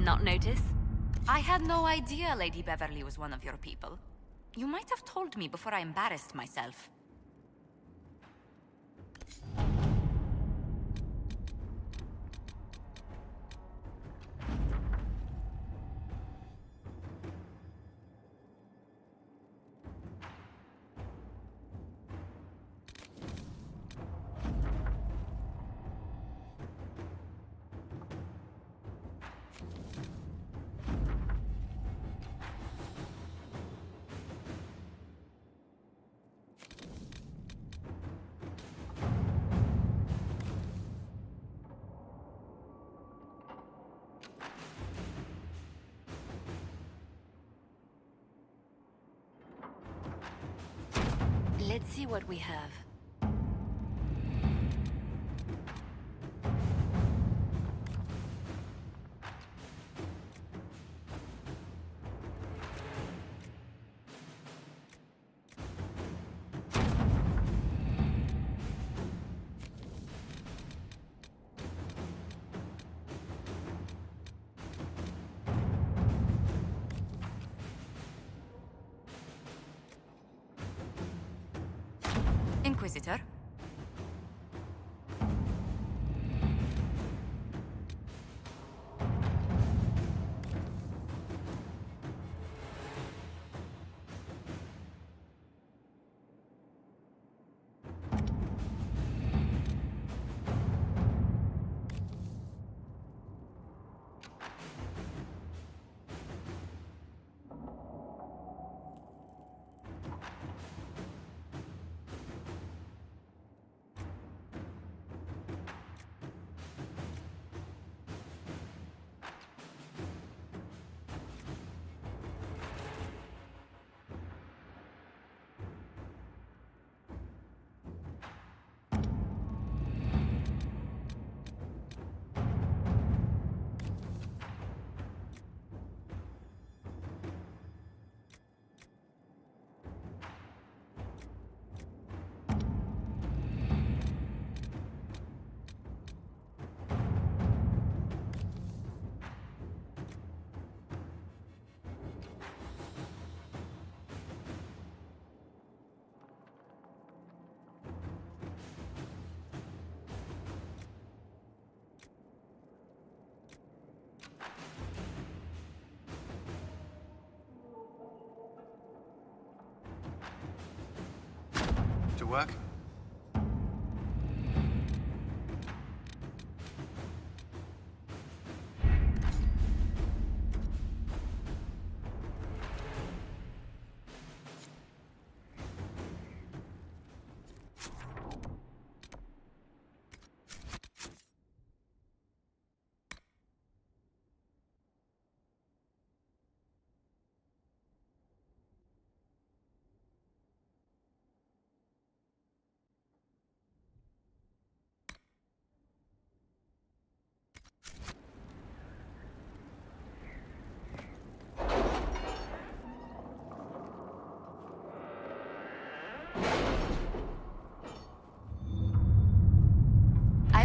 Not notice? I had no idea Lady Beverly was one of your people. You might have told me before I embarrassed myself. Let's see what we have. Inquisitor? To work?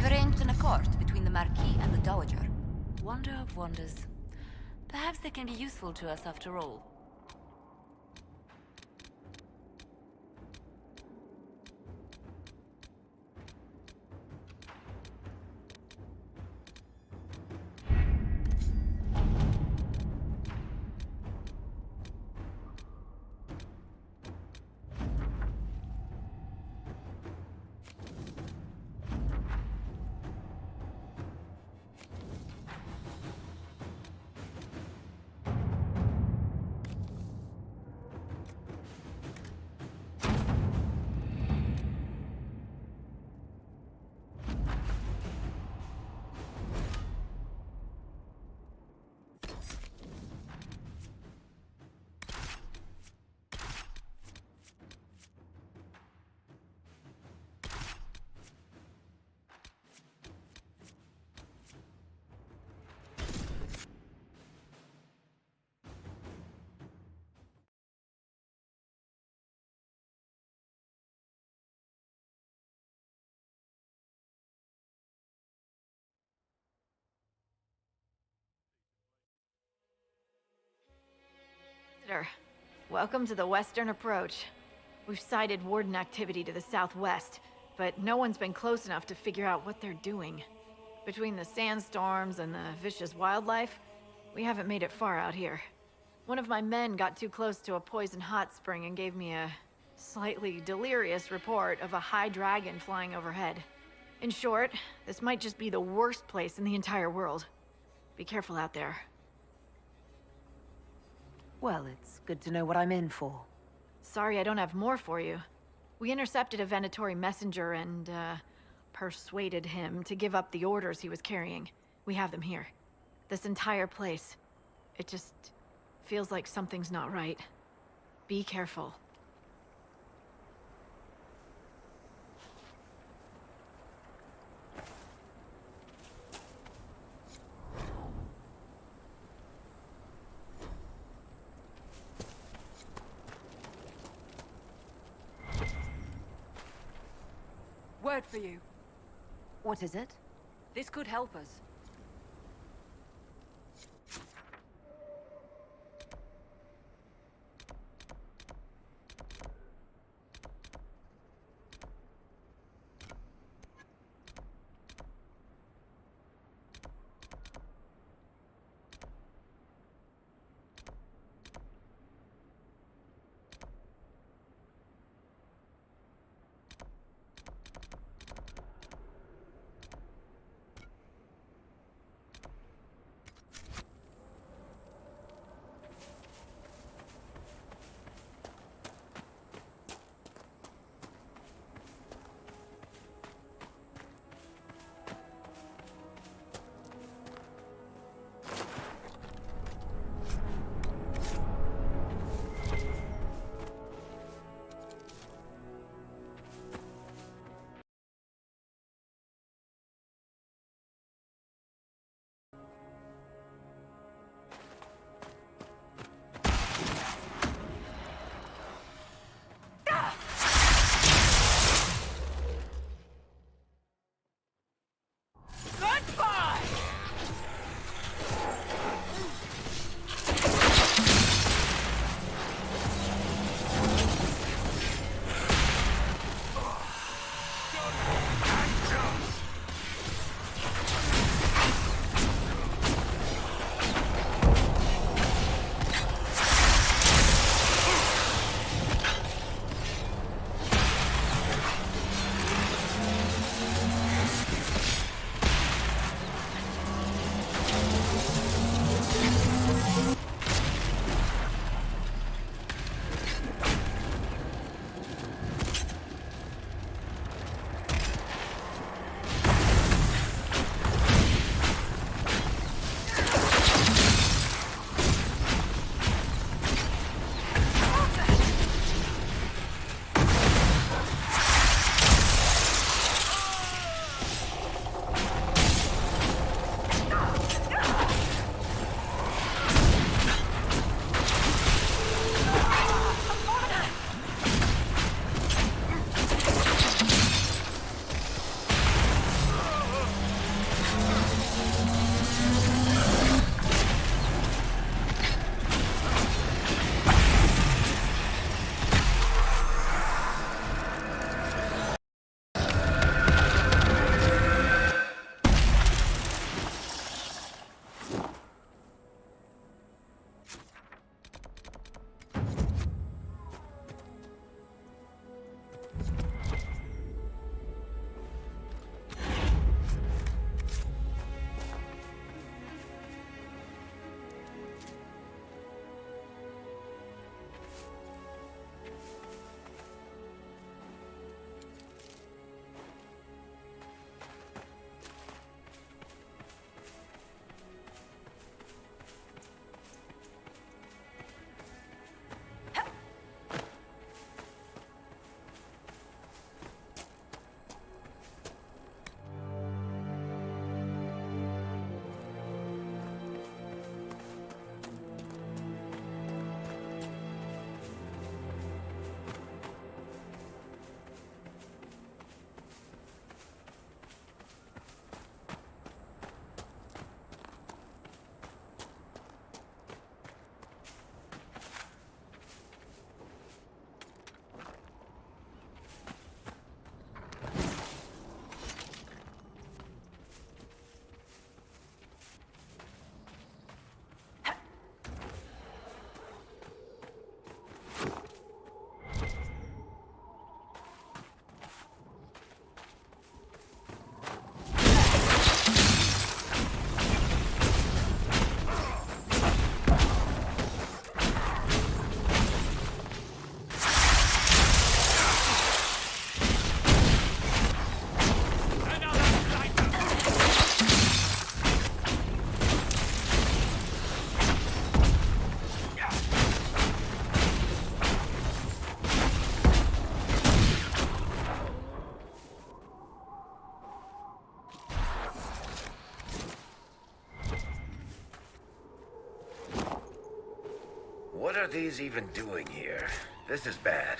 I've arranged an accord between the Marquis and the Dowager. Wonder of wonders. Perhaps they can be useful to us after all. Visitor, welcome to the Western Approach. We've sighted warden activity to the southwest, but no one's been close enough to figure out what they're doing. Between the sandstorms and the vicious wildlife, we haven't made it far out here. One of my men got too close to a poison hot spring and gave me a slightly delirious report of a high dragon flying overhead. In short, this might just be the worst place in the entire world. Be careful out there. Well, it's good to know what I'm in for. Sorry I don't have more for you. We intercepted a Venatori messenger and, persuaded him to give up the orders he was carrying. We have them here. This entire place. It just feels like something's not right. Be careful. Word for you. What is it? This could help us. What are these even doing here? This is bad.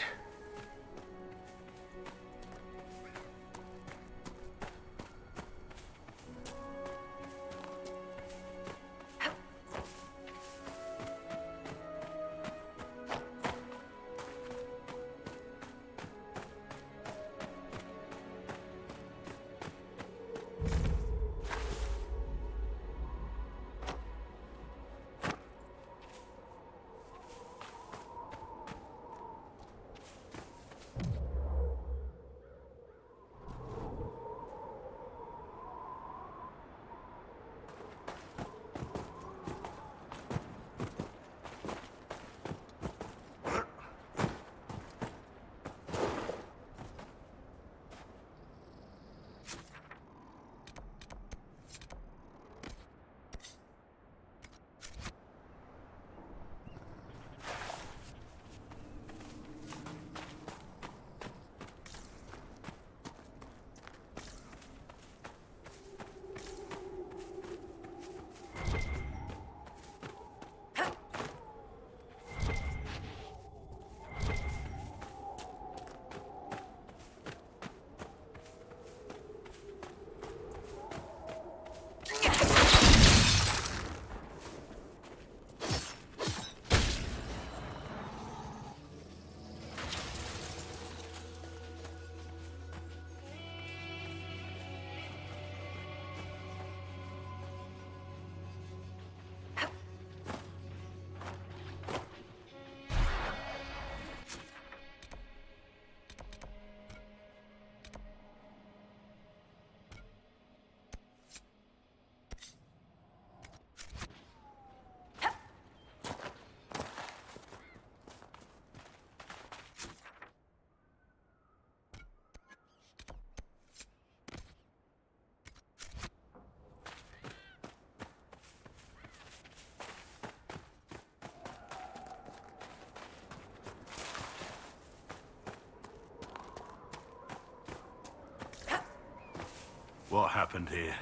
What happened here?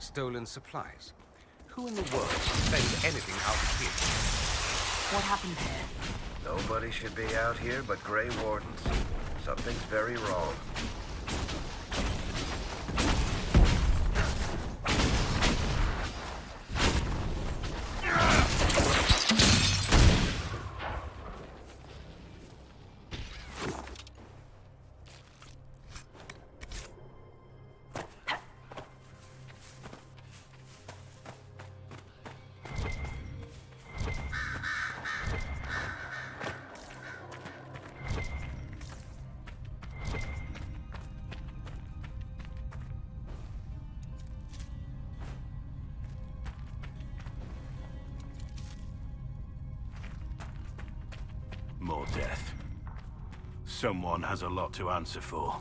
Stolen supplies. Who in the world would send anything out of here? What happened here? Nobody should be out here but Grey Wardens. Something's very wrong. More death. Someone has a lot to answer for.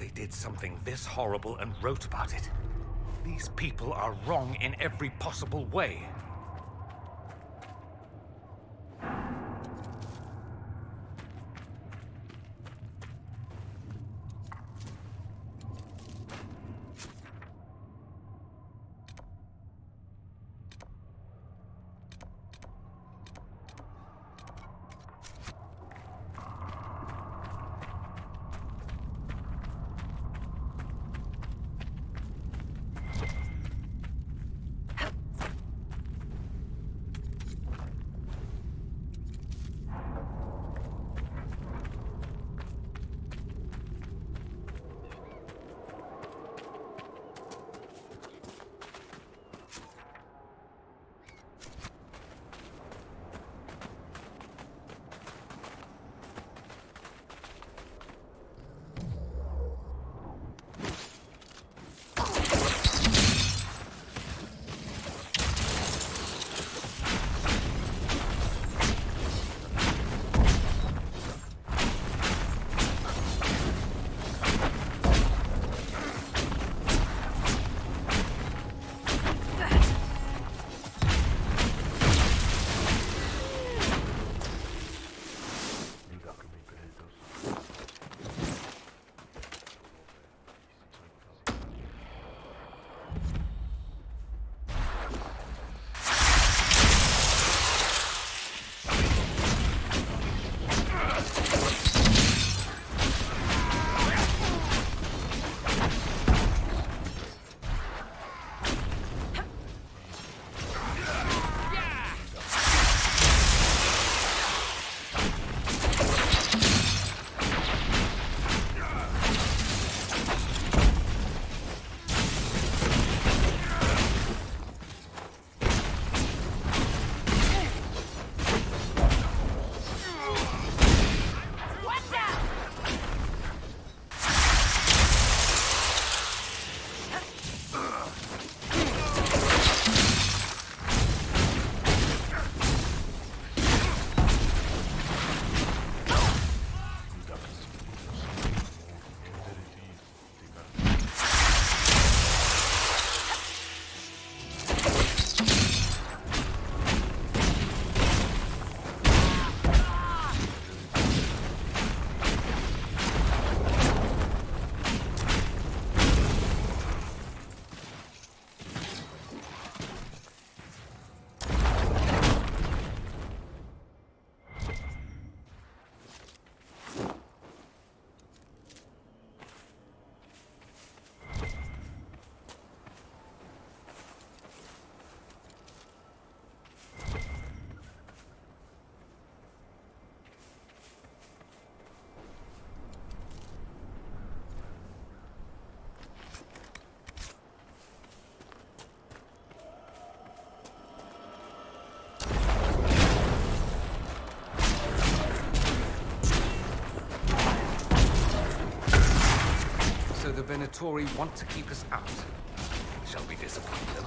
they did something this horrible and wrote about it. These people are wrong in every possible way. So the Venatori want to keep us out. Shall we disappoint them?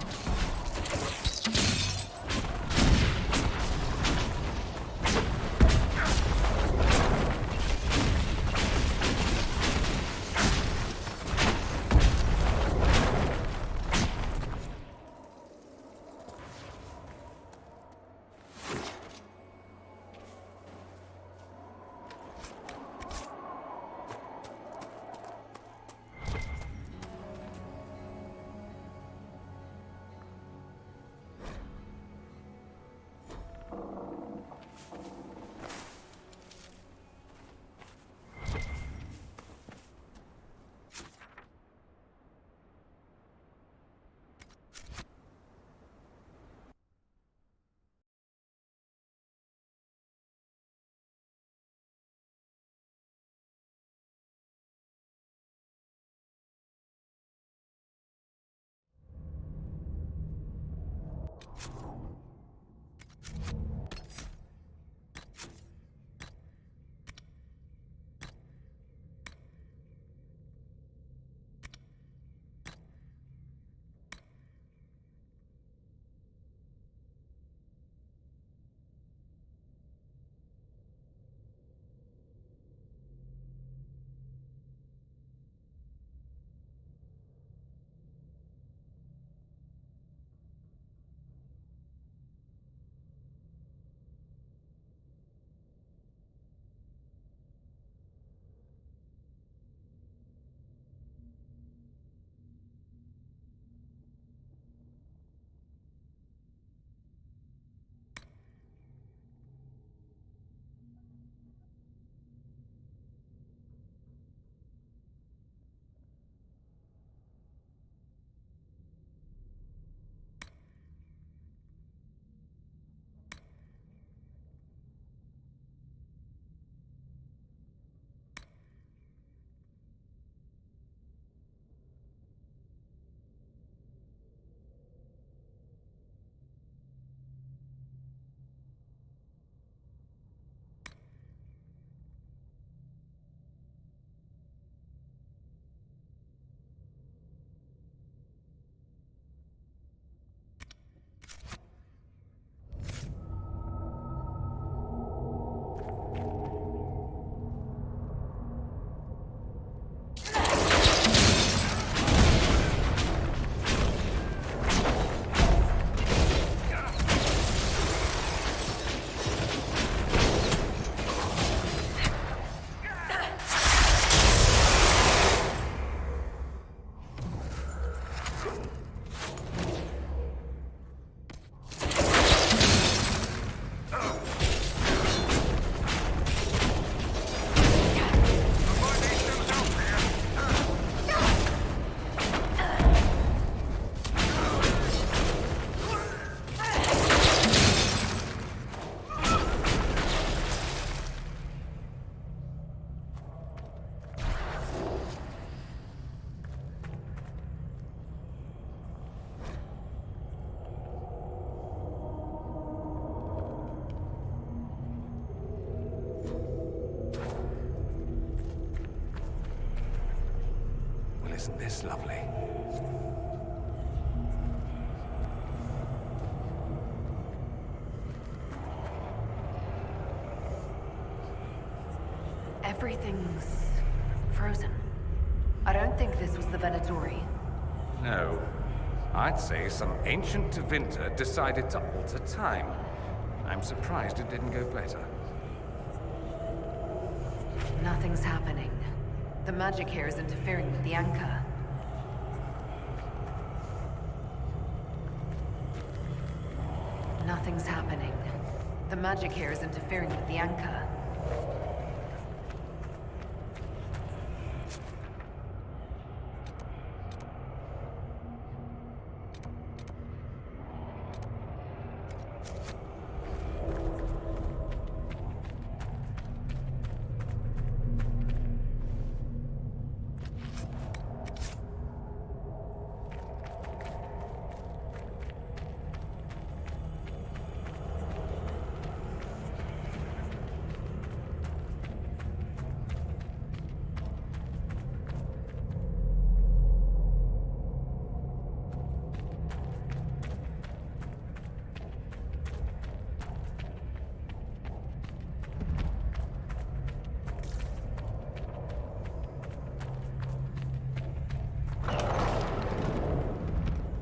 Isn't this lovely? Everything's frozen. I don't think this was the Venatori. No. I'd say some ancient Tevinter decided to alter time. I'm surprised it didn't go better. Nothing's happening. The magic here is interfering with the anchor. Nothing's happening. The magic here is interfering with the anchor.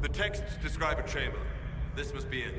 The texts describe a chamber. This must be it.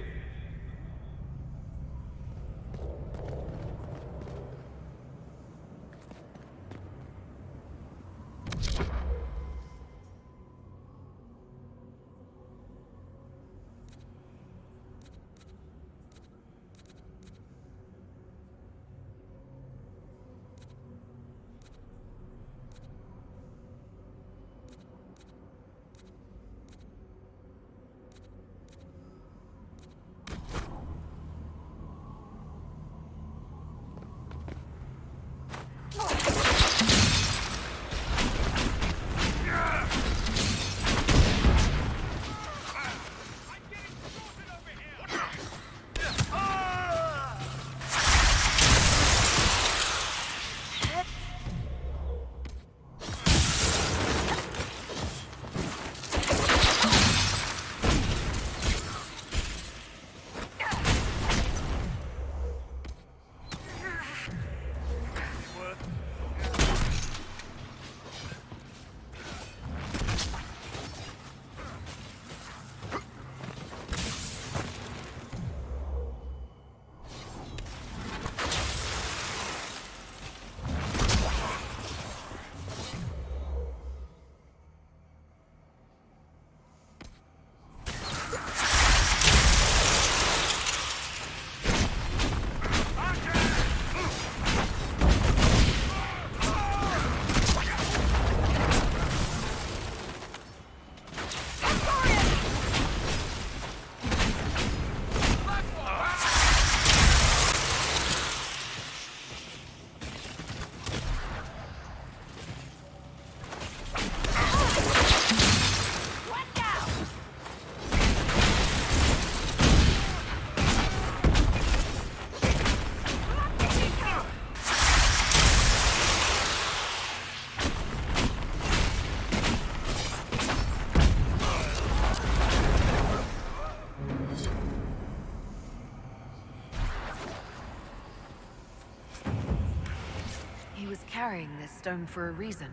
Carrying this stone for a reason.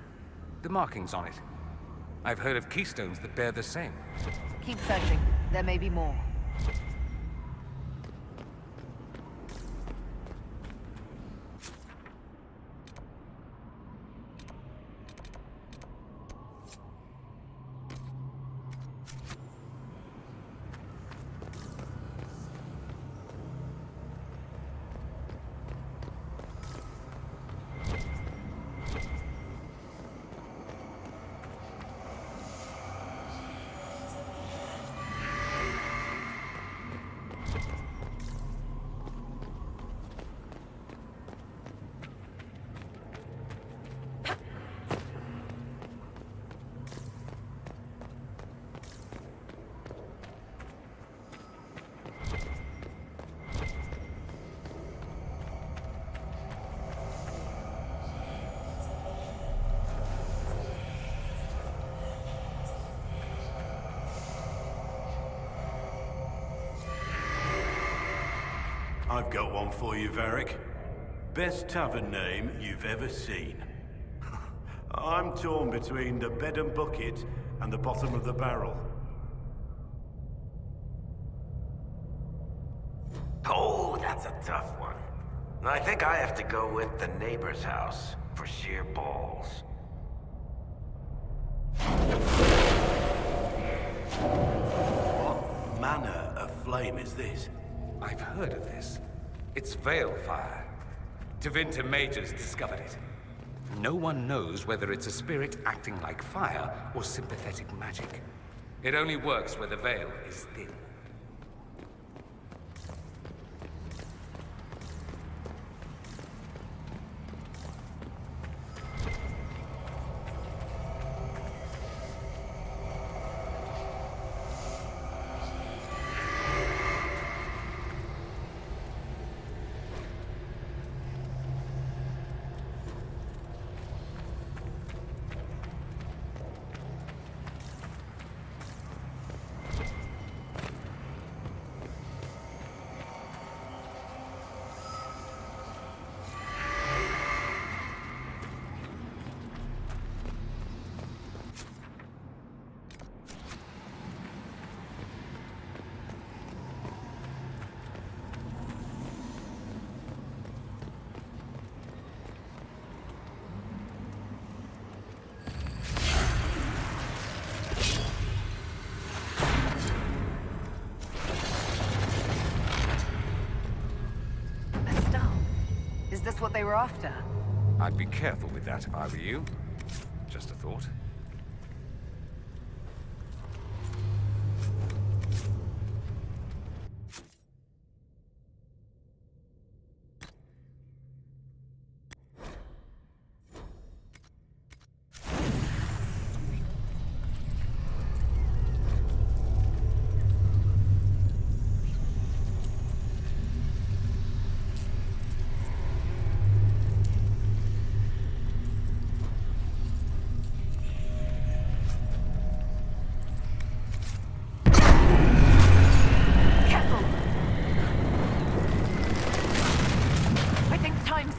The markings on it. I've heard of keystones that bear the same. Keep searching. There may be more. I've got one for you, Varric. Best tavern name you've ever seen. I'm torn between the bed and bucket and the bottom of the barrel. Oh, that's a tough one. I think I have to go with the neighbor's house for sheer balls. What manner of flame is this? I've heard of this. It's Veil Fire. Tevinter mages discovered it. No one knows whether it's a spirit acting like fire or sympathetic magic. It only works where the veil is thin. Is this what they were after? I'd be careful with that if I were you. Just a thought.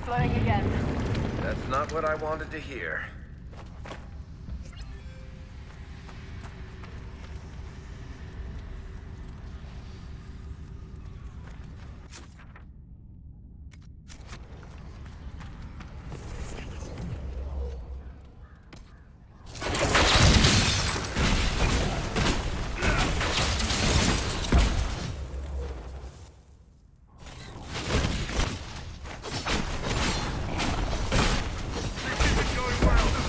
Flowing again. That's not what I wanted to hear. This isn't going well.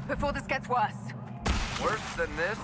before this gets worse. Worse than this?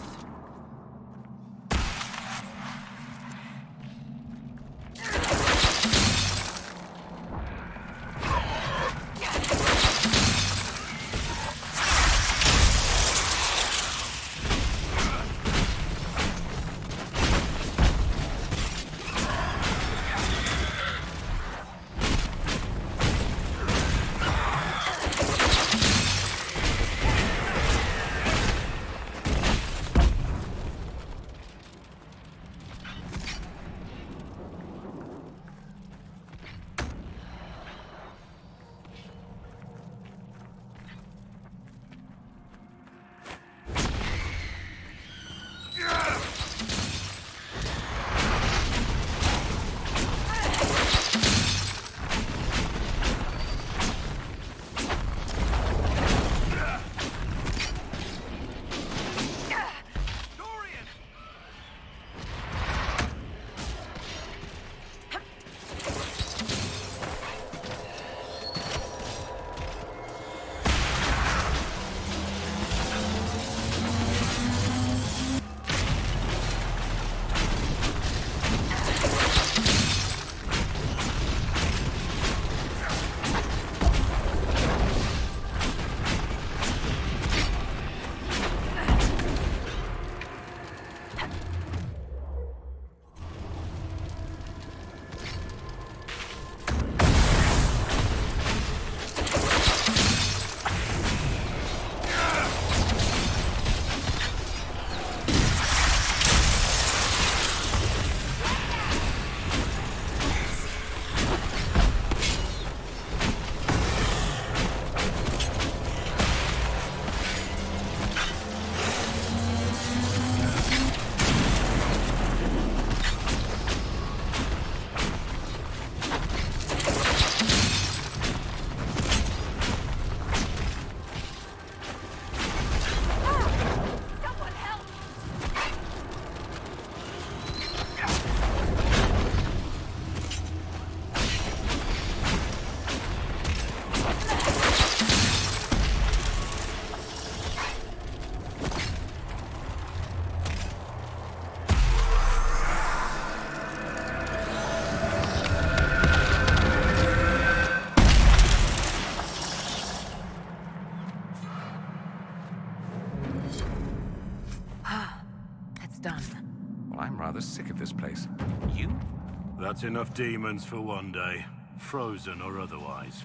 Well, I'm rather sick of this place. You? That's enough demons for one day, frozen or otherwise.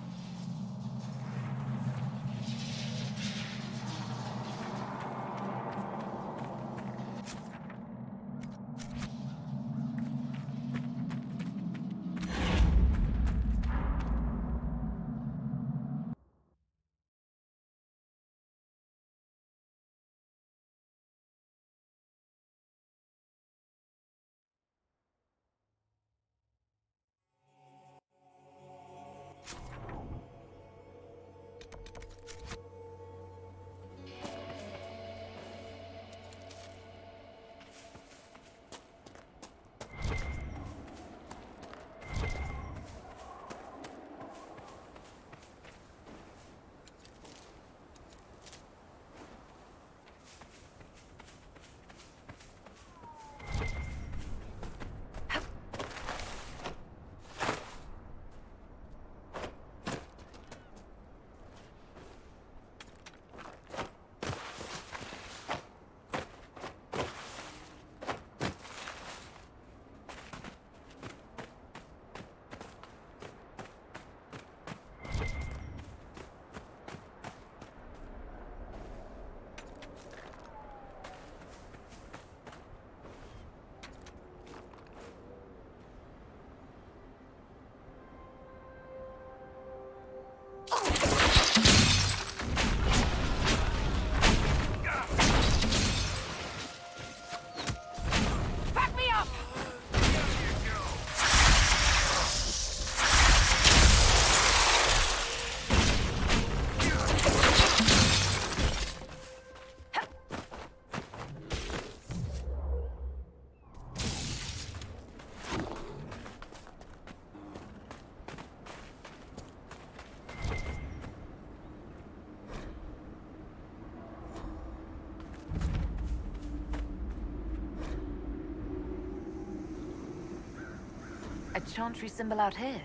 A chantry symbol out here.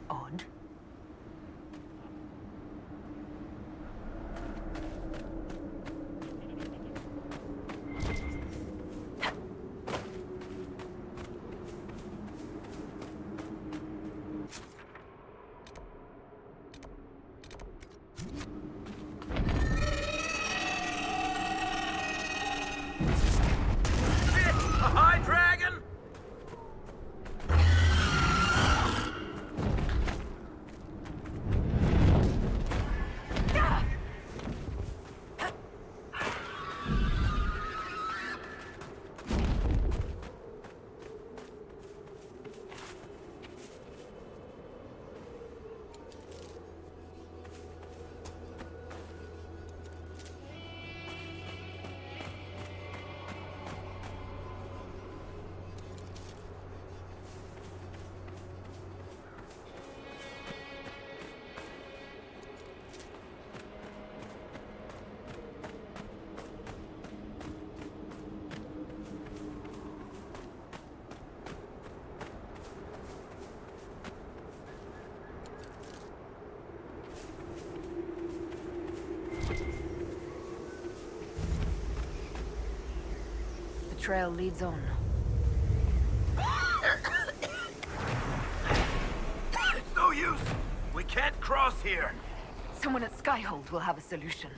Odd. Hi, dragon! The trail leads on. It's no use! We can't cross here! Someone at Skyhold will have a solution.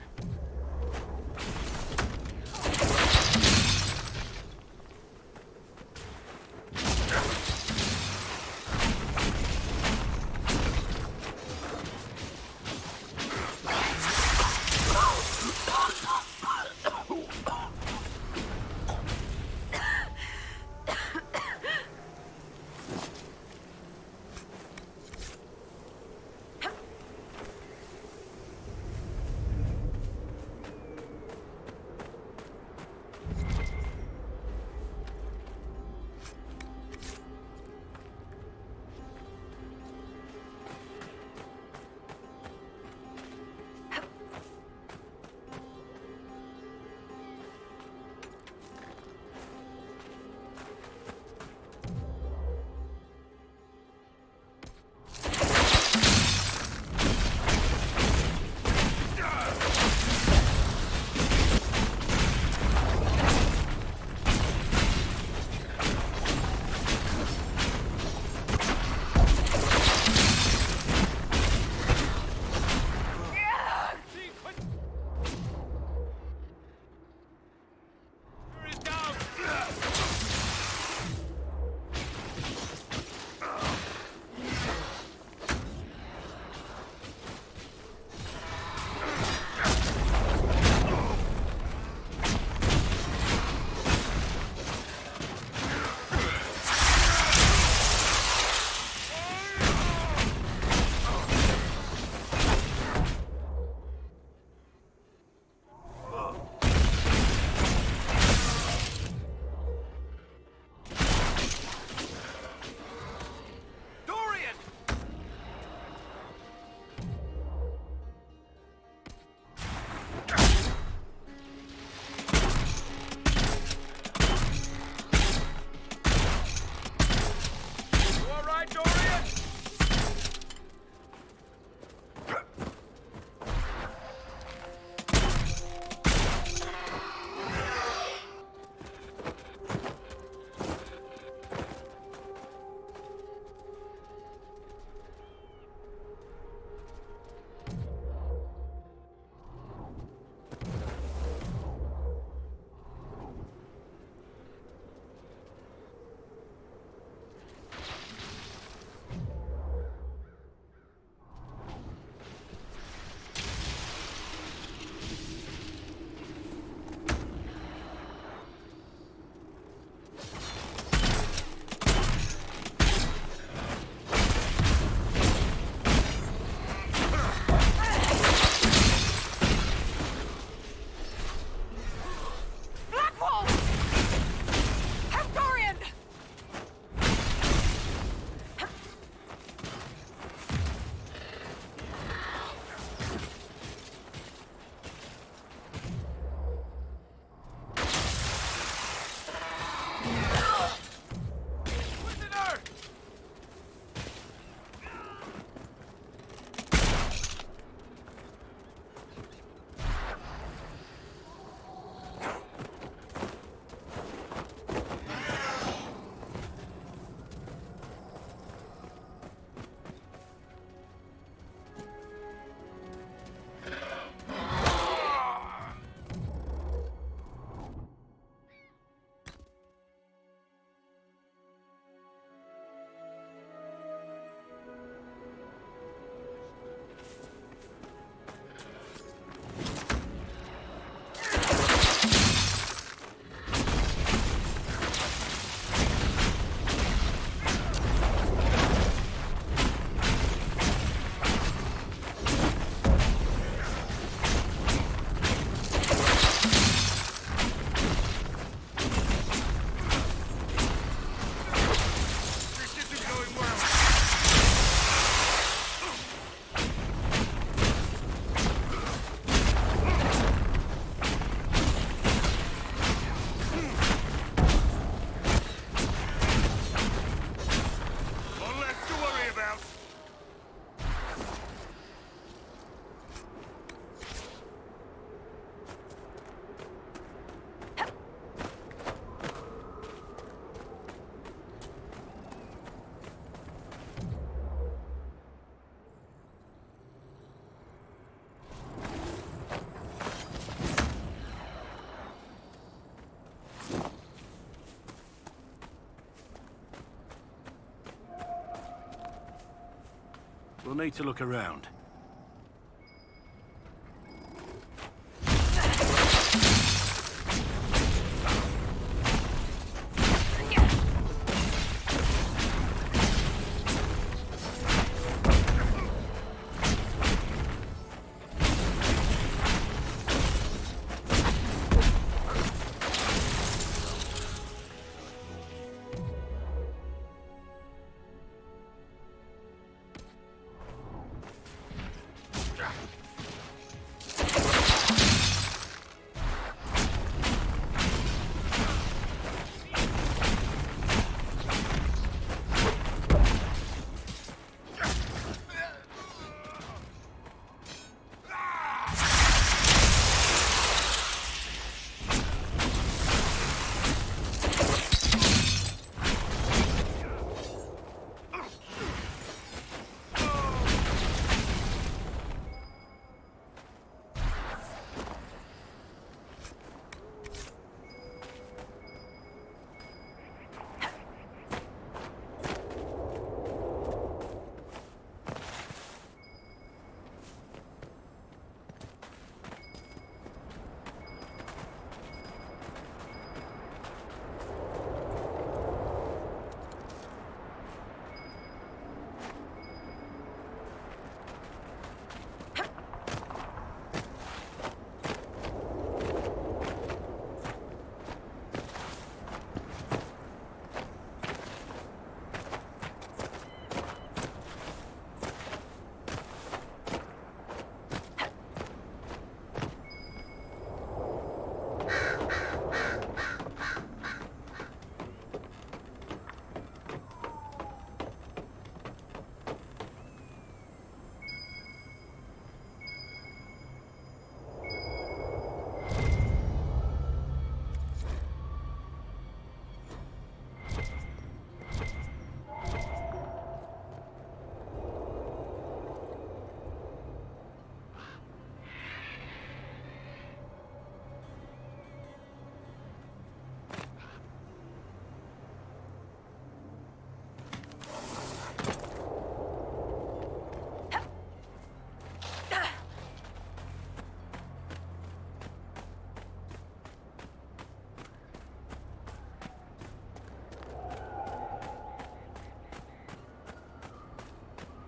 We'll need to look around.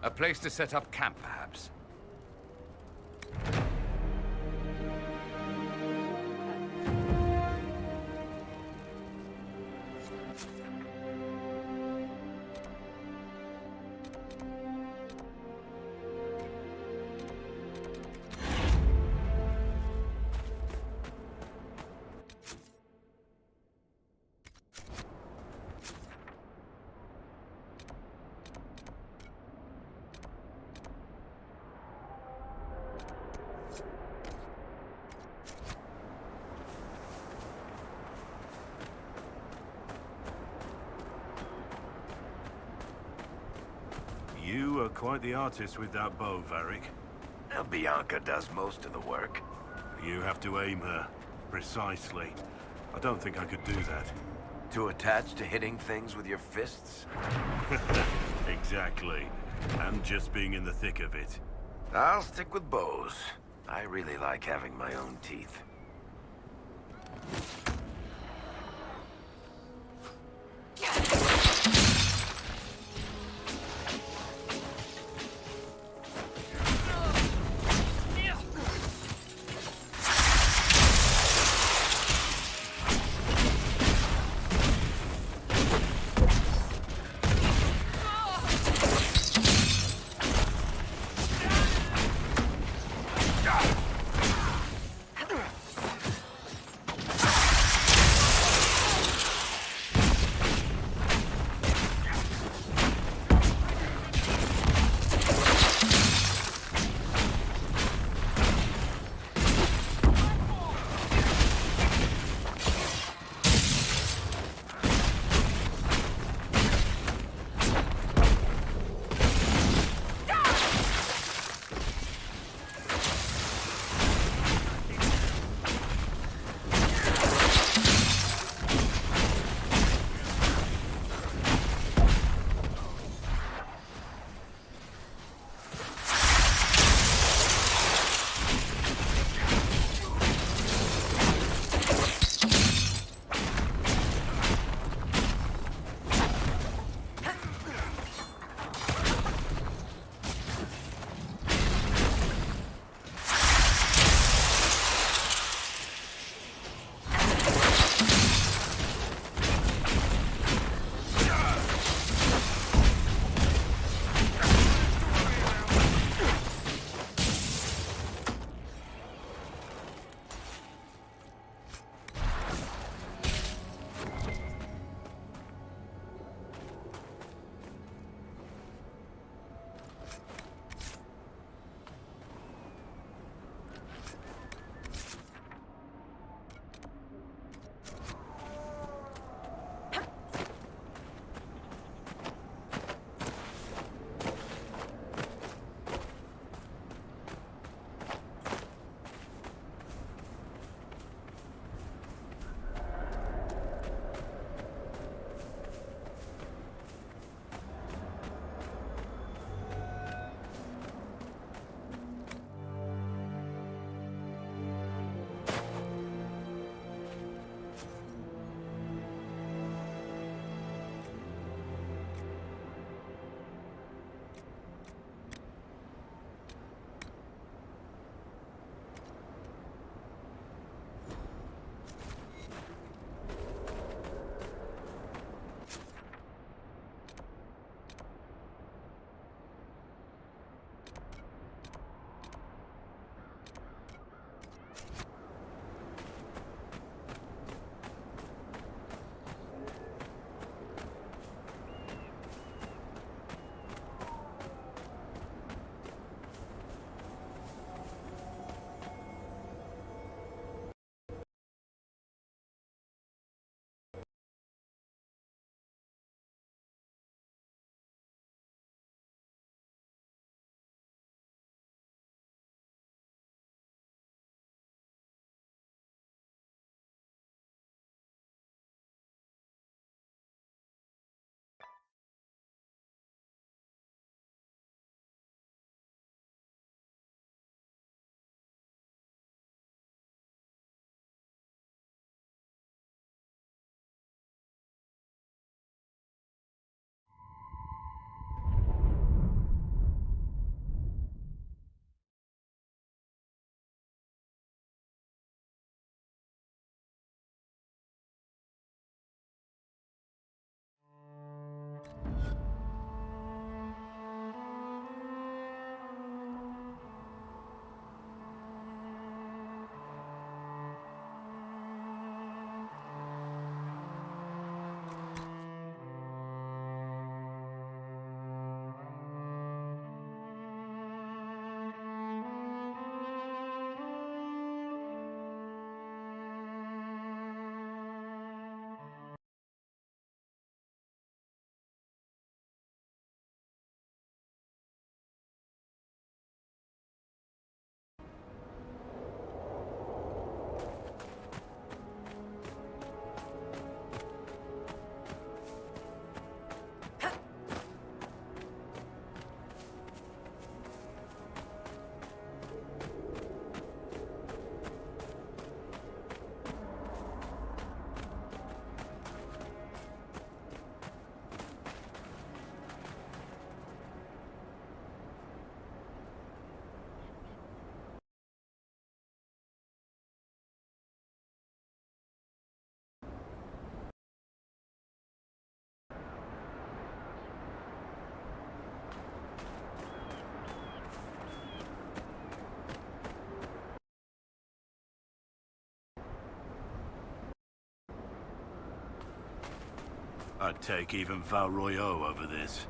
A place to set up camp, perhaps. You are quite the artist with that bow, Varric. Now, Bianca does most of the work. You have to aim her precisely. I don't think I could do that. Too attached to hitting things with your fists? Exactly. And just being in the thick of it. I'll stick with bows. I really like having my own teeth. I'd take even Val Royaux over this.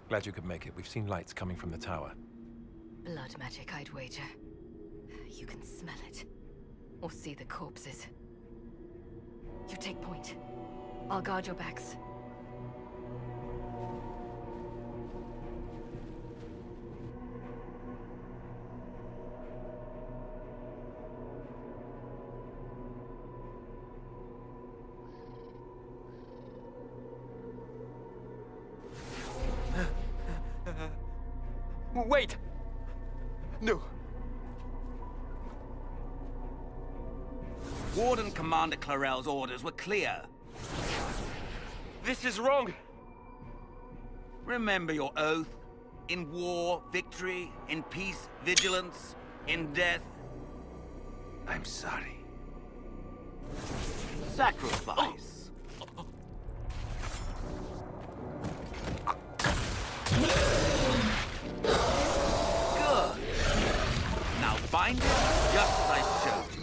Glad you could make it. We've seen lights coming from the tower. Blood magic, I'd wager. You can smell it. Or see the corpses. You take point. I'll guard your backs. Wait! No. Warden Commander Clarel's orders were clear. This is wrong! Remember your oath. In war, victory. In peace, vigilance. In death, I'm sorry. Sacrifice. Good. Now bind it just as I showed you.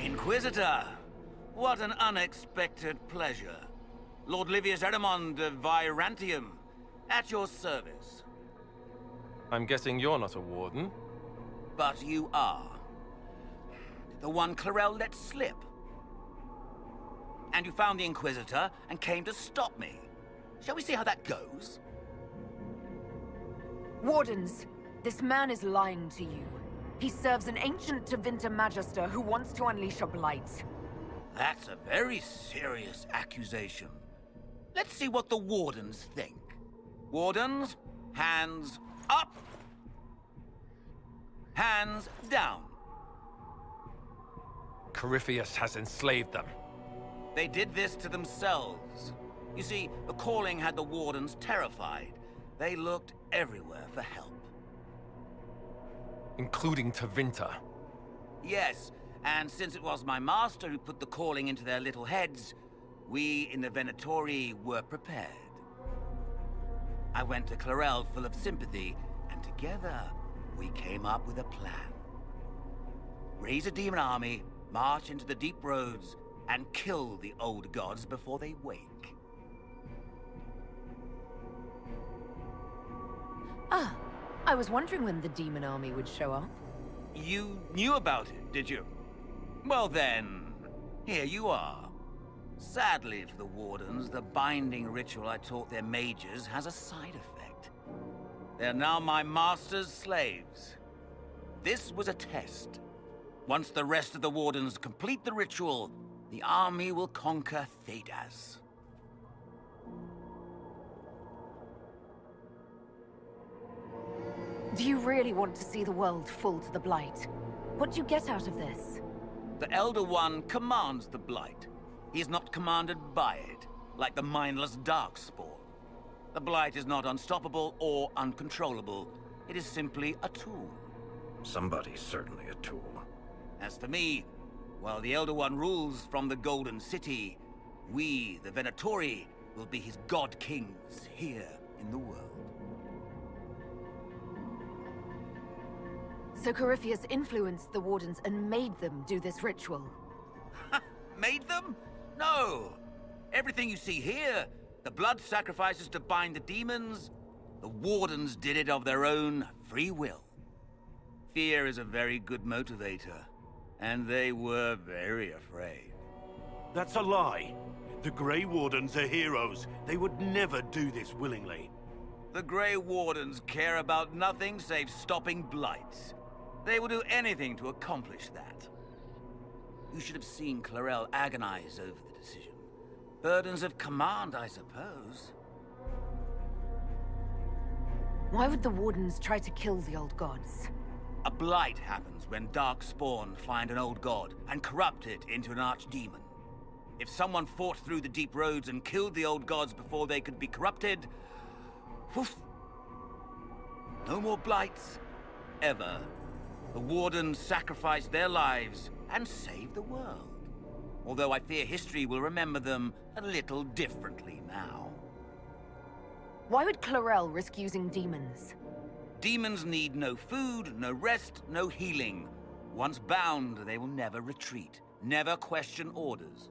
Inquisitor, what an unexpected pleasure. Lord Livius Erimond of Virantium, at your service. I'm guessing you're not a warden? But you are. The one Clarel let slip. And you found the Inquisitor and came to stop me. Shall we see how that goes? Wardens, this man is lying to you. He serves an ancient Tevinter Magister who wants to unleash a blight. That's a very serious accusation. Let's see what the Wardens think. Wardens, hands up. Hands down. Corypheus has enslaved them. They did this to themselves. You see, the calling had the Wardens terrified. They looked everywhere for help. Including Tevinter. Yes, and since it was my master who put the calling into their little heads, we in the Venatori were prepared. I went to Clarel full of sympathy, and together we came up with a plan. Raise a demon army, march into the deep roads, and kill the old gods before they wake. Ah, I was wondering when the demon army would show up. You knew about it, did you? Well then, here you are. Sadly for the Wardens, the binding ritual I taught their mages has a side effect. They're now my master's slaves. This was a test. Once the rest of the Wardens complete the ritual, the army will conquer Thedas. Do you really want to see the world fall to the Blight? What do you get out of this? The Elder One commands the Blight. He is not commanded by it, like the mindless Darkspawn. The Blight is not unstoppable or uncontrollable. It is simply a tool. Somebody's certainly a tool. As for me, while the Elder One rules from the Golden City, we, the Venatori, will be his god kings here in the world. So Corypheus influenced the Wardens and made them do this ritual. Made them? No! Everything you see here, the blood sacrifices to bind the demons, the Wardens did it of their own free will. Fear is a very good motivator, and they were very afraid. That's a lie. The Grey Wardens are heroes. They would never do this willingly. The Grey Wardens care about nothing save stopping blights. They will do anything to accomplish that. You should have seen Clarel agonize over the decision. Burdens of command, I suppose. Why would the Wardens try to kill the old gods? A blight happens when dark spawn find an old god and corrupt it into an archdemon. If someone fought through the deep roads and killed the old gods before they could be corrupted, woof, no more blights, ever. The Wardens sacrificed their lives and saved the world. Although I fear history will remember them a little differently now. Why would Clarel risk using demons? Demons need no food, no rest, no healing. Once bound, they will never retreat, never question orders.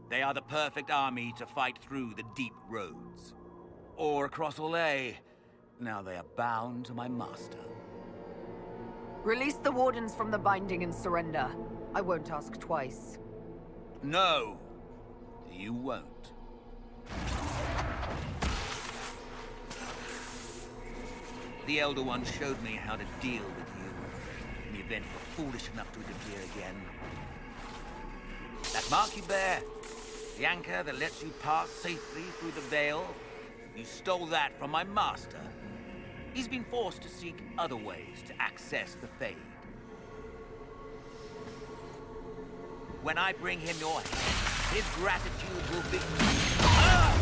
They are the perfect army to fight through the deep roads. Or across Olay. Now they are bound to my master. Release the Wardens from the binding and surrender. I won't ask twice. No, you won't. The Elder One showed me how to deal with you, in the event you're foolish enough to interfere again. That mark you bear, the anchor that lets you pass safely through the veil, you stole that from my master. He's been forced to seek other ways to access the Fade. When I bring him your head, his gratitude will be... Ah!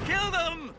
Kill them!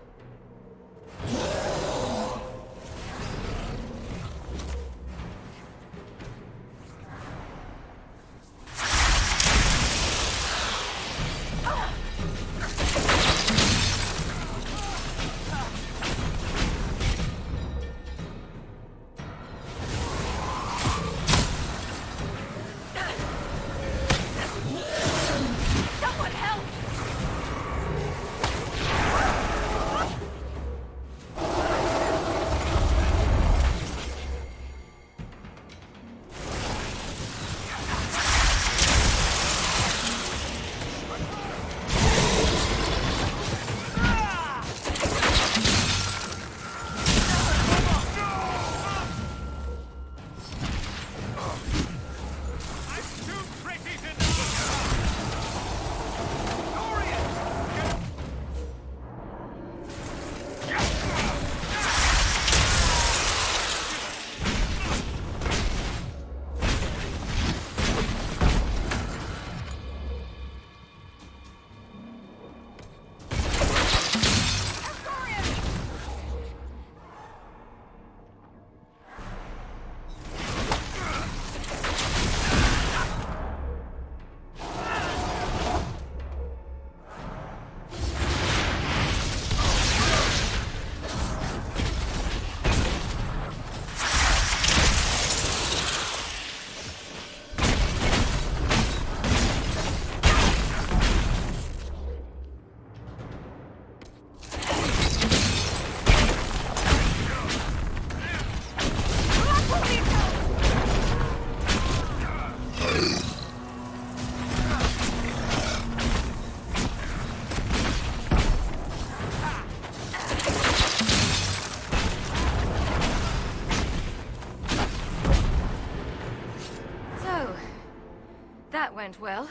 Went well.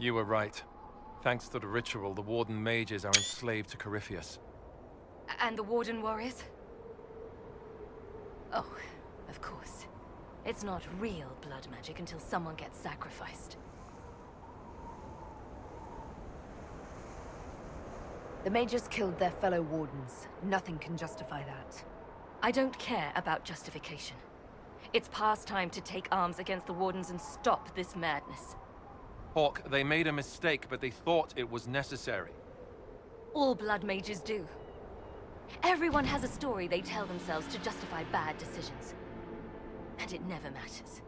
You were right. Thanks to the ritual, the Warden mages are enslaved to Corypheus. And the Warden warriors? Oh, of course. It's not real blood magic until someone gets sacrificed. The mages killed their fellow Wardens. Nothing can justify that. I don't care about justification. It's past time to take arms against the Wardens and stop this madness. Hawk, they made a mistake, but they thought it was necessary. All blood mages do. Everyone has a story they tell themselves to justify bad decisions. And it never matters.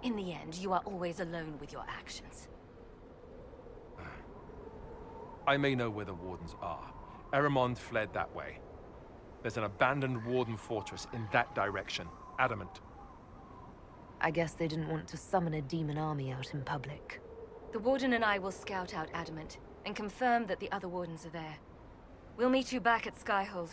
In the end, you are always alone with your actions. I may know where the Wardens are. Eramond fled that way. There's an abandoned Warden fortress in that direction. Adamant. I guess they didn't want to summon a demon army out in public. The Warden and I will scout out Adamant and confirm that the other Wardens are there. We'll meet you back at Skyhold.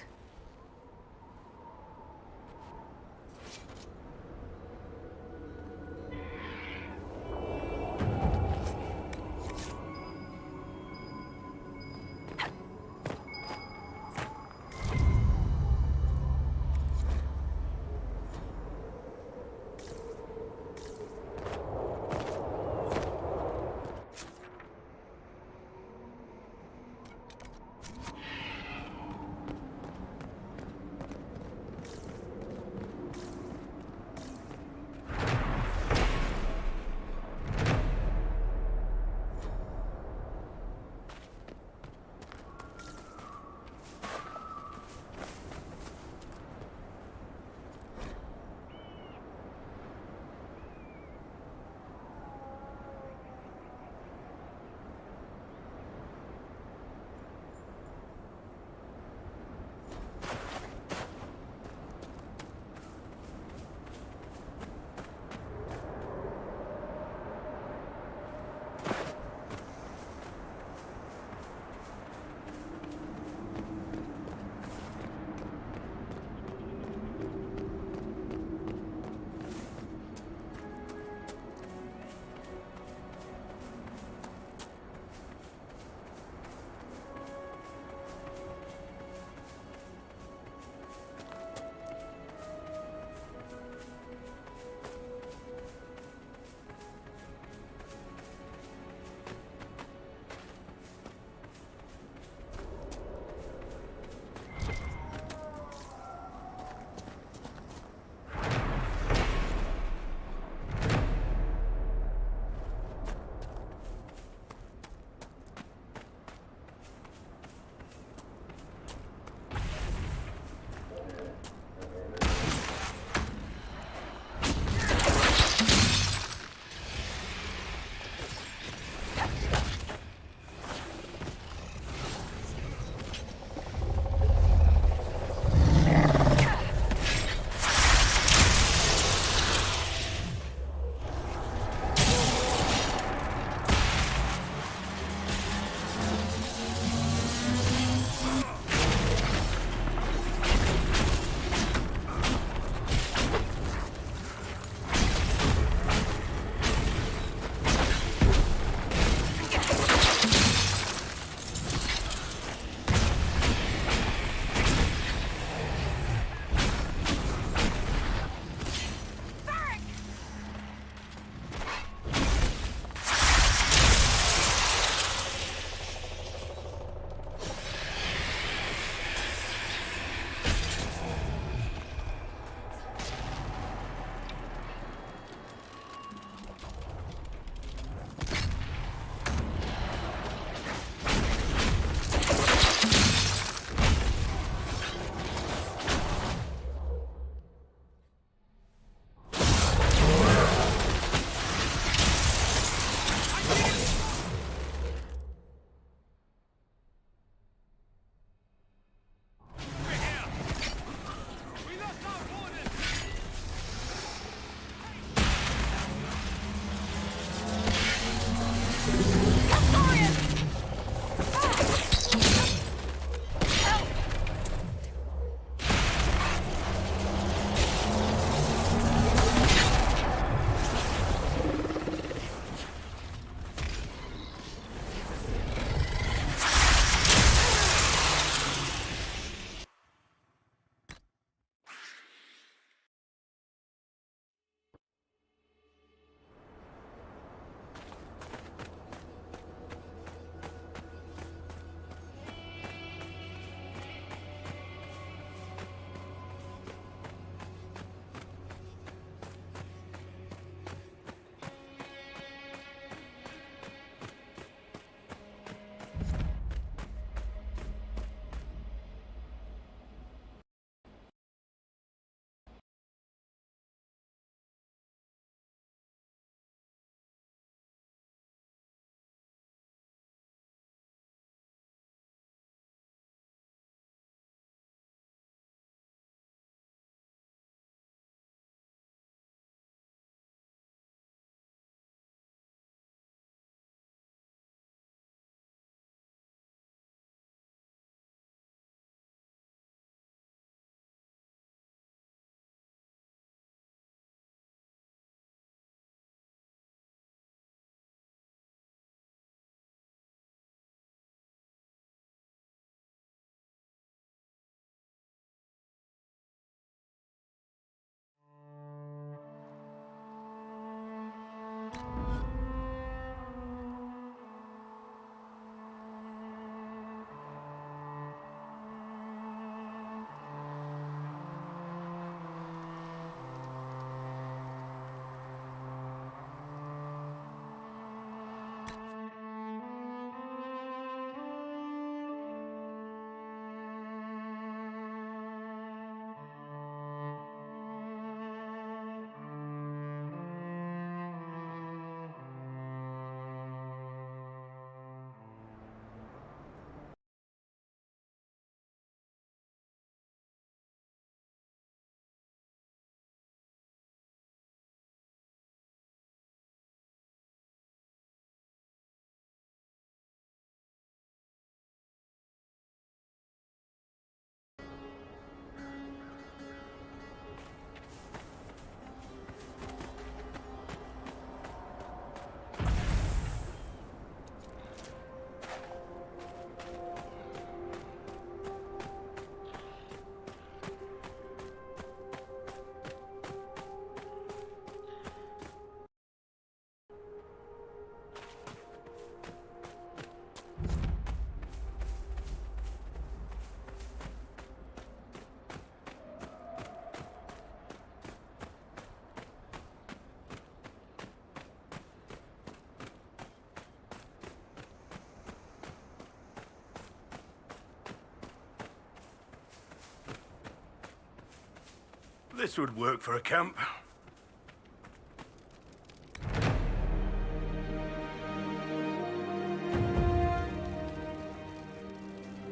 This would work for a camp.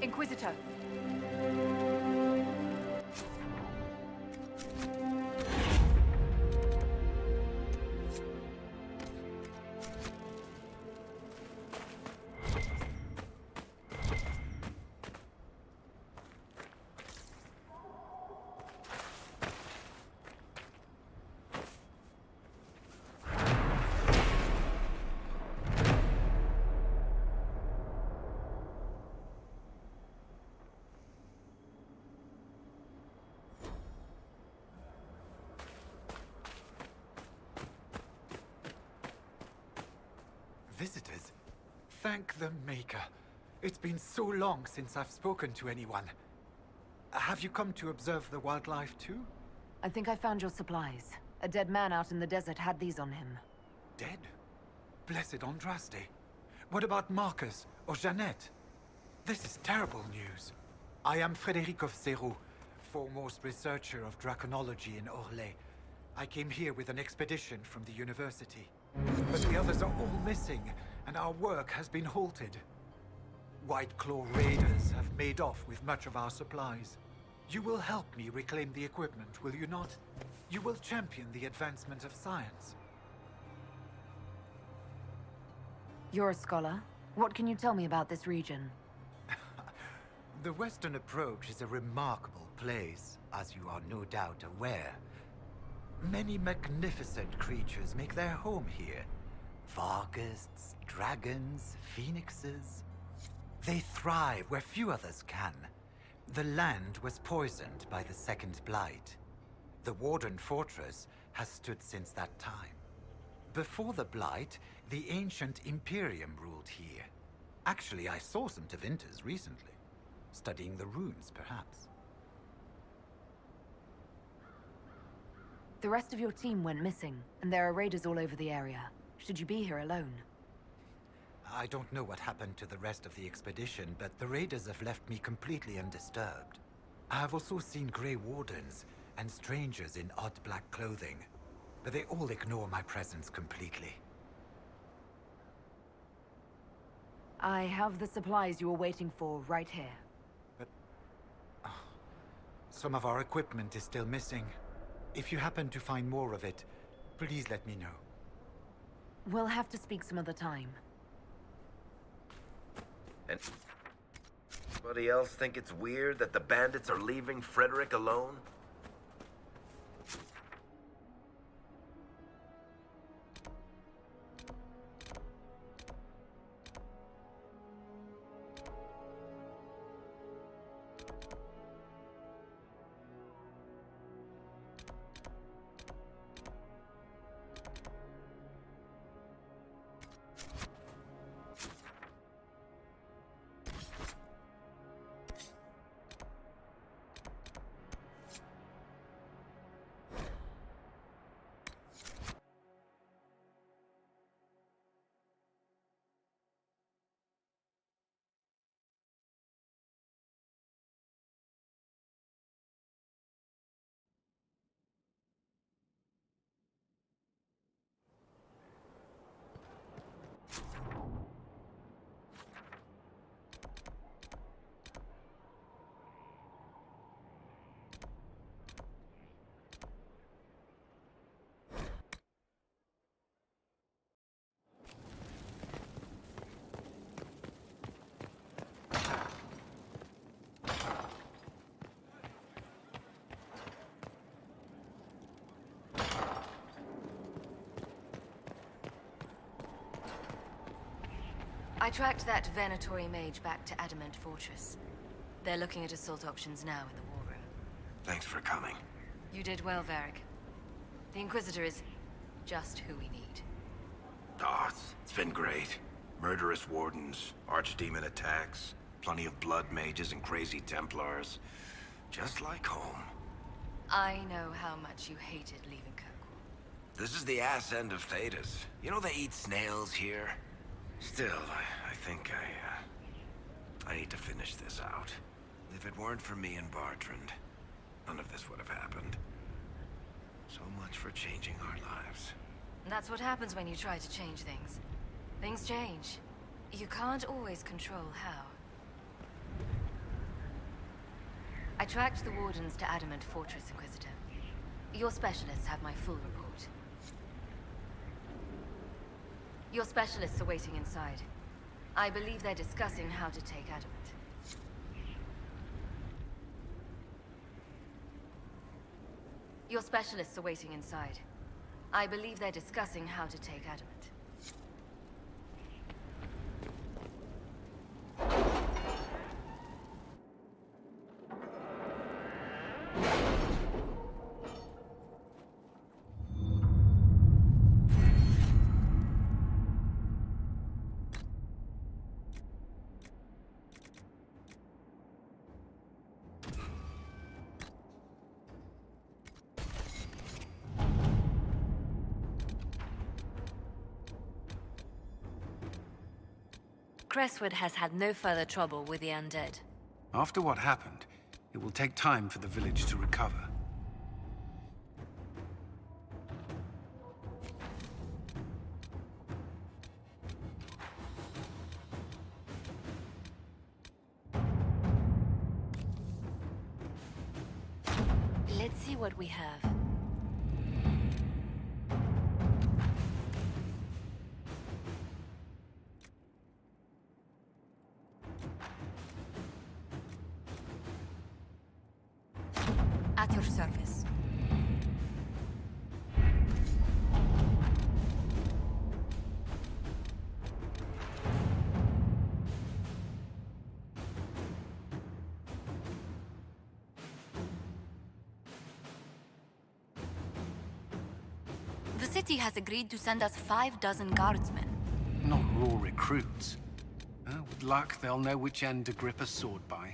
Inquisitor. Visitors? Thank the Maker. It's been so long since I've spoken to anyone. Have you come to observe the wildlife too? I think I found your supplies. A dead man out in the desert had these on him. Dead? Blessed Andraste. What about Marcus or Jeannette? This is terrible news. I am Frédéric of Serrault, foremost researcher of draconology in Orlais. I came here with an expedition from the university. But the others are all missing, and our work has been halted. White Claw raiders have made off with much of our supplies. You will help me reclaim the equipment, will you not? You will champion the advancement of science. You're a scholar. What can you tell me about this region? The Western Approach is a remarkable place, as you are no doubt aware. Many magnificent creatures make their home here. Vargusts, dragons, phoenixes. They thrive where few others can. The land was poisoned by the Second Blight. The Warden Fortress has stood since that time. Before the Blight, the ancient Imperium ruled here. Actually, I saw some Tevinters recently. Studying the runes, perhaps. The rest of your team went missing, and there are raiders all over the area. Should you be here alone? I don't know what happened to the rest of the expedition, but the raiders have left me completely undisturbed. I have also seen Grey Wardens and strangers in odd black clothing, but they all ignore my presence completely. I have the supplies you were waiting for right here. But... some of our equipment is still missing. If you happen to find more of it, please let me know. We'll have to speak some other time. And anybody else think it's weird that the bandits are leaving Frederick alone? I tracked that Venatori mage back to Adamant Fortress. They're looking at assault options now in the war room. Thanks for coming. You did well, Varric. The Inquisitor is just who we need. Oh, it's been great. Murderous wardens, archdemon attacks, plenty of blood mages and crazy Templars. Just like home. I know how much you hated leaving Kirkwall. This is the ass end of Thedas. You know they eat snails here? Still, I think I need to finish this out. If it weren't for me and Bartrand, none of this would have happened. So much for changing our lives. That's what happens when you try to change things. Things change. You can't always control how. I tracked the Wardens to Adamant Fortress, Inquisitor. Your specialists have my full report. Your specialists are waiting inside. I believe they're discussing how to take Adamant. Your specialists are waiting inside. I believe they're discussing how to take Adamant. Crestwood has had no further trouble with the undead. After what happened, it will take time for the village to recover. Let's see what we have. At your service. The city has agreed to send us 6 guardsmen. Not raw recruits. With luck, they'll know which end to grip a sword by.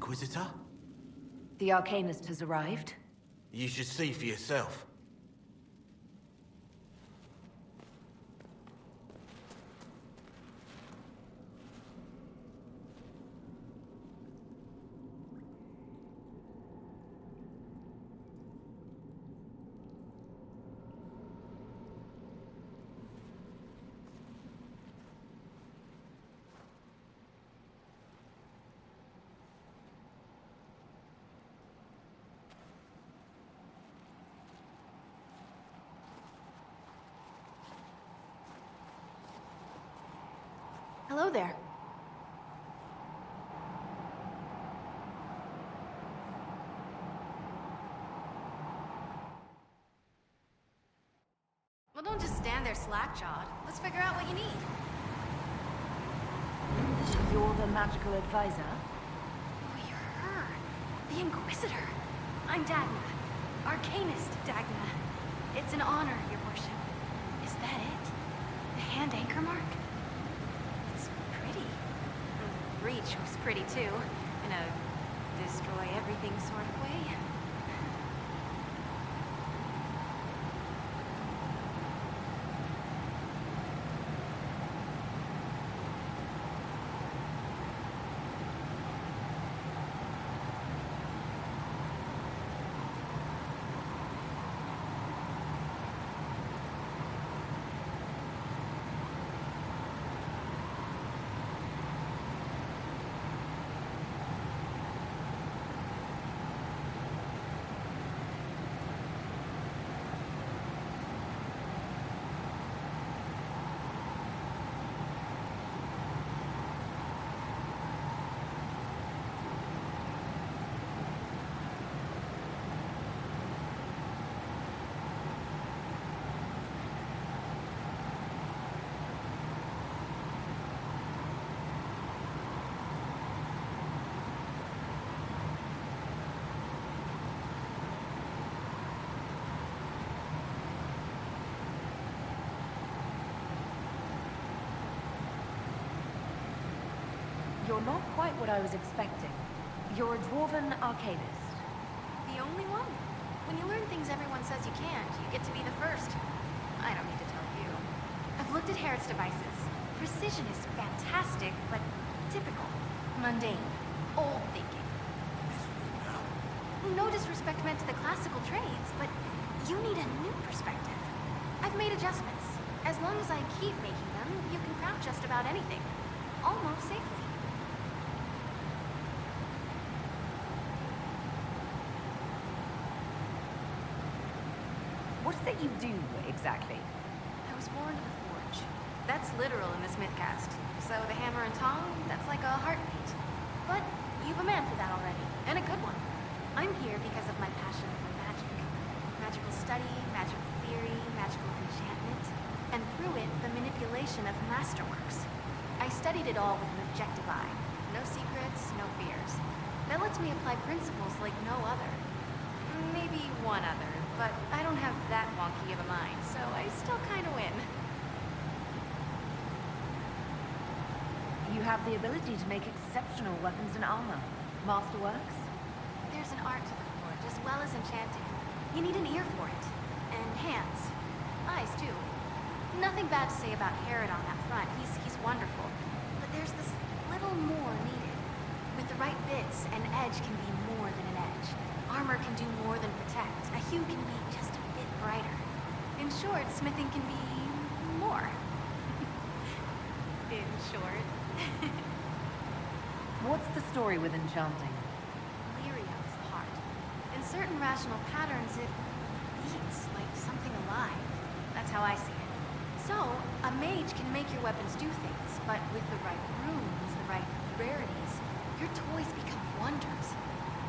Inquisitor? The Arcanist has arrived. You should see for yourself. Hello there. Well, don't just stand there slack-jawed. Let's figure out what you need. You're the magical advisor? Oh, you're her. The Inquisitor. I'm Dagna. Arcanist Dagna. It's an honor, your worship. Is that it? The hand anchor mark? It's pretty. The breach was pretty too, in a destroy everything sort of way. You're not quite what I was expecting. You're a dwarven arcanist. The only one? When you learn things everyone says you can't, you get to be the first. I don't need to tell you. I've looked at Harrod's devices. Precision is fantastic, but typical. Mundane. Old thinking. No disrespect meant to the classical trades, but you need a new perspective. I've made adjustments. As long as I keep making them, you can craft just about anything. Almost safely. What is it you do, exactly? I was born to the forge. That's literal in this mythcast. So the hammer and tong, that's like a heartbeat. But you've a man for that already, and a good one. I'm here because of my passion for magic. Magical study, magical theory, magical enchantment, and through it, the manipulation of masterworks. I studied it all with an objective eye. No secrets, no fears. That lets me apply principles like no other. Maybe one other, but I don't have that wonky of a mind, so I still kind of win. You have the ability to make exceptional weapons and armor. Masterworks? There's an art to the forge, as well as enchanting. You need an ear for it. And hands. Eyes, too. Nothing bad to say about Harrod on that front. He's wonderful. But there's this little more needed. With the right bits, an edge can be more than an edge. Armor can do more than protect. A hue can be just a bit brighter. In short, smithing can be more. In short. What's the story with enchanting? Lyria is the heart. In certain rational patterns, it beats like something alive. That's how I see it. So, a mage can make your weapons do things, but with the right runes, the right rarities, your toys become wonders.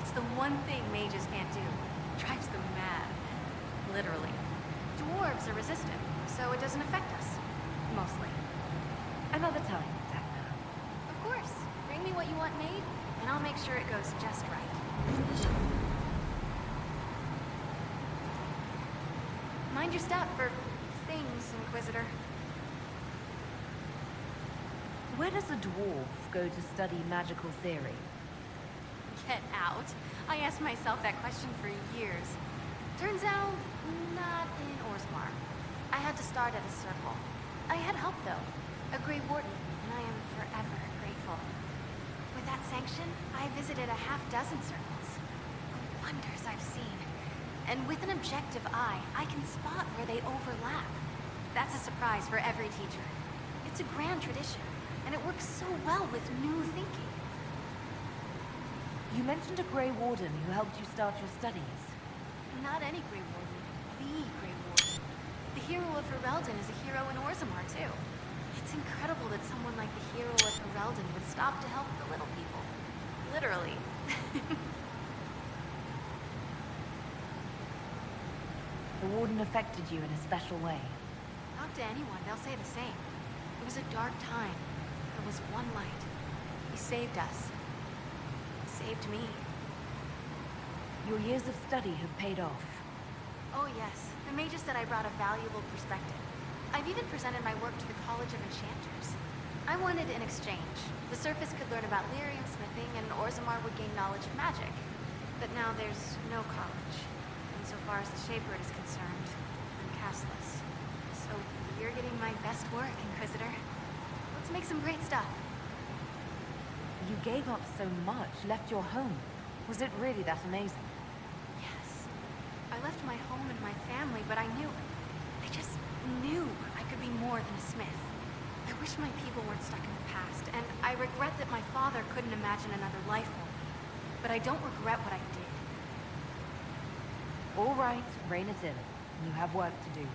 It's the one thing mages can't do. Drives them mad. Literally. Dwarves are resistant, so it doesn't affect us. Mostly. Another time, Dagna. Of course. Bring me what you want made, and I'll make sure it goes just right. Mind your step for things, Inquisitor. Where does a dwarf go to study magical theory? get out? I asked myself that question for years. Turns out, not in Orzammar. I had to start at a circle. I had help, though. A Grey Warden, and I am forever grateful. With that sanction, I visited a half-dozen circles. Wonders I've seen. And with an objective eye, I can spot where they overlap. That's a surprise for every teacher. It's a grand tradition, and it works so well with new thinking. You mentioned a Grey Warden who helped you start your studies. Not any Grey Warden. The Grey Warden. The hero of Ferelden is a hero in Orzammar, too. It's incredible that someone like the hero of Ferelden would stop to help the little people. Literally. The Warden affected you in a special way. Talk to anyone, they'll say the same. It was a dark time. There was one light. He saved us. He saved me. Your years of study have paid off. Oh yes, the mages said I brought a valuable perspective. I've even presented my work to the College of Enchanters. I wanted an exchange. The Surface could learn about lyrium smithing, and Orzammar would gain knowledge of magic. But now there's no college. Insofar as the Shaper is concerned, I'm castless. So you're getting my best work, Inquisitor. Let's make some great stuff. You gave up so much, left your home. Was it really that amazing? Yes. I left my home and my family, but I just knew I could be more than a smith. I wish my people weren't stuck in the past, and I regret that my father couldn't imagine another life for me. But I don't regret what I did. All right, rein it in. You have work to do.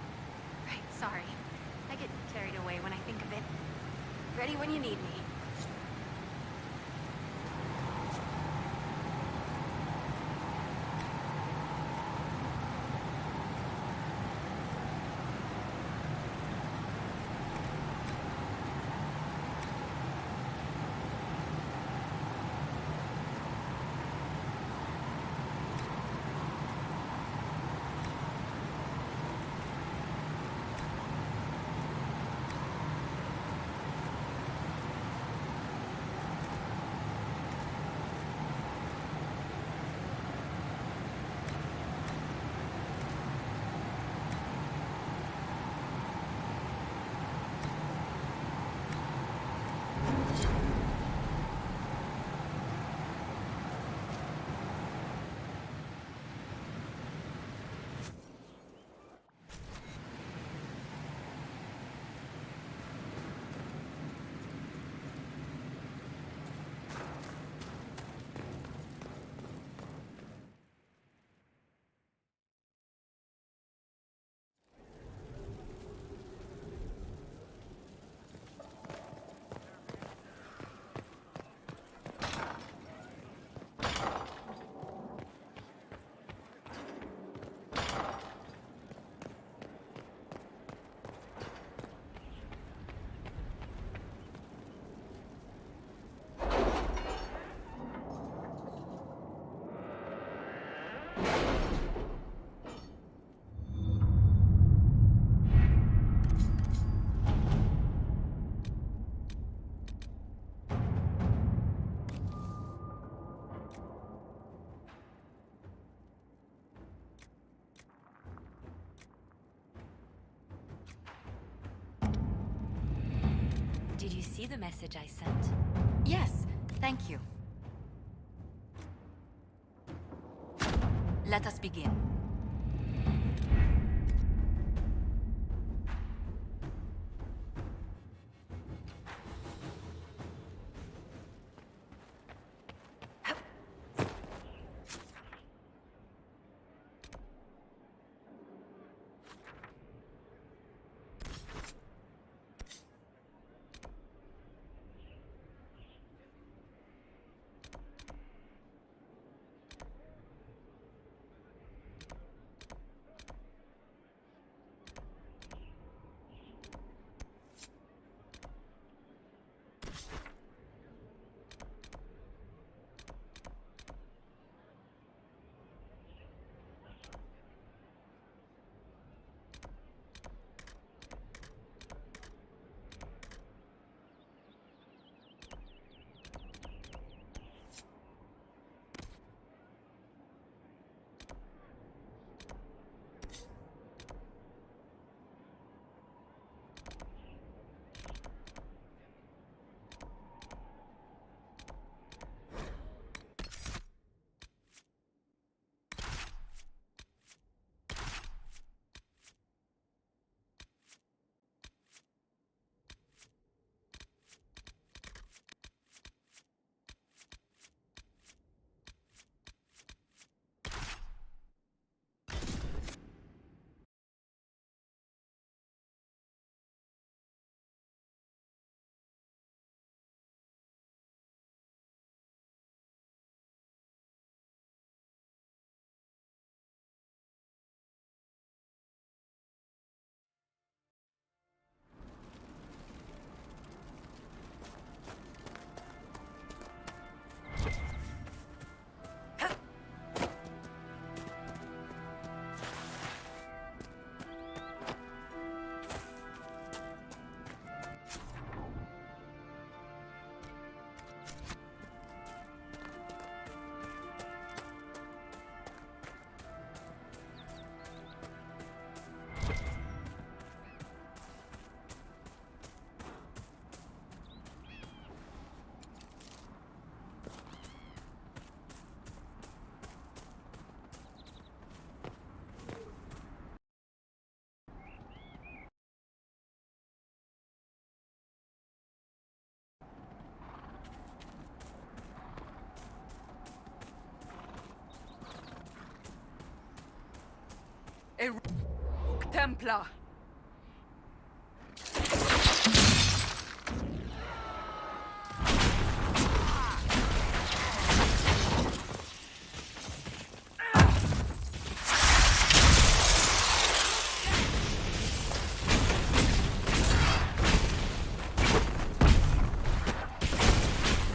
Right, sorry. I get carried away when I think of it. Ready when you need me. Did you see the message I sent? Yes, thank you. Let us begin. A rogue Templar.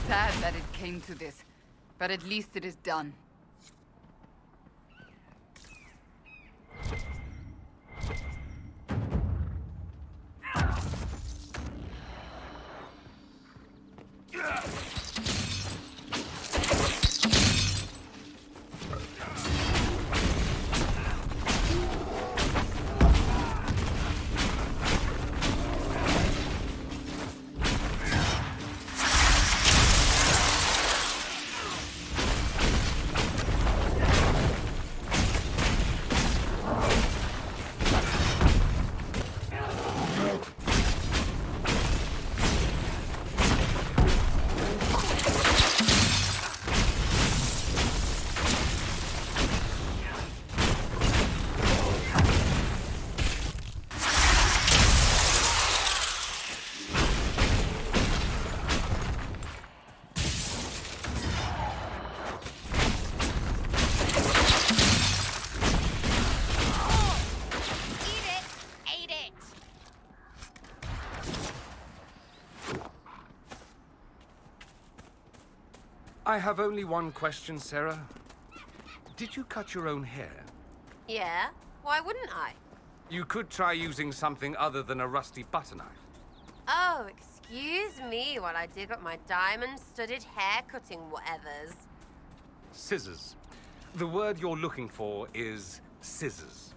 Sad that it came to this, but at least it is done. I have only one question, Sarah. Did you cut your own hair? Yeah? Why wouldn't I? You could try using something other than a rusty butter knife. Oh, excuse me while I dig up my diamond-studded hair-cutting whatevers. Scissors. The word you're looking for is scissors.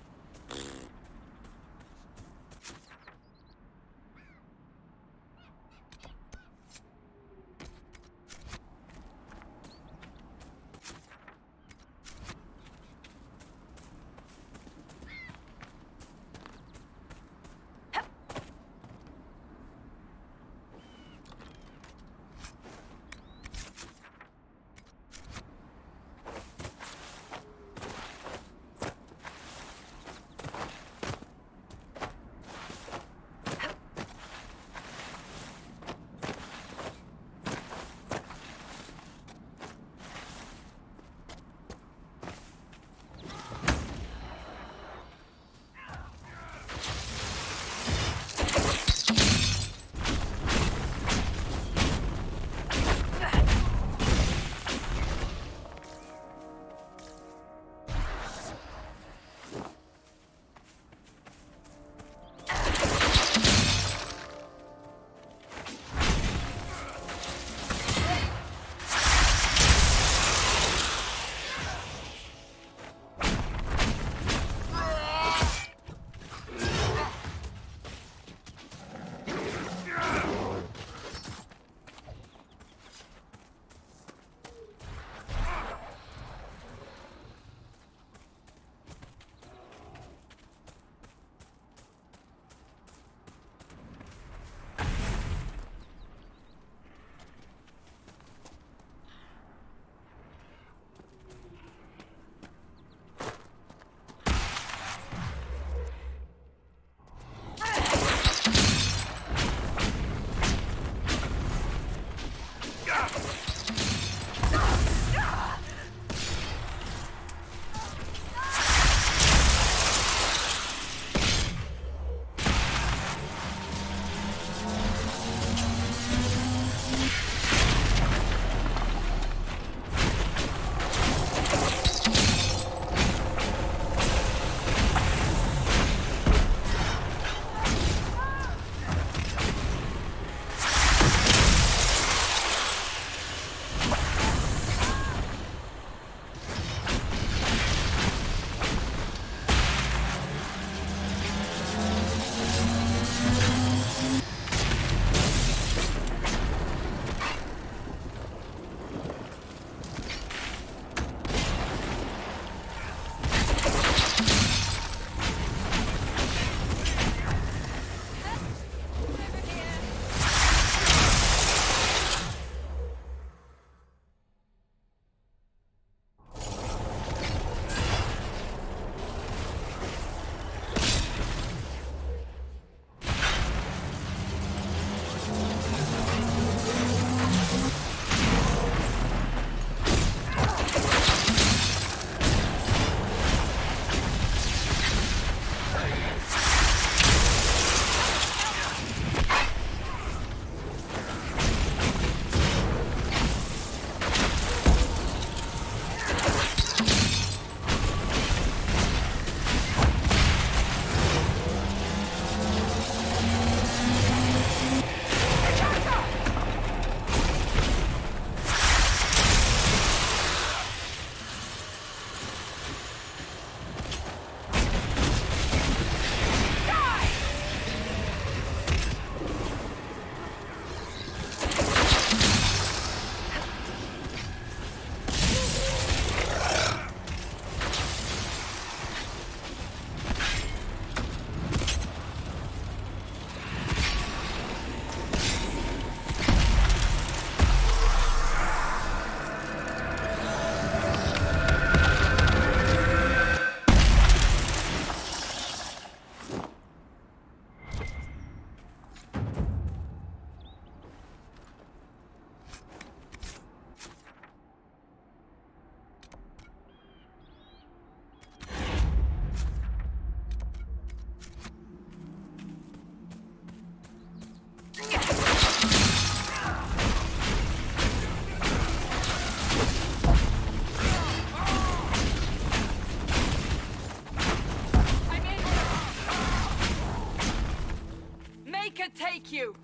you!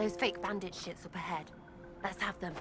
Those fake bandit shits up ahead. Let's have them.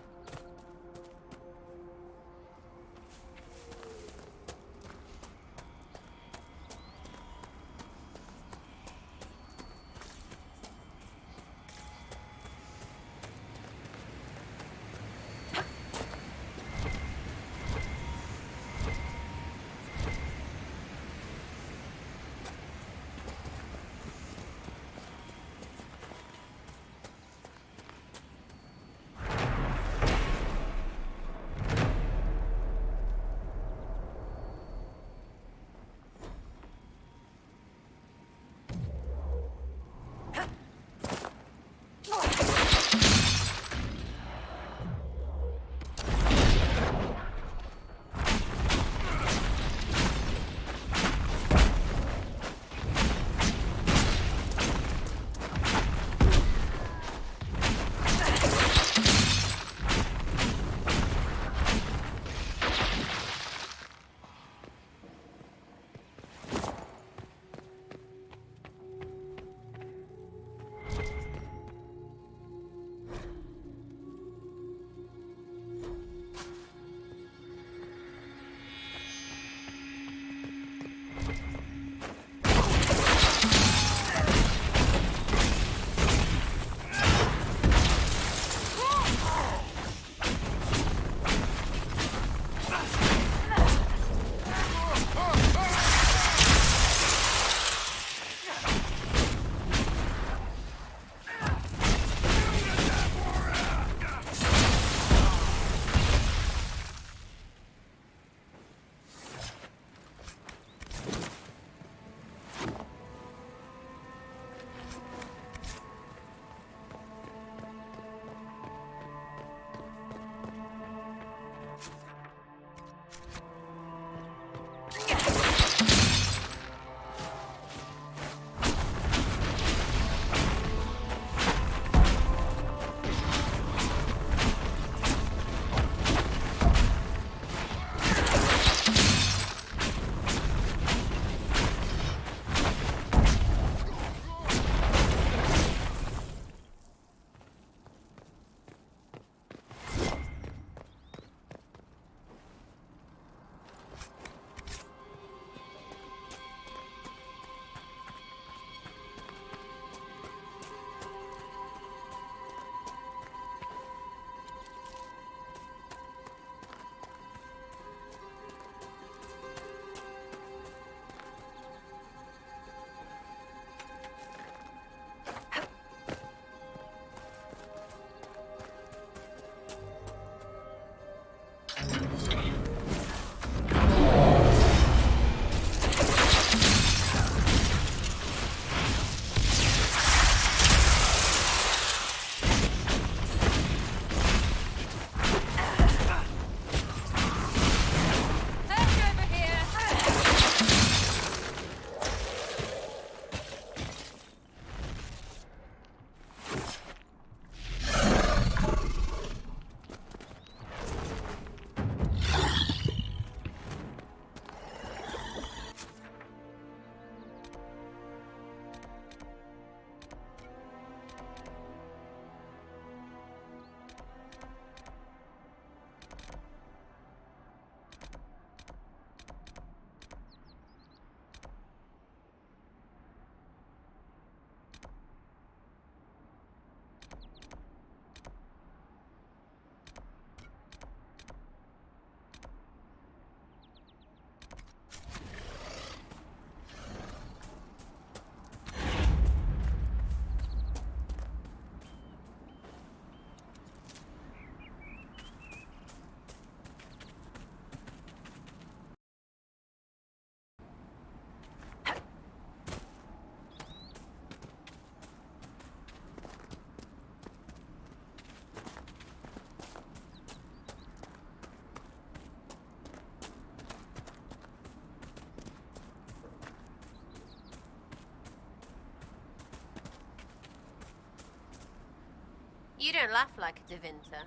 You don't laugh like a Devinter.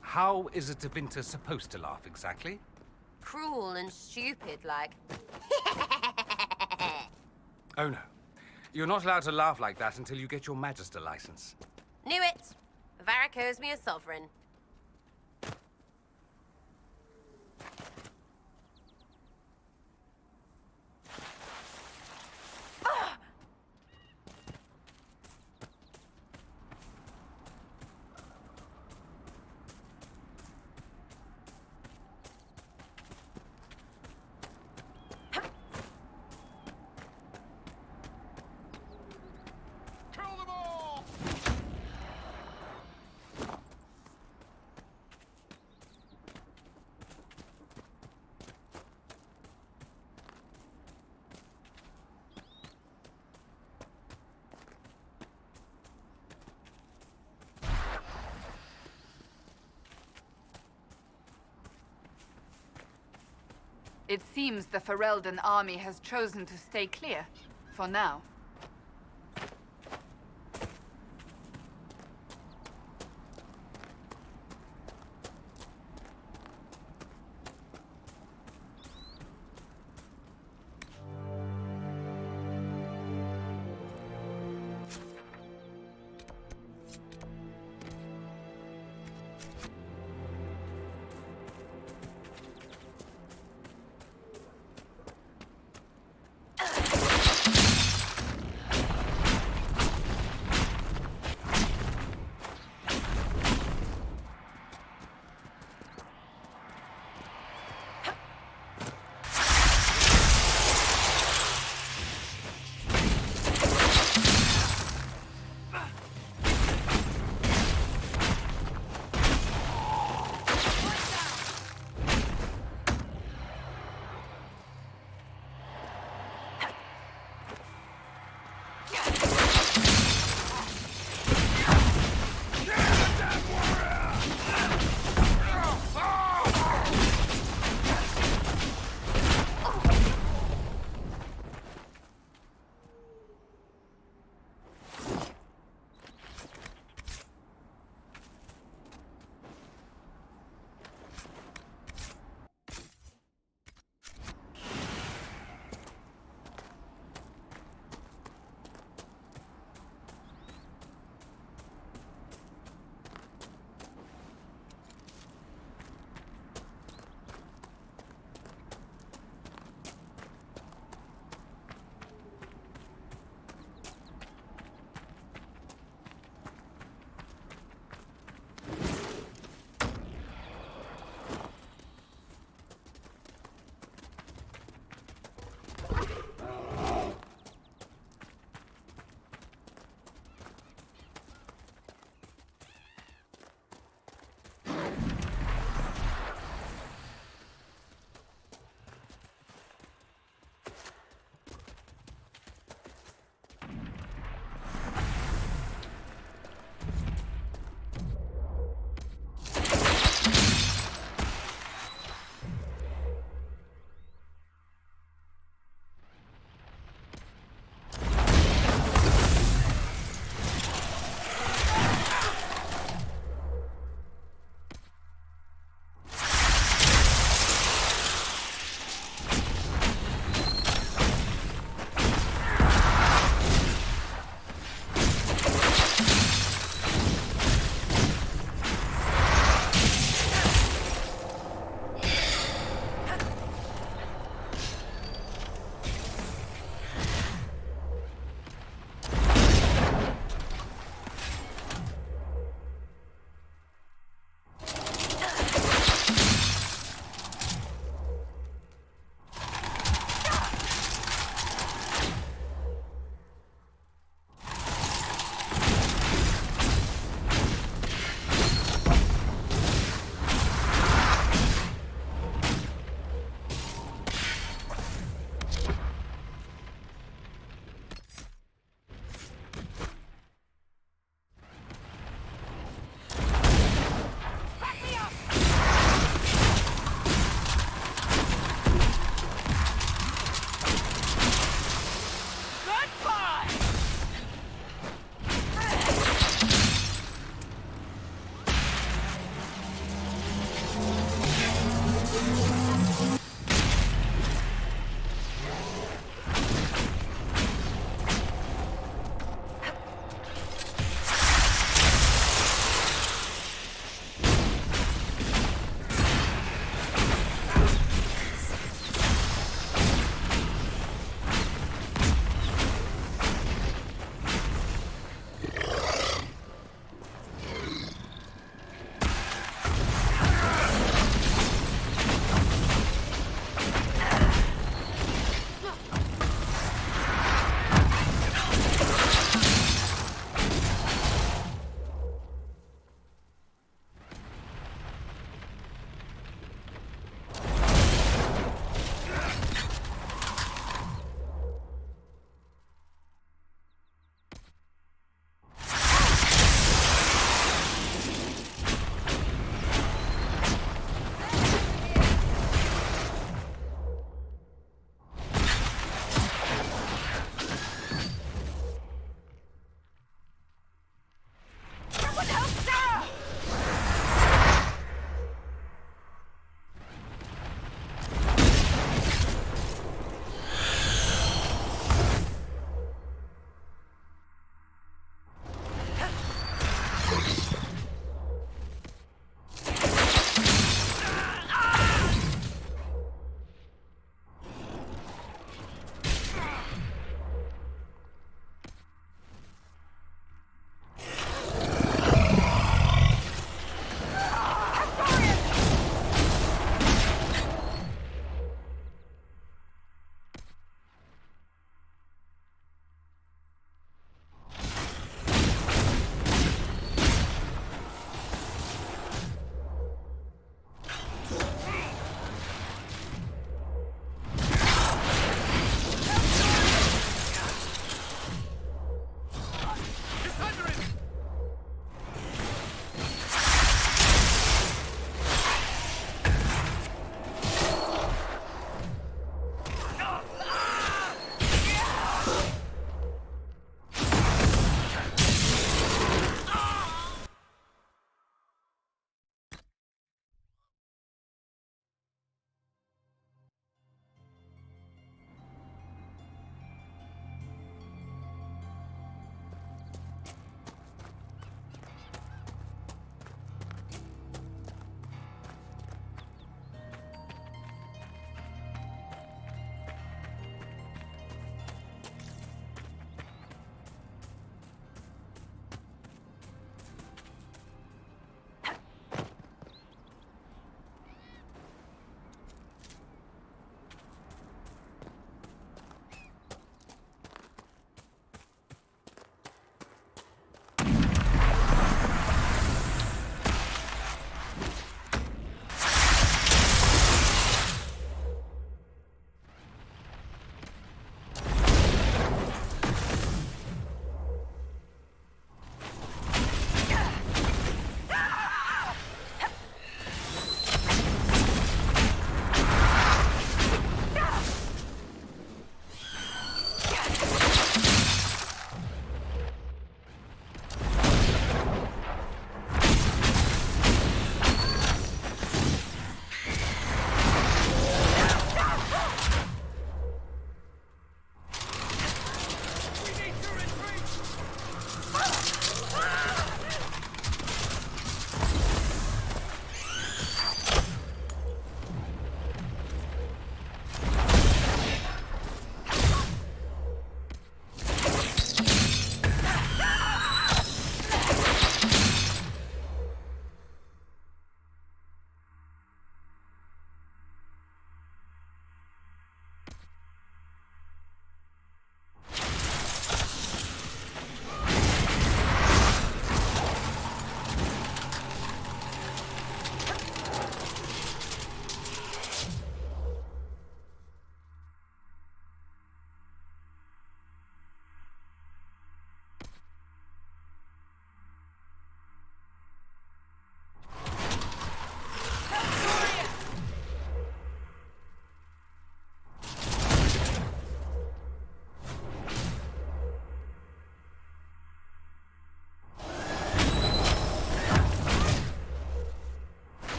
How is a Devinter supposed to laugh exactly? Cruel and stupid, like. Oh no. You're not allowed to laugh like that until you get your Magister license. Knew it! Varric owes me a sovereign. It seems the Ferelden army has chosen to stay clear, for now.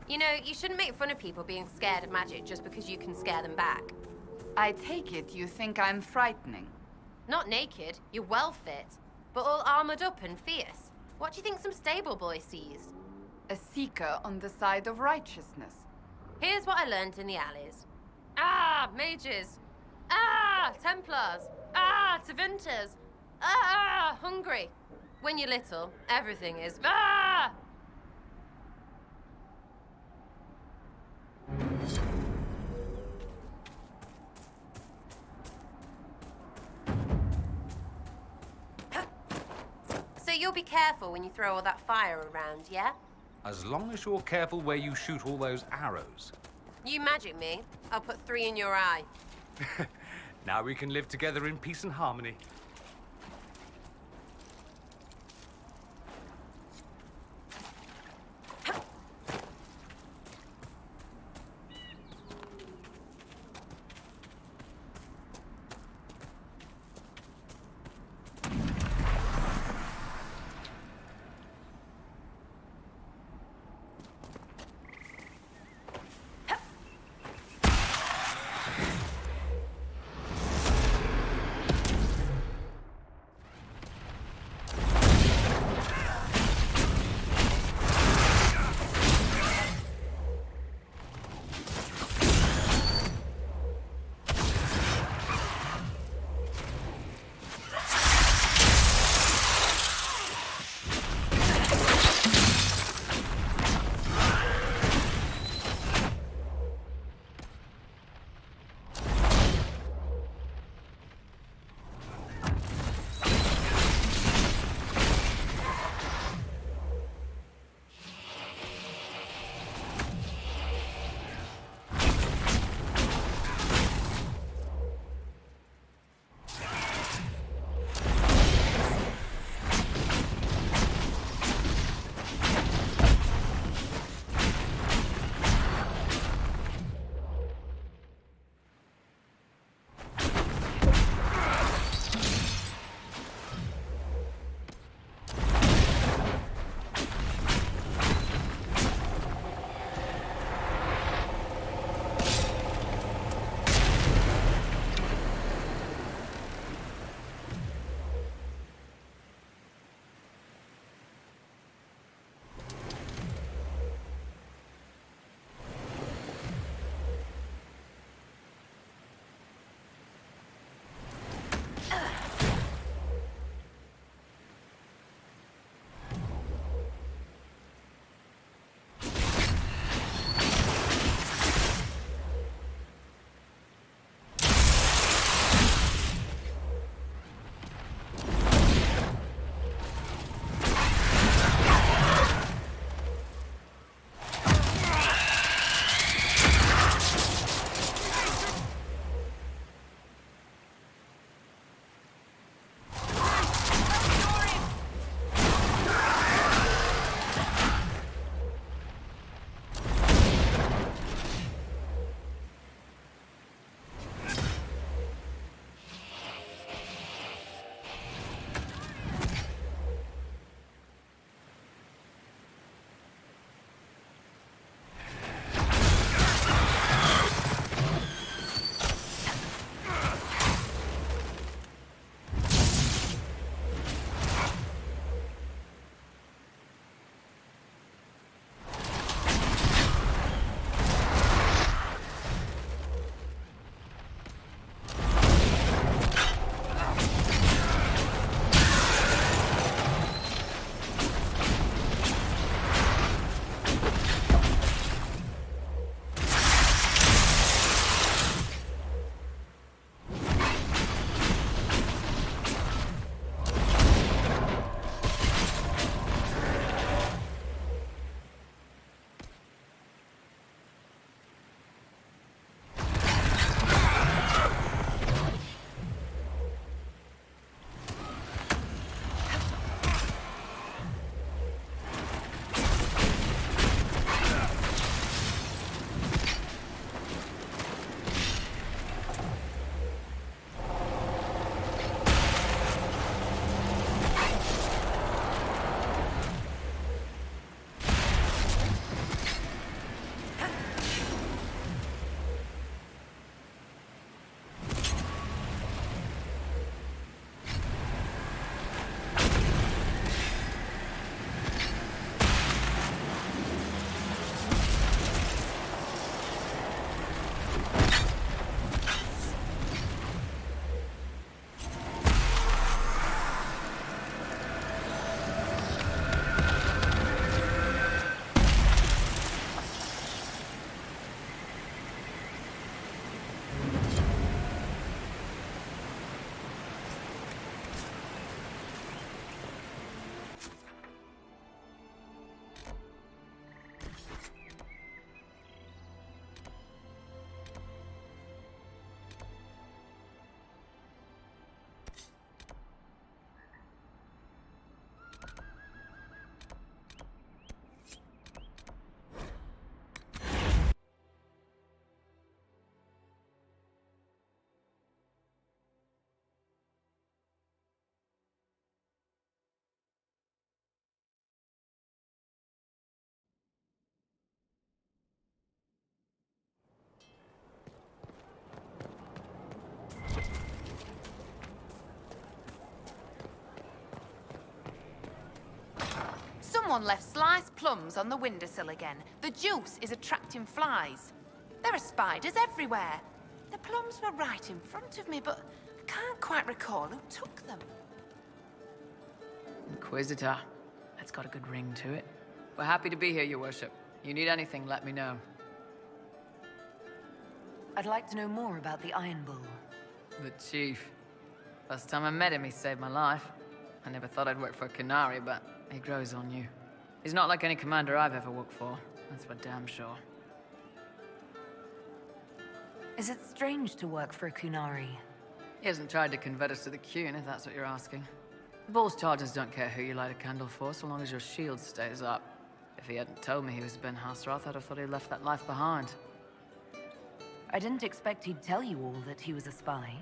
You know, you shouldn't make fun of people being scared of magic just because you can scare them back. I take it you think I'm frightening. Not naked, you're well fit, but all armored up and fierce. What do you think some stable boy sees? A seeker on the side of righteousness. Here's what I learned in the alleys. Ah, mages. Ah, Templars. Ah, Tevinters. Ah, hungry. When you're little, everything is ah! So you'll be careful when you throw all that fire around, yeah? As long as you're careful where you shoot all those arrows. You magic me, I'll put 3 in your eye. Now we can live together in peace and harmony. Someone left sliced plums on the windowsill again. The juice is attracting flies. There are spiders everywhere. The plums were right in front of me, but I can't quite recall who took them. Inquisitor. That's got a good ring to it. We're happy to be here, Your Worship. You need anything, let me know. I'd like to know more about the Iron Bull. The Chief. First time I met him, he saved my life. I never thought I'd work for a Canary, but he grows on you. He's not like any commander I've ever worked for. That's for damn sure. Is it strange to work for a Kunari? He hasn't tried to convert us to the Qun, if that's what you're asking. The Bull's charges don't care who you light a candle for, so long as your shield stays up. If he hadn't told me he was Ben Hasroth, I'd have thought he'd left that life behind. I didn't expect he'd tell you all that he was a spy.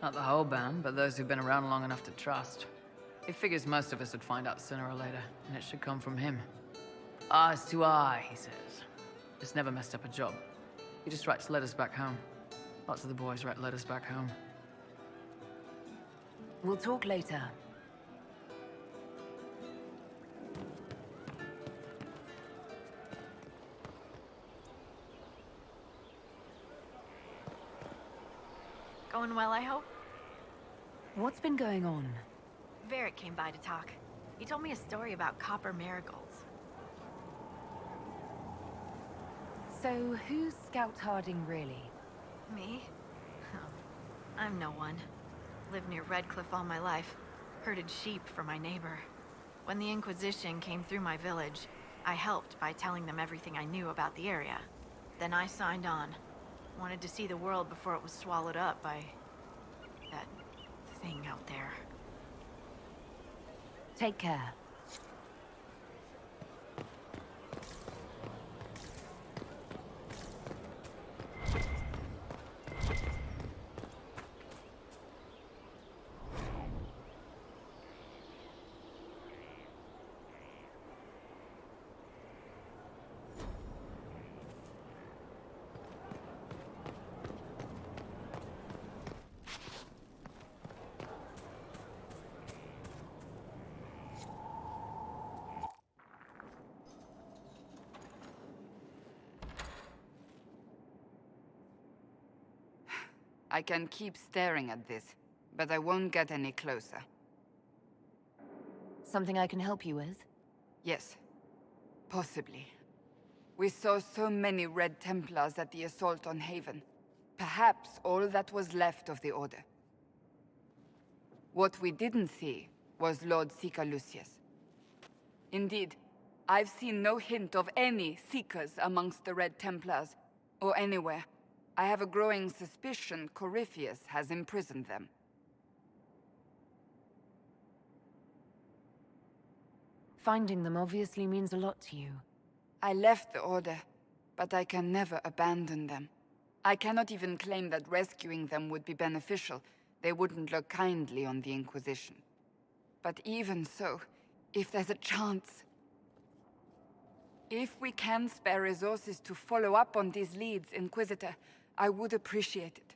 Not the whole band, but those who've been around long enough to trust. He figures most of us would find out sooner or later, and it should come from him. Eyes to eye, he says. Just never messed up a job. He just writes letters back home. Lots of the boys write letters back home. We'll talk later. Going well, I hope? What's been going on? Varric came by to talk. He told me a story about copper marigolds. So, who's Scout Harding really? Me? Oh, I'm no one. Lived near Redcliffe all my life. Herded sheep for my neighbor. When the Inquisition came through my village, I helped by telling them everything I knew about the area. Then I signed on. Wanted to see the world before it was swallowed up by that thing out there. Take care. I can keep staring at this, but I won't get any closer. Something I can help you with? Yes. Possibly. We saw so many Red Templars at the assault on Haven. Perhaps all that was left of the Order. What we didn't see was Lord Seeker Lucius. Indeed, I've seen no hint of any Seekers amongst the Red Templars, or anywhere. I have a growing suspicion Corypheus has imprisoned them. Finding them obviously means a lot to you. I left the Order, but I can never abandon them. I cannot even claim that rescuing them would be beneficial. They wouldn't look kindly on the Inquisition. But even so, if there's a chance... If we can spare resources to follow up on these leads, Inquisitor, I would appreciate it.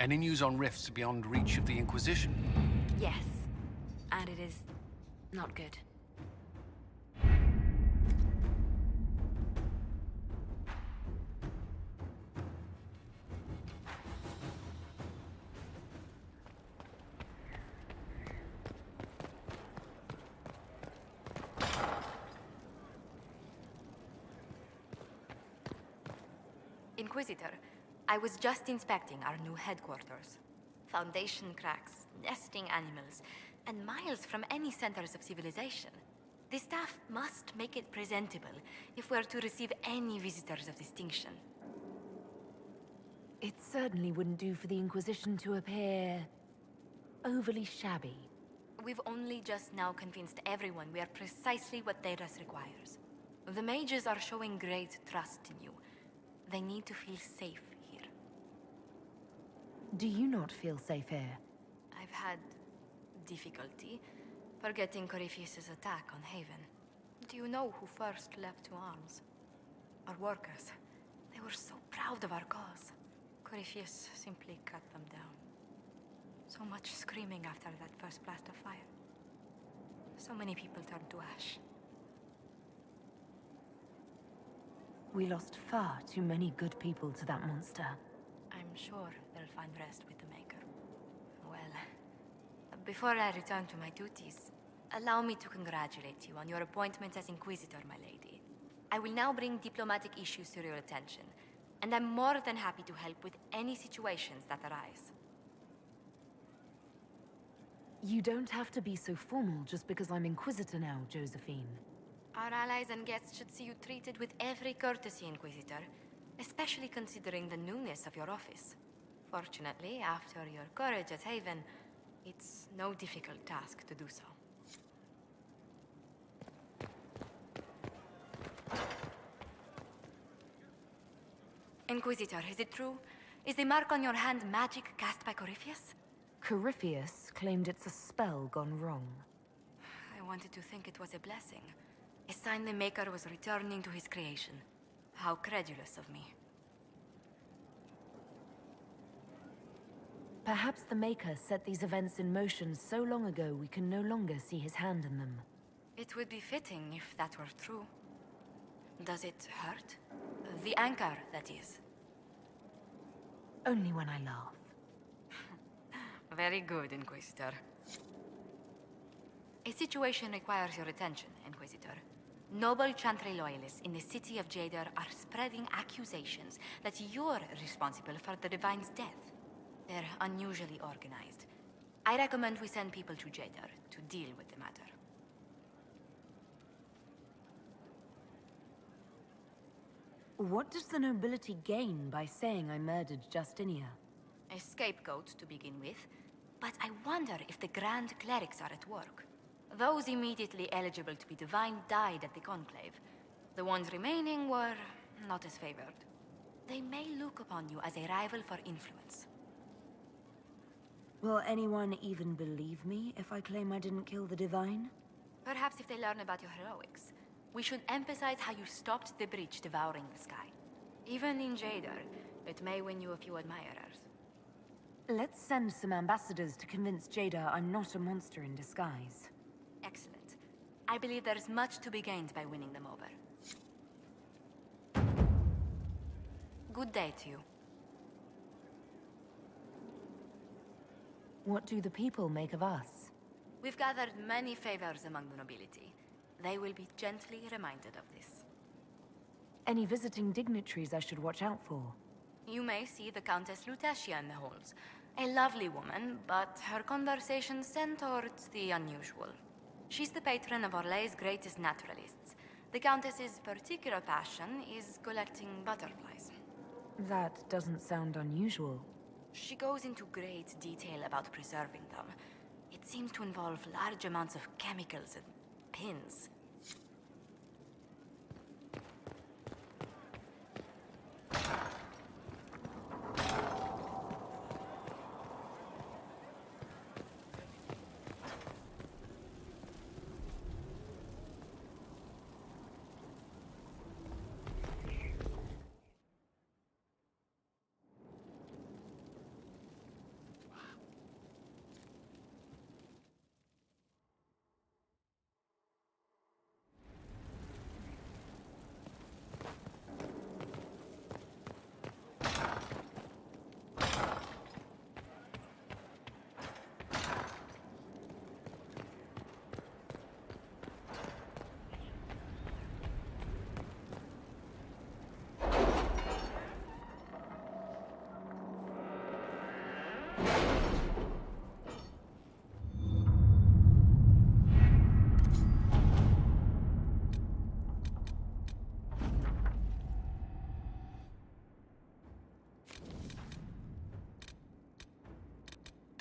Any news on rifts beyond reach of the Inquisition? Yes. And it is not good. Inquisitor, I was just inspecting our new headquarters. Foundation cracks, nesting animals, and miles from any centers of civilization. The staff must make it presentable if we're to receive any visitors of distinction. It certainly wouldn't do for the Inquisition to appear overly shabby. We've only just now convinced everyone we are precisely what Thedas requires. The mages are showing great trust in you. They need to feel safe here. Do you not feel safe here? I've had difficulty forgetting Corypheus' attack on Haven. Do you know who first leapt to arms? Our workers. They were so proud of our cause. Corypheus simply cut them down. So much screaming after that first blast of fire. So many people turned to ash. We lost far too many good people to that monster. I'm sure they'll find rest with the Maker. Well, before I return to my duties, allow me to congratulate you on your appointment as Inquisitor, my lady. I will now bring diplomatic issues to your attention, and I'm more than happy to help with any situations that arise. You don't have to be so formal just because I'm Inquisitor now, Josephine. Our allies and guests should see you treated with every courtesy, Inquisitor, especially considering the newness of your office. Fortunately, after your courage at Haven, it's no difficult task to do so. Inquisitor, is it true? Is the mark on your hand magic cast by Corypheus? Corypheus claimed it's a spell gone wrong. I wanted to think it was a blessing. A sign the Maker was returning to his creation. How credulous of me. Perhaps the Maker set these events in motion so long ago we can no longer see his hand in them. It would be fitting if that were true. Does it hurt? The anchor, that is. Only when I laugh. Very good, Inquisitor. A situation requires your attention, Inquisitor. Noble Chantry loyalists in the city of Jadar are spreading accusations that you're responsible for the Divine's death. They're unusually organized. I recommend we send people to Jadar to deal with the matter. What does the nobility gain by saying I murdered Justinia? A scapegoat to begin with, but I wonder if the Grand Clerics are at work. Those immediately eligible to be divine died at the Conclave. The ones remaining were not as favored. They may look upon you as a rival for influence. Will anyone even believe me if I claim I didn't kill the Divine? Perhaps if they learn about your heroics. We should emphasize how you stopped the breach devouring the sky. Even in Jadar, it may win you a few admirers. Let's send some ambassadors to convince Jada I'm not a monster in disguise. Excellent. I believe there's much to be gained by winning them over. Good day to you. What do the people make of us? We've gathered many favors among the nobility. They will be gently reminded of this. Any visiting dignitaries I should watch out for? You may see the Countess Lutetia in the halls. A lovely woman, but her conversations tend towards the unusual. She's the patron of Orlay's greatest naturalists. The Countess's particular passion is collecting butterflies. That doesn't sound unusual. She goes into great detail about preserving them. It seems to involve large amounts of chemicals and pins.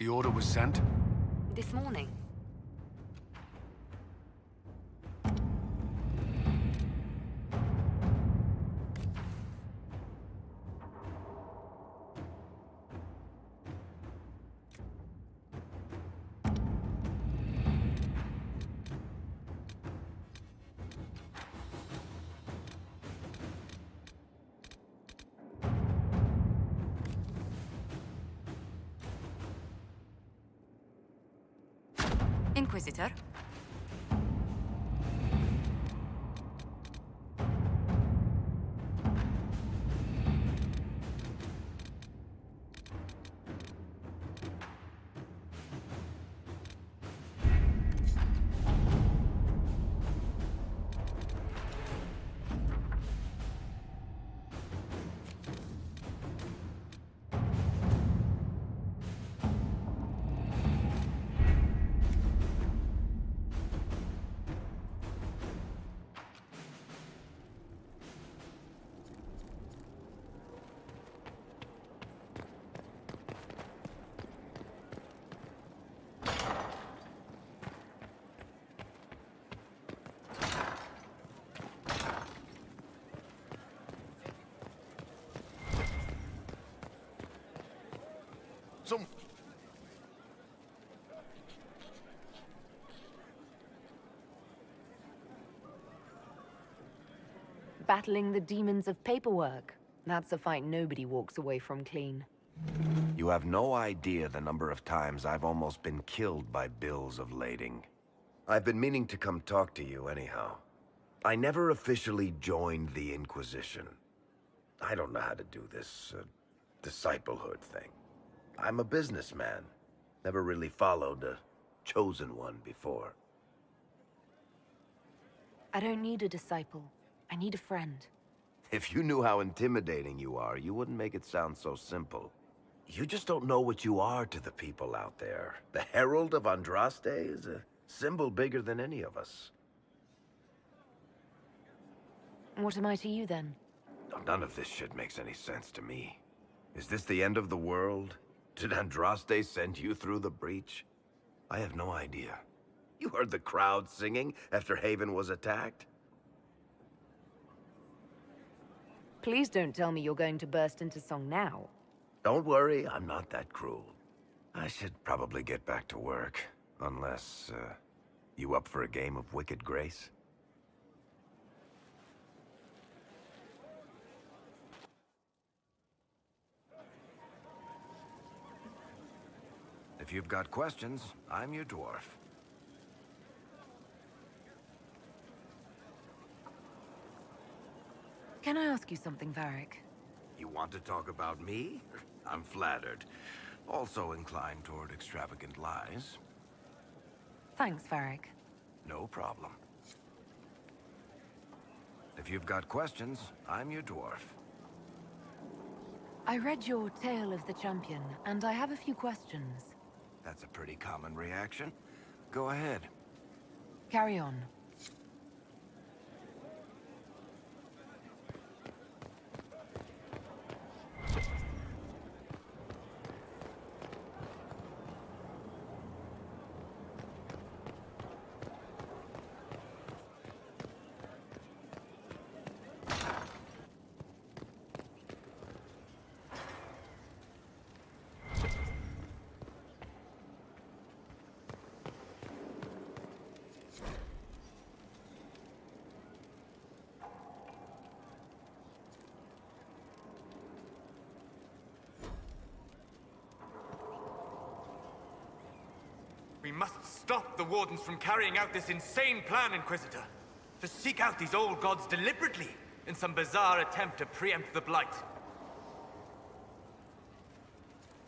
The order was sent? This morning. Inquisitor. Battling the demons of paperwork. That's a fight nobody walks away from clean. You have no idea the number of times I've almost been killed by bills of lading. I've been meaning to come talk to you anyhow. I never officially joined the Inquisition. I don't know how to do this, disciplehood thing. I'm a businessman. Never really followed a chosen one before. I don't need a disciple. I need a friend. If you knew how intimidating you are, you wouldn't make it sound so simple. You just don't know what you are to the people out there. The Herald of Andraste is a symbol bigger than any of us. What am I to you, then? None of this shit makes any sense to me. Is this the end of the world? Did Andraste send you through the breach? I have no idea. You heard the crowd singing after Haven was attacked? Please don't tell me you're going to burst into song now. Don't worry, I'm not that cruel. I should probably get back to work. Unless, you up for a game of Wicked Grace? If you've got questions, I'm your dwarf. Can I ask you something, Varric? You want to talk about me? I'm flattered. Also inclined toward extravagant lies. Thanks, Varric. No problem. If you've got questions, I'm your dwarf. I read your Tale of the Champion, and I have a few questions. That's a pretty common reaction. Go ahead. Carry on. We must stop the Wardens from carrying out this insane plan, Inquisitor. To seek out these old gods deliberately in some bizarre attempt to preempt the Blight.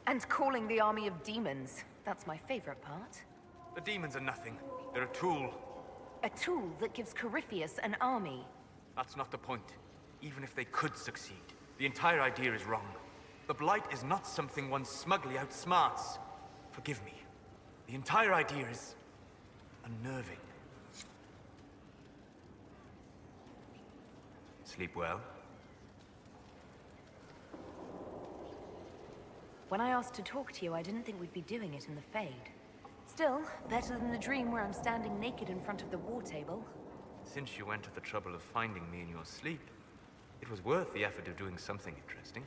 And calling the army of demons. That's my favorite part. The demons are nothing. They're a tool. A tool that gives Corypheus an army. That's not the point. Even if they could succeed, the entire idea is wrong. The Blight is not something one smugly outsmarts. Forgive me. The entire idea is unnerving. Sleep well? When I asked to talk to you, I didn't think we'd be doing it in the Fade. Still, better than the dream where I'm standing naked in front of the war table. Since you went to the trouble of finding me in your sleep, it was worth the effort of doing something interesting.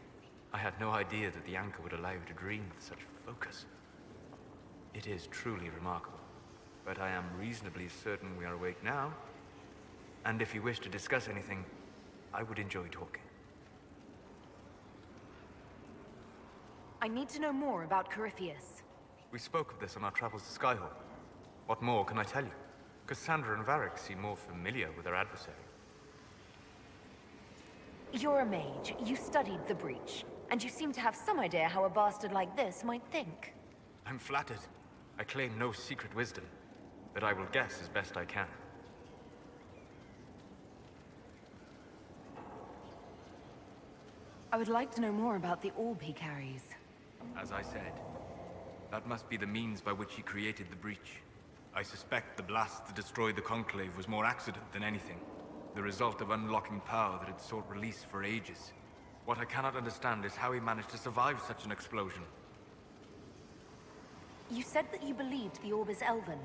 I had no idea that the anchor would allow you to dream with such focus. It is truly remarkable, but I am reasonably certain we are awake now. And if you wish to discuss anything, I would enjoy talking. I need to know more about Corypheus. We spoke of this on our travels to Skyhawk. What more can I tell you? Cassandra and Varric seem more familiar with their adversary. You're a mage. You studied the breach. And you seem to have some idea how a bastard like this might think. I'm flattered. I claim no secret wisdom, but I will guess as best I can. I would like to know more about the orb he carries. As I said, that must be the means by which he created the breach. I suspect the blast that destroyed the Conclave was more accident than anything. The result of unlocking power that had sought release for ages. What I cannot understand is how he managed to survive such an explosion. You said that you believed the orb is elven.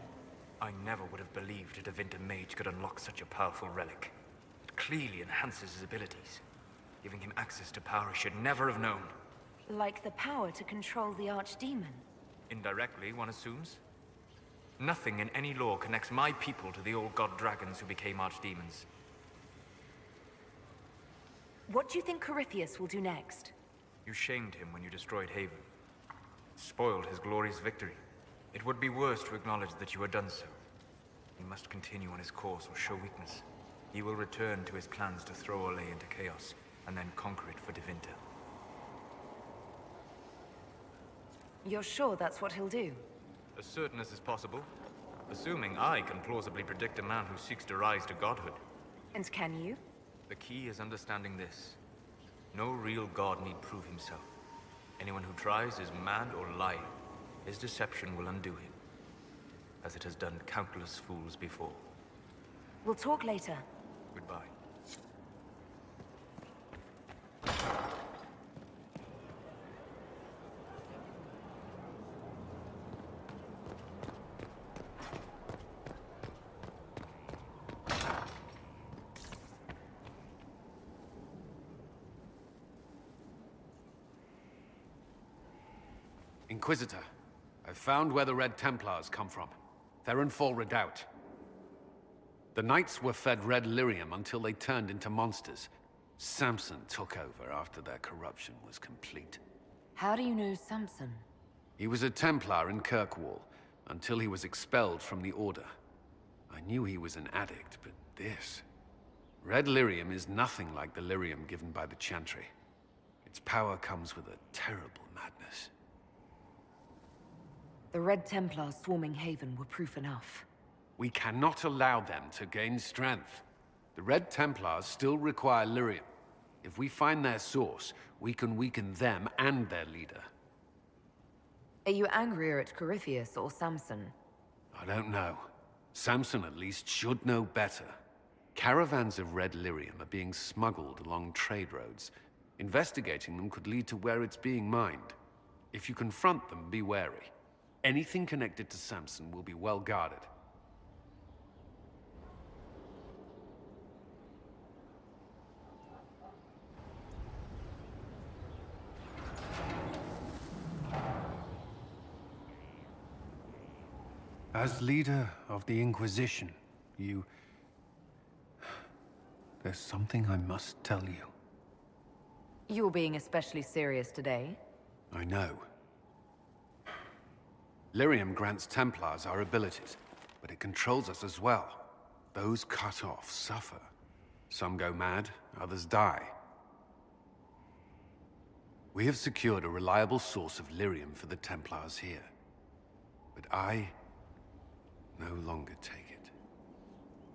I never would have believed a Tevinter mage could unlock such a powerful relic. It clearly enhances his abilities, giving him access to power he should never have known. Like the power to control the archdemon. Indirectly, one assumes. Nothing in any lore connects my people to the old god dragons who became archdemons. What do you think Corypheus will do next? You shamed him when you destroyed Haven. It spoiled his glorious victory. It would be worse to acknowledge that you had done so. He must continue on his course or show weakness. He will return to his plans to throw Olay into chaos, and then conquer it for Tevinter. You're sure that's what he'll do? As certain as is possible. Assuming I can plausibly predict a man who seeks to rise to godhood. And can you? The key is understanding this. No real god need prove himself. Anyone who tries is mad or lying. His deception will undo him, as it has done countless fools before. We'll talk later. Goodbye. Inquisitor, I've found where the Red Templars come from. They're in Fall Redoubt. The Knights were fed red lyrium until they turned into monsters. Samson took over after their corruption was complete. How do you know Samson? He was a Templar in Kirkwall, until he was expelled from the Order. I knew he was an addict, but this... Red lyrium is nothing like the lyrium given by the Chantry. Its power comes with a terrible madness. The Red Templars swarming Haven were proof enough. We cannot allow them to gain strength. The Red Templars still require lyrium. If we find their source, we can weaken them and their leader. Are you angrier at Corypheus or Samson? I don't know. Samson at least should know better. Caravans of red lyrium are being smuggled along trade roads. Investigating them could lead to where it's being mined. If you confront them, be wary. Anything connected to Samson will be well guarded. As leader of the Inquisition, there's something I must tell you. You're being especially serious today. I know. Lyrium grants Templars our abilities, but it controls us as well. Those cut off suffer. Some go mad, others die. We have secured a reliable source of lyrium for the Templars here. But I no longer take it.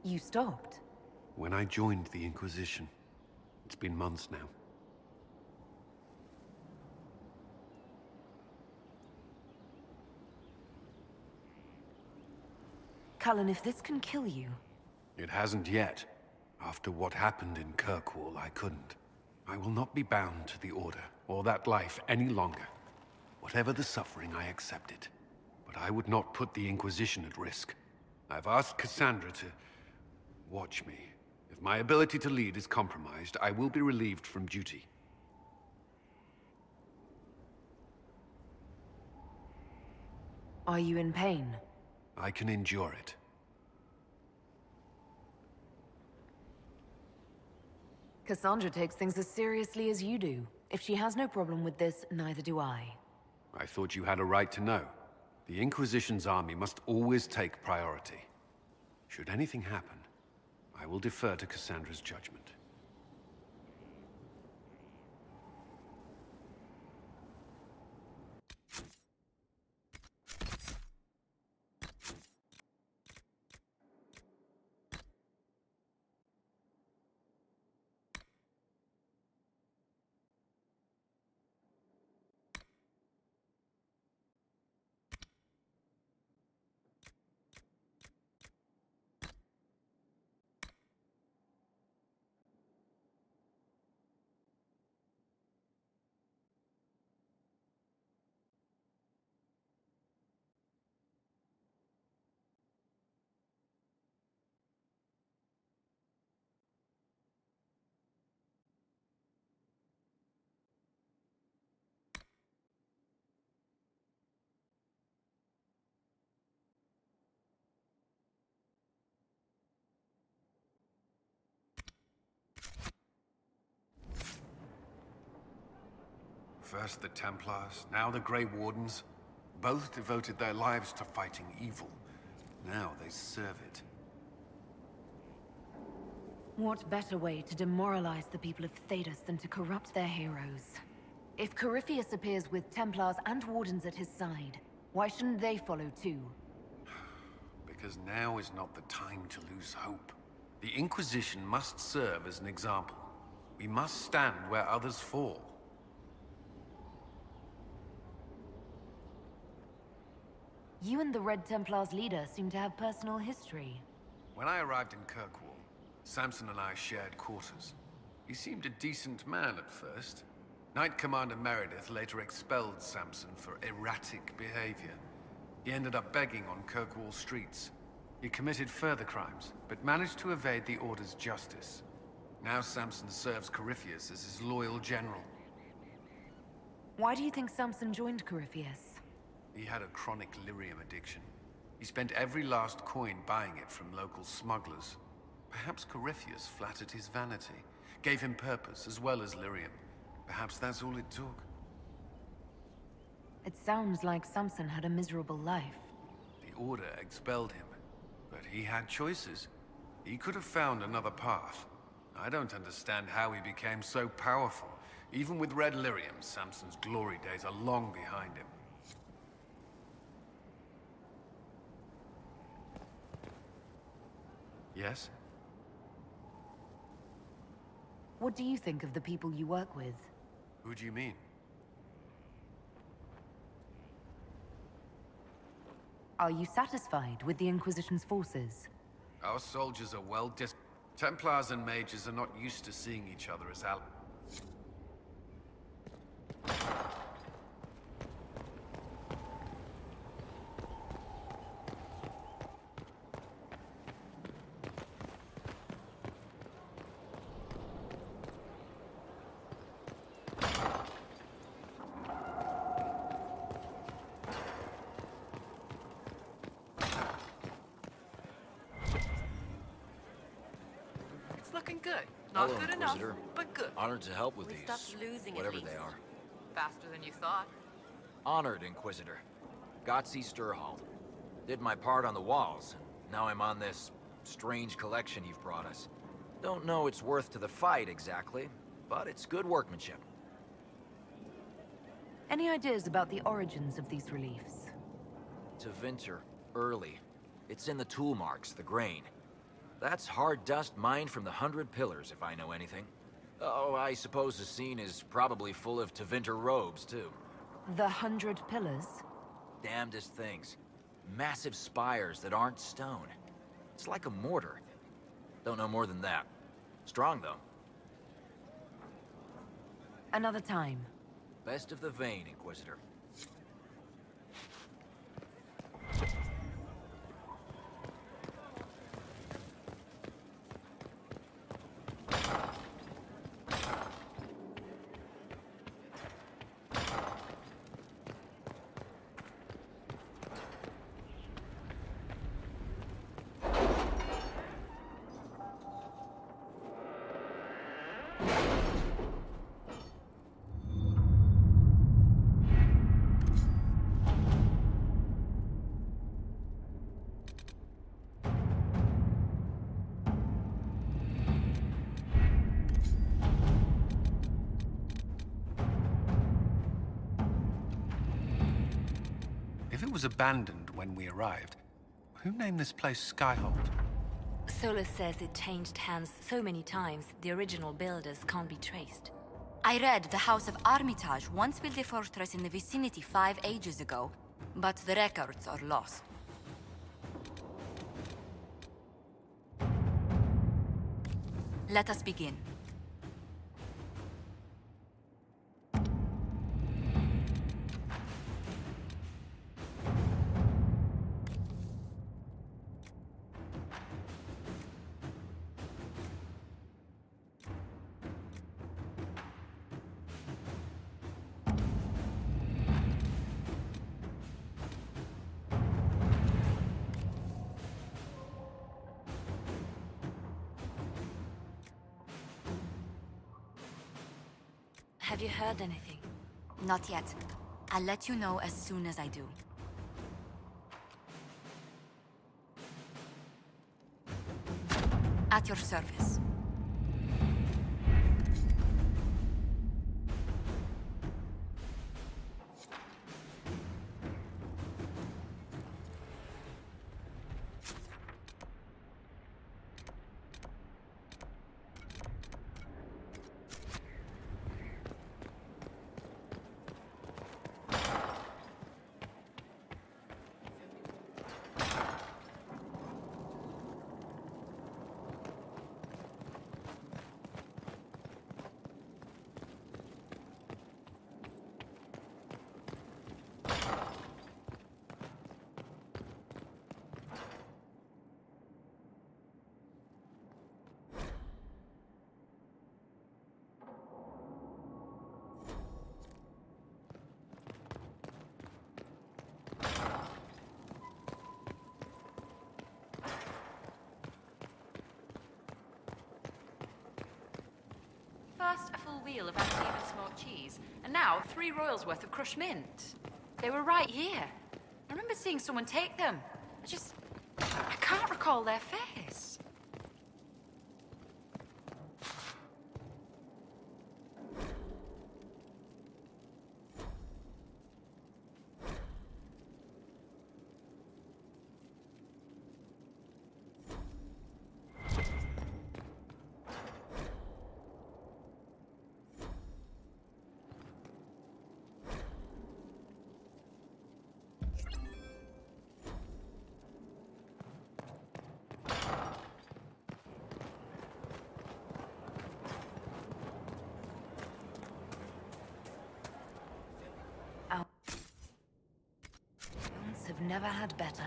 You stopped? When I joined the Inquisition. It's been months now. Cullen, if this can kill you... It hasn't yet. After what happened in Kirkwall, I couldn't. I will not be bound to the Order, or that life any longer. Whatever the suffering, I accept it. But I would not put the Inquisition at risk. I've asked Cassandra to watch me. If my ability to lead is compromised, I will be relieved from duty. Are you in pain? I can endure it. Cassandra takes things as seriously as you do. If she has no problem with this, neither do I. I thought you had a right to know. The Inquisition's army must always take priority. Should anything happen, I will defer to Cassandra's judgment. First the Templars, now the Grey Wardens. Both devoted their lives to fighting evil. Now they serve it. What better way to demoralize the people of Thedas than to corrupt their heroes? If Corypheus appears with Templars and Wardens at his side, why shouldn't they follow too? Because now is not the time to lose hope. The Inquisition must serve as an example. We must stand where others fall. You and the Red Templars leader seem to have personal history. When I arrived in Kirkwall, Samson and I shared quarters. He seemed a decent man at first. Knight Commander Meredith later expelled Samson for erratic behavior. He ended up begging on Kirkwall streets. He committed further crimes, but managed to evade the Order's justice. Now Samson serves Corypheus as his loyal general. Why do you think Samson joined Corypheus? He had a chronic lyrium addiction. He spent every last coin buying it from local smugglers. Perhaps Corypheus flattered his vanity, gave him purpose as well as lyrium. Perhaps that's all it took. It sounds like Samson had a miserable life. The Order expelled him, but he had choices. He could have found another path. I don't understand how he became so powerful. Even with red lyrium, Samson's glory days are long behind him. Yes? What do you think of the people you work with? Who do you mean? Are you satisfied with the Inquisition's forces? Our soldiers are well dis... Templars and mages are not used to seeing each other as allies. Looking good. Not Hello, good enough, Inquisitor. but good. Honored to help with We these, stopped losing at whatever least. they are. Faster than you thought. Honored, Inquisitor. Godsey Sturhall. Did my part on the walls, and now I'm on this strange collection you've brought us. Don't know its worth to the fight, exactly, but it's good workmanship. Any ideas about the origins of these reliefs? To Vinter, early. It's in the tool marks, the grain. That's hard dust mined from the 100 Pillars, if I know anything. Oh, I suppose the scene is probably full of Tevinter robes, too. The 100 Pillars? Damnedest things. Massive spires that aren't stone. It's like a mortar. Don't know more than that. Strong, though. Another time. Best of the vein, Inquisitor. If it was abandoned when we arrived, who named this place Skyhold? Solus says it changed hands so many times, the original builders can't be traced. I read the House of Armitage once built a fortress in the vicinity 5 ages ago, but the records are lost. Let us begin. Have you heard anything? Not yet. I'll let you know as soon as I do. At your service. First, a full wheel of anti-even smoked cheese, and now 3 royals worth of crushed mint. They were right here. I remember seeing someone take them. I can't recall their face. Have never had better.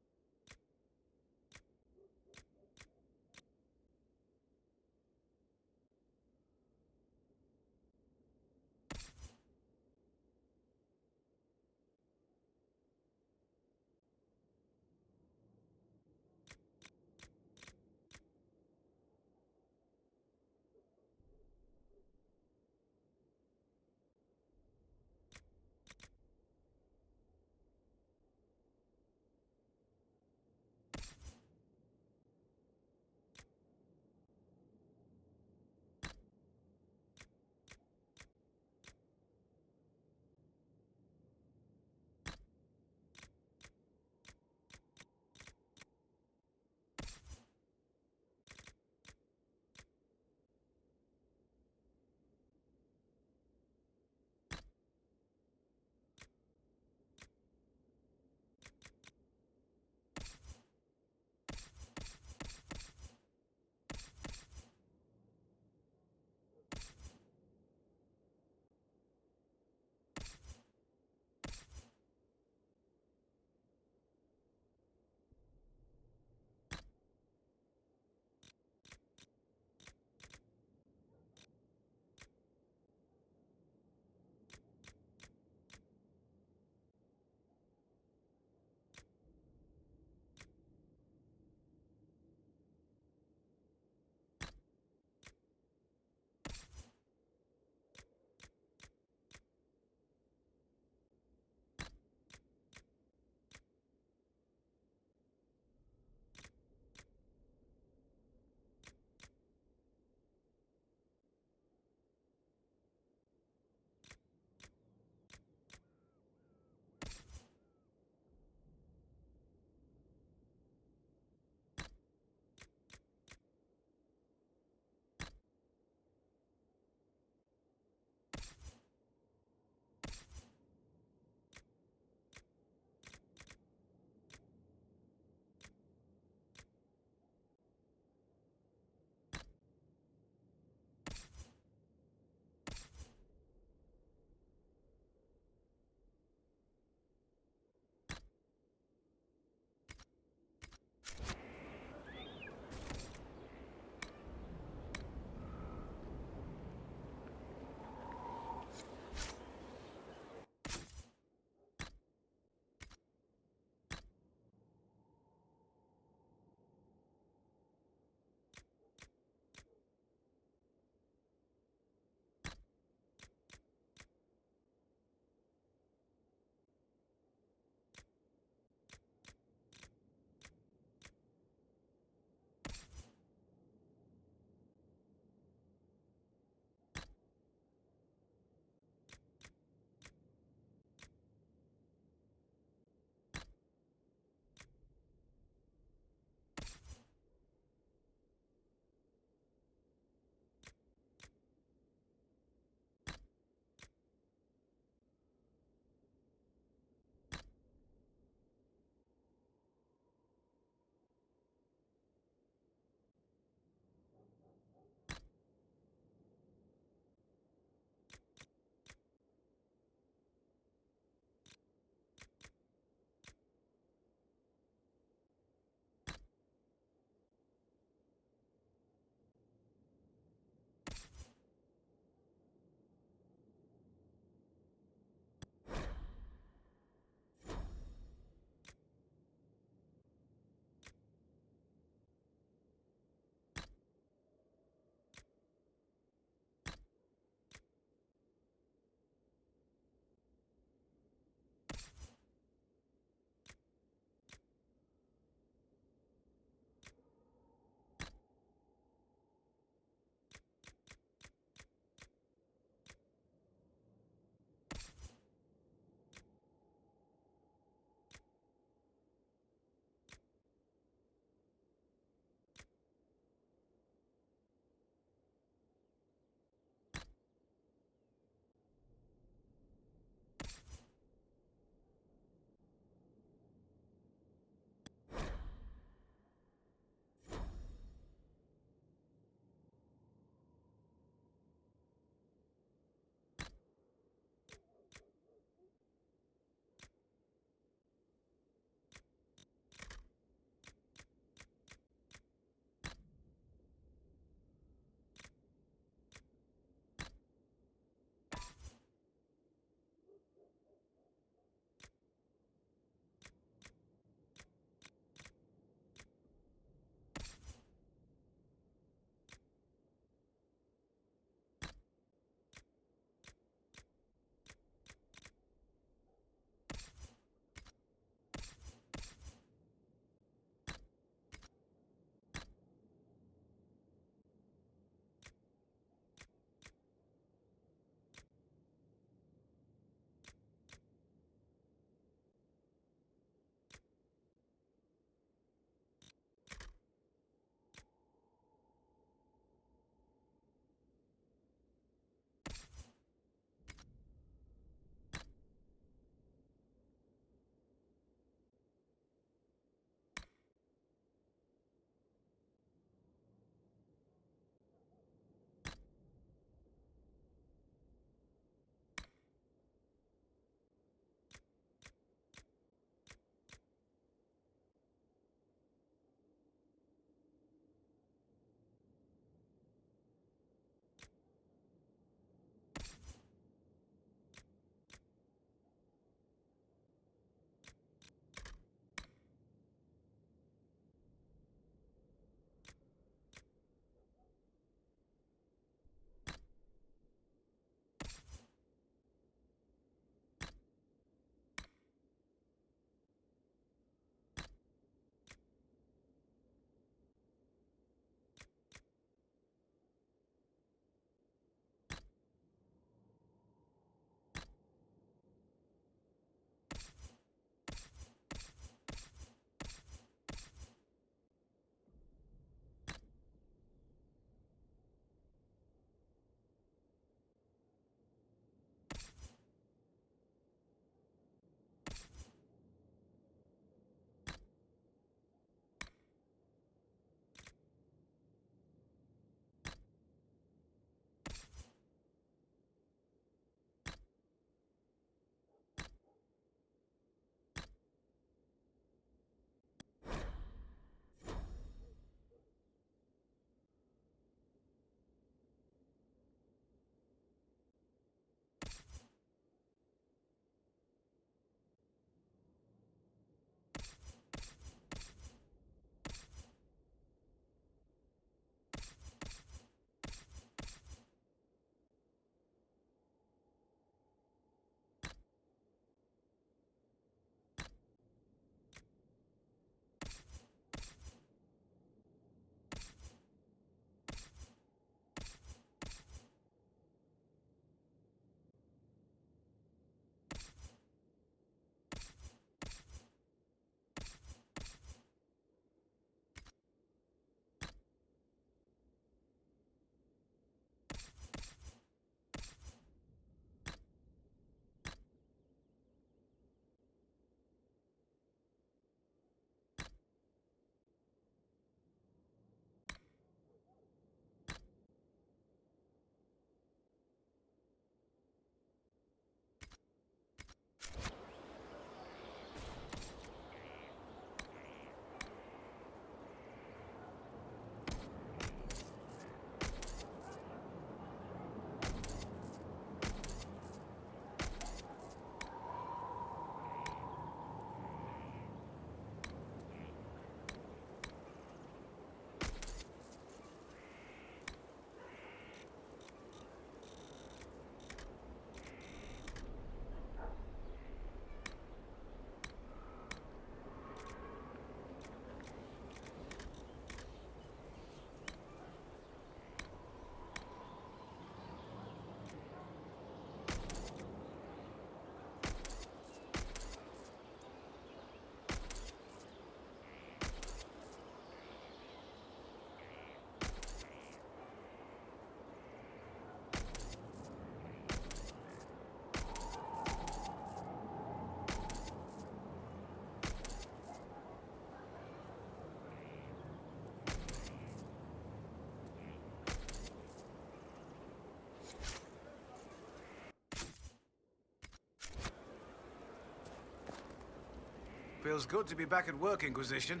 Feels good to be back at work, Inquisition.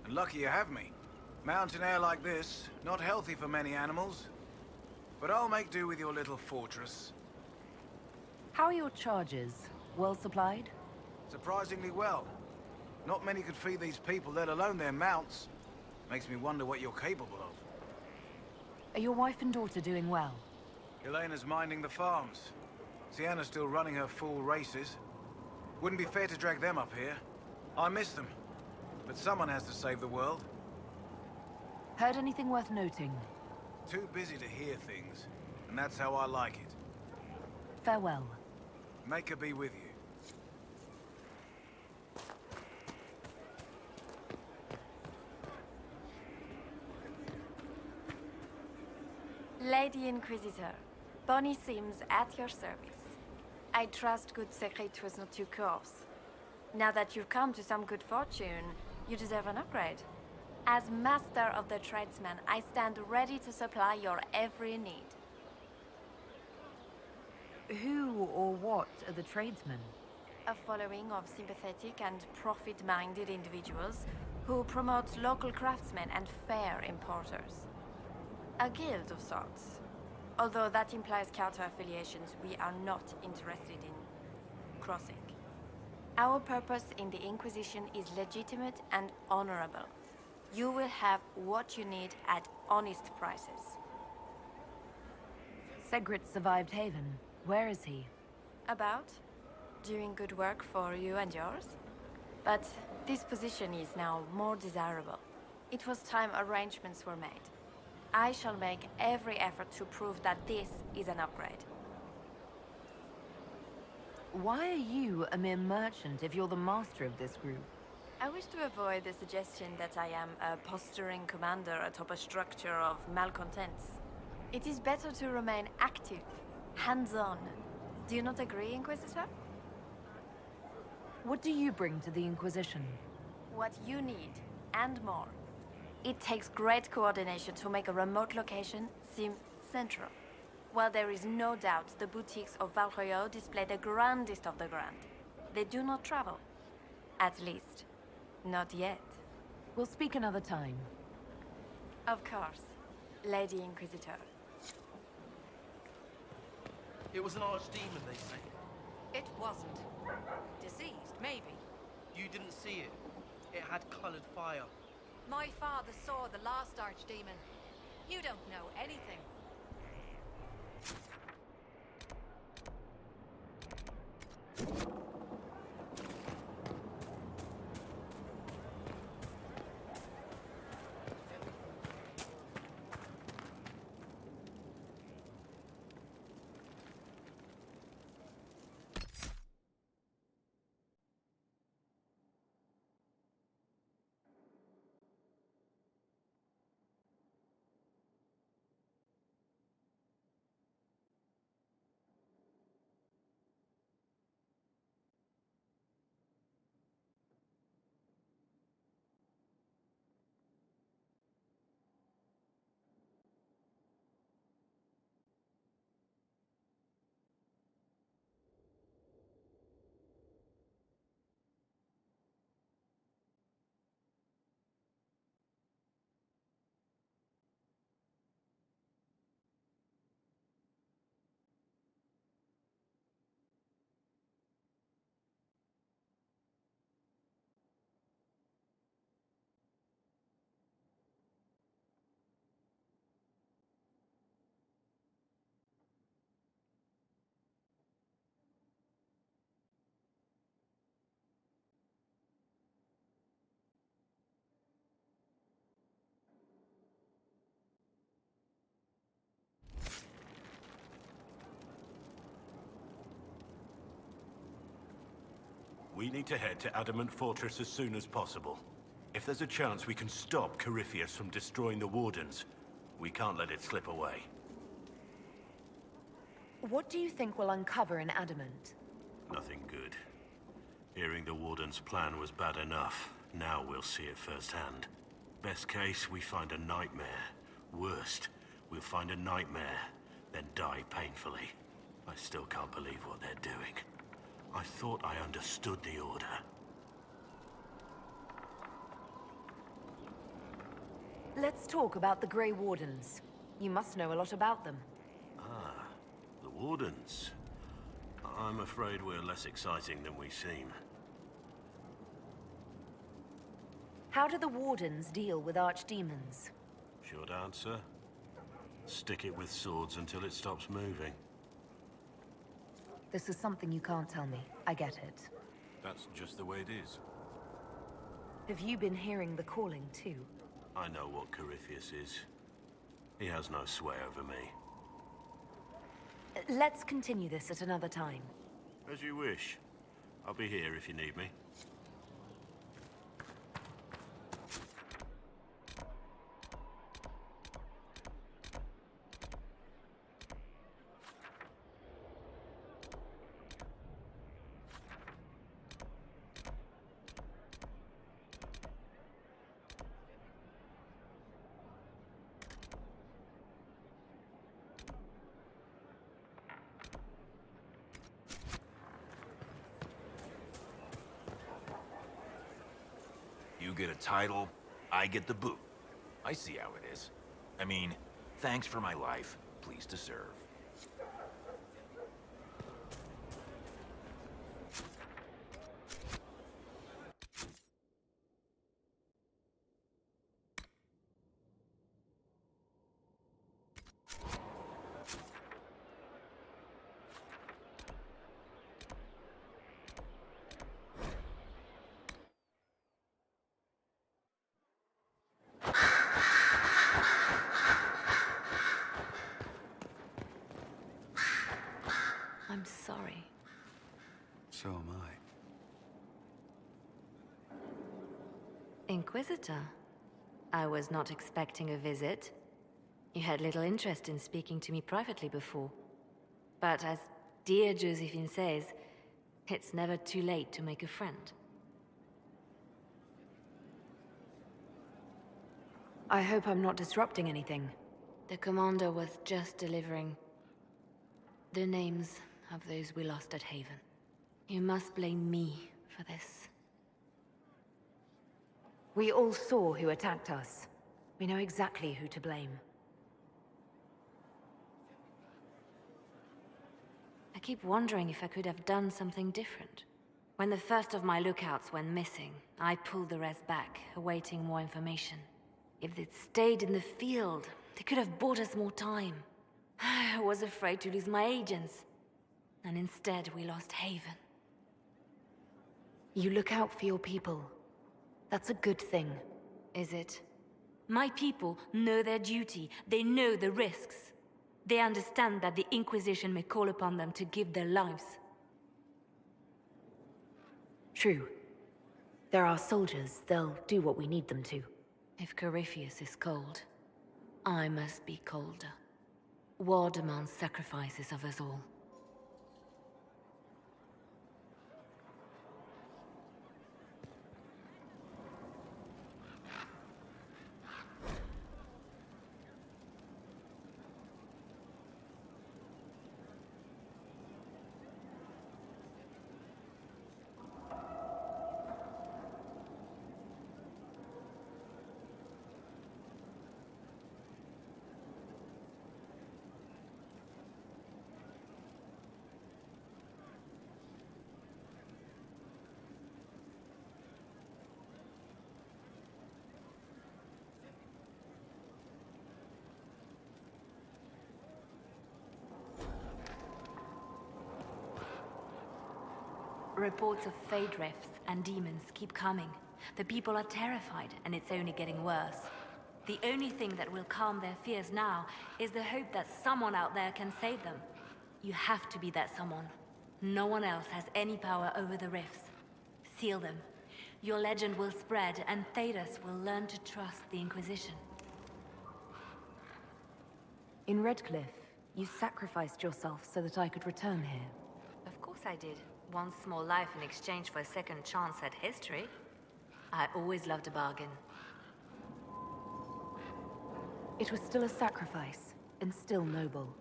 And lucky you have me. Mountain air like this, not healthy for many animals. But I'll make do with your little fortress. How are your charges? Well supplied? Surprisingly well. Not many could feed these people, let alone their mounts. Makes me wonder what you're capable of. Are your wife and daughter doing well? Elena's minding the farms. Sienna's still running her fool races. Wouldn't be fair to drag them up here. I miss them. But someone has to save the world. Heard anything worth noting? Too busy to hear things. And that's how I like it. Farewell. Make her be with you. Lady Inquisitor, Bonnie Sims at your service. I trust good secret was not too coarse. Now that you've come to some good fortune, you deserve an upgrade. As master of the tradesman, I stand ready to supply your every need. Who or what are the tradesmen? A following of sympathetic and profit-minded individuals who promote local craftsmen and fair importers. A guild of sorts. Although that implies counter-affiliations we are not interested in crossing. Our purpose in the Inquisition is legitimate and honorable. You will have what you need at honest prices. Segrit survived Haven. Where is he? About? Doing good work for you and yours? But this position is now more desirable. It was time arrangements were made. I shall make every effort to prove that this is an upgrade. Why are you a mere merchant if you're the master of this group? I wish to avoid the suggestion that I am a posturing commander atop a structure of malcontents. It is better to remain active, hands-on. Do you not agree, Inquisitor? What do you bring to the Inquisition? What you need, and more. It takes great coordination to make a remote location seem central. While there is no doubt the boutiques of Valroyo display the grandest of the grand, they do not travel. At least, not yet. We'll speak another time. Of course, Lady Inquisitor. It was an archdemon, they say. It wasn't. Diseased, maybe. You didn't see it. It had colored fire. My father saw the last archdemon. You don't know anything. We need to head to Adamant Fortress as soon as possible. If there's a chance we can stop Corypheus from destroying the Wardens, we can't let it slip away. What do you think we'll uncover in Adamant? Nothing good. Hearing the Warden's plan was bad enough. Now we'll see it firsthand. Best case, we find a nightmare. Worst, we'll find a nightmare, then die painfully. I still can't believe what they're doing. I thought I understood the Order. Let's talk about the Grey Wardens. You must know a lot about them. Ah, the Wardens. I'm afraid we're less exciting than we seem. How do the Wardens deal with archdemons? Short answer? Stick it with swords until it stops moving. This is something you can't tell me. I get it. That's just the way it is. Have you been hearing the calling too? I know what Corypheus is. He has no sway over me. Let's continue this at another time. As you wish. I'll be here if you need me. You get a title, I get the boot. I see how it is. I mean, thanks for my life, pleased to serve. I'm sorry. So am I. Inquisitor, I was not expecting a visit. You had little interest in speaking to me privately before. But as dear Josephine says, it's never too late to make a friend. I hope I'm not disrupting anything. The commander was just delivering the names of those we lost at Haven. You must blame me for this. We all saw who attacked us. We know exactly who to blame. I keep wondering if I could have done something different. When the first of my lookouts went missing, I pulled the rest back, awaiting more information. If they'd stayed in the field, they could have bought us more time. I was afraid to lose my agents. And instead, we lost Haven. You look out for your people. That's a good thing. Is it? My people know their duty. They know the risks. They understand that the Inquisition may call upon them to give their lives. True. They're our soldiers. They'll do what we need them to. If Corypheus is cold, I must be colder. War demands sacrifices of us all. Reports of fade rifts and demons keep coming. The people are terrified, and it's only getting worse. The only thing that will calm their fears now is the hope that someone out there can save them. You have to be that someone. No one else has any power over the rifts. Seal them. Your legend will spread, and Thedas will learn to trust the Inquisition. In Redcliffe, you sacrificed yourself so that I could return here. Of course I did. One small life in exchange for a second chance at history. I always loved a bargain. It was still a sacrifice, and still noble.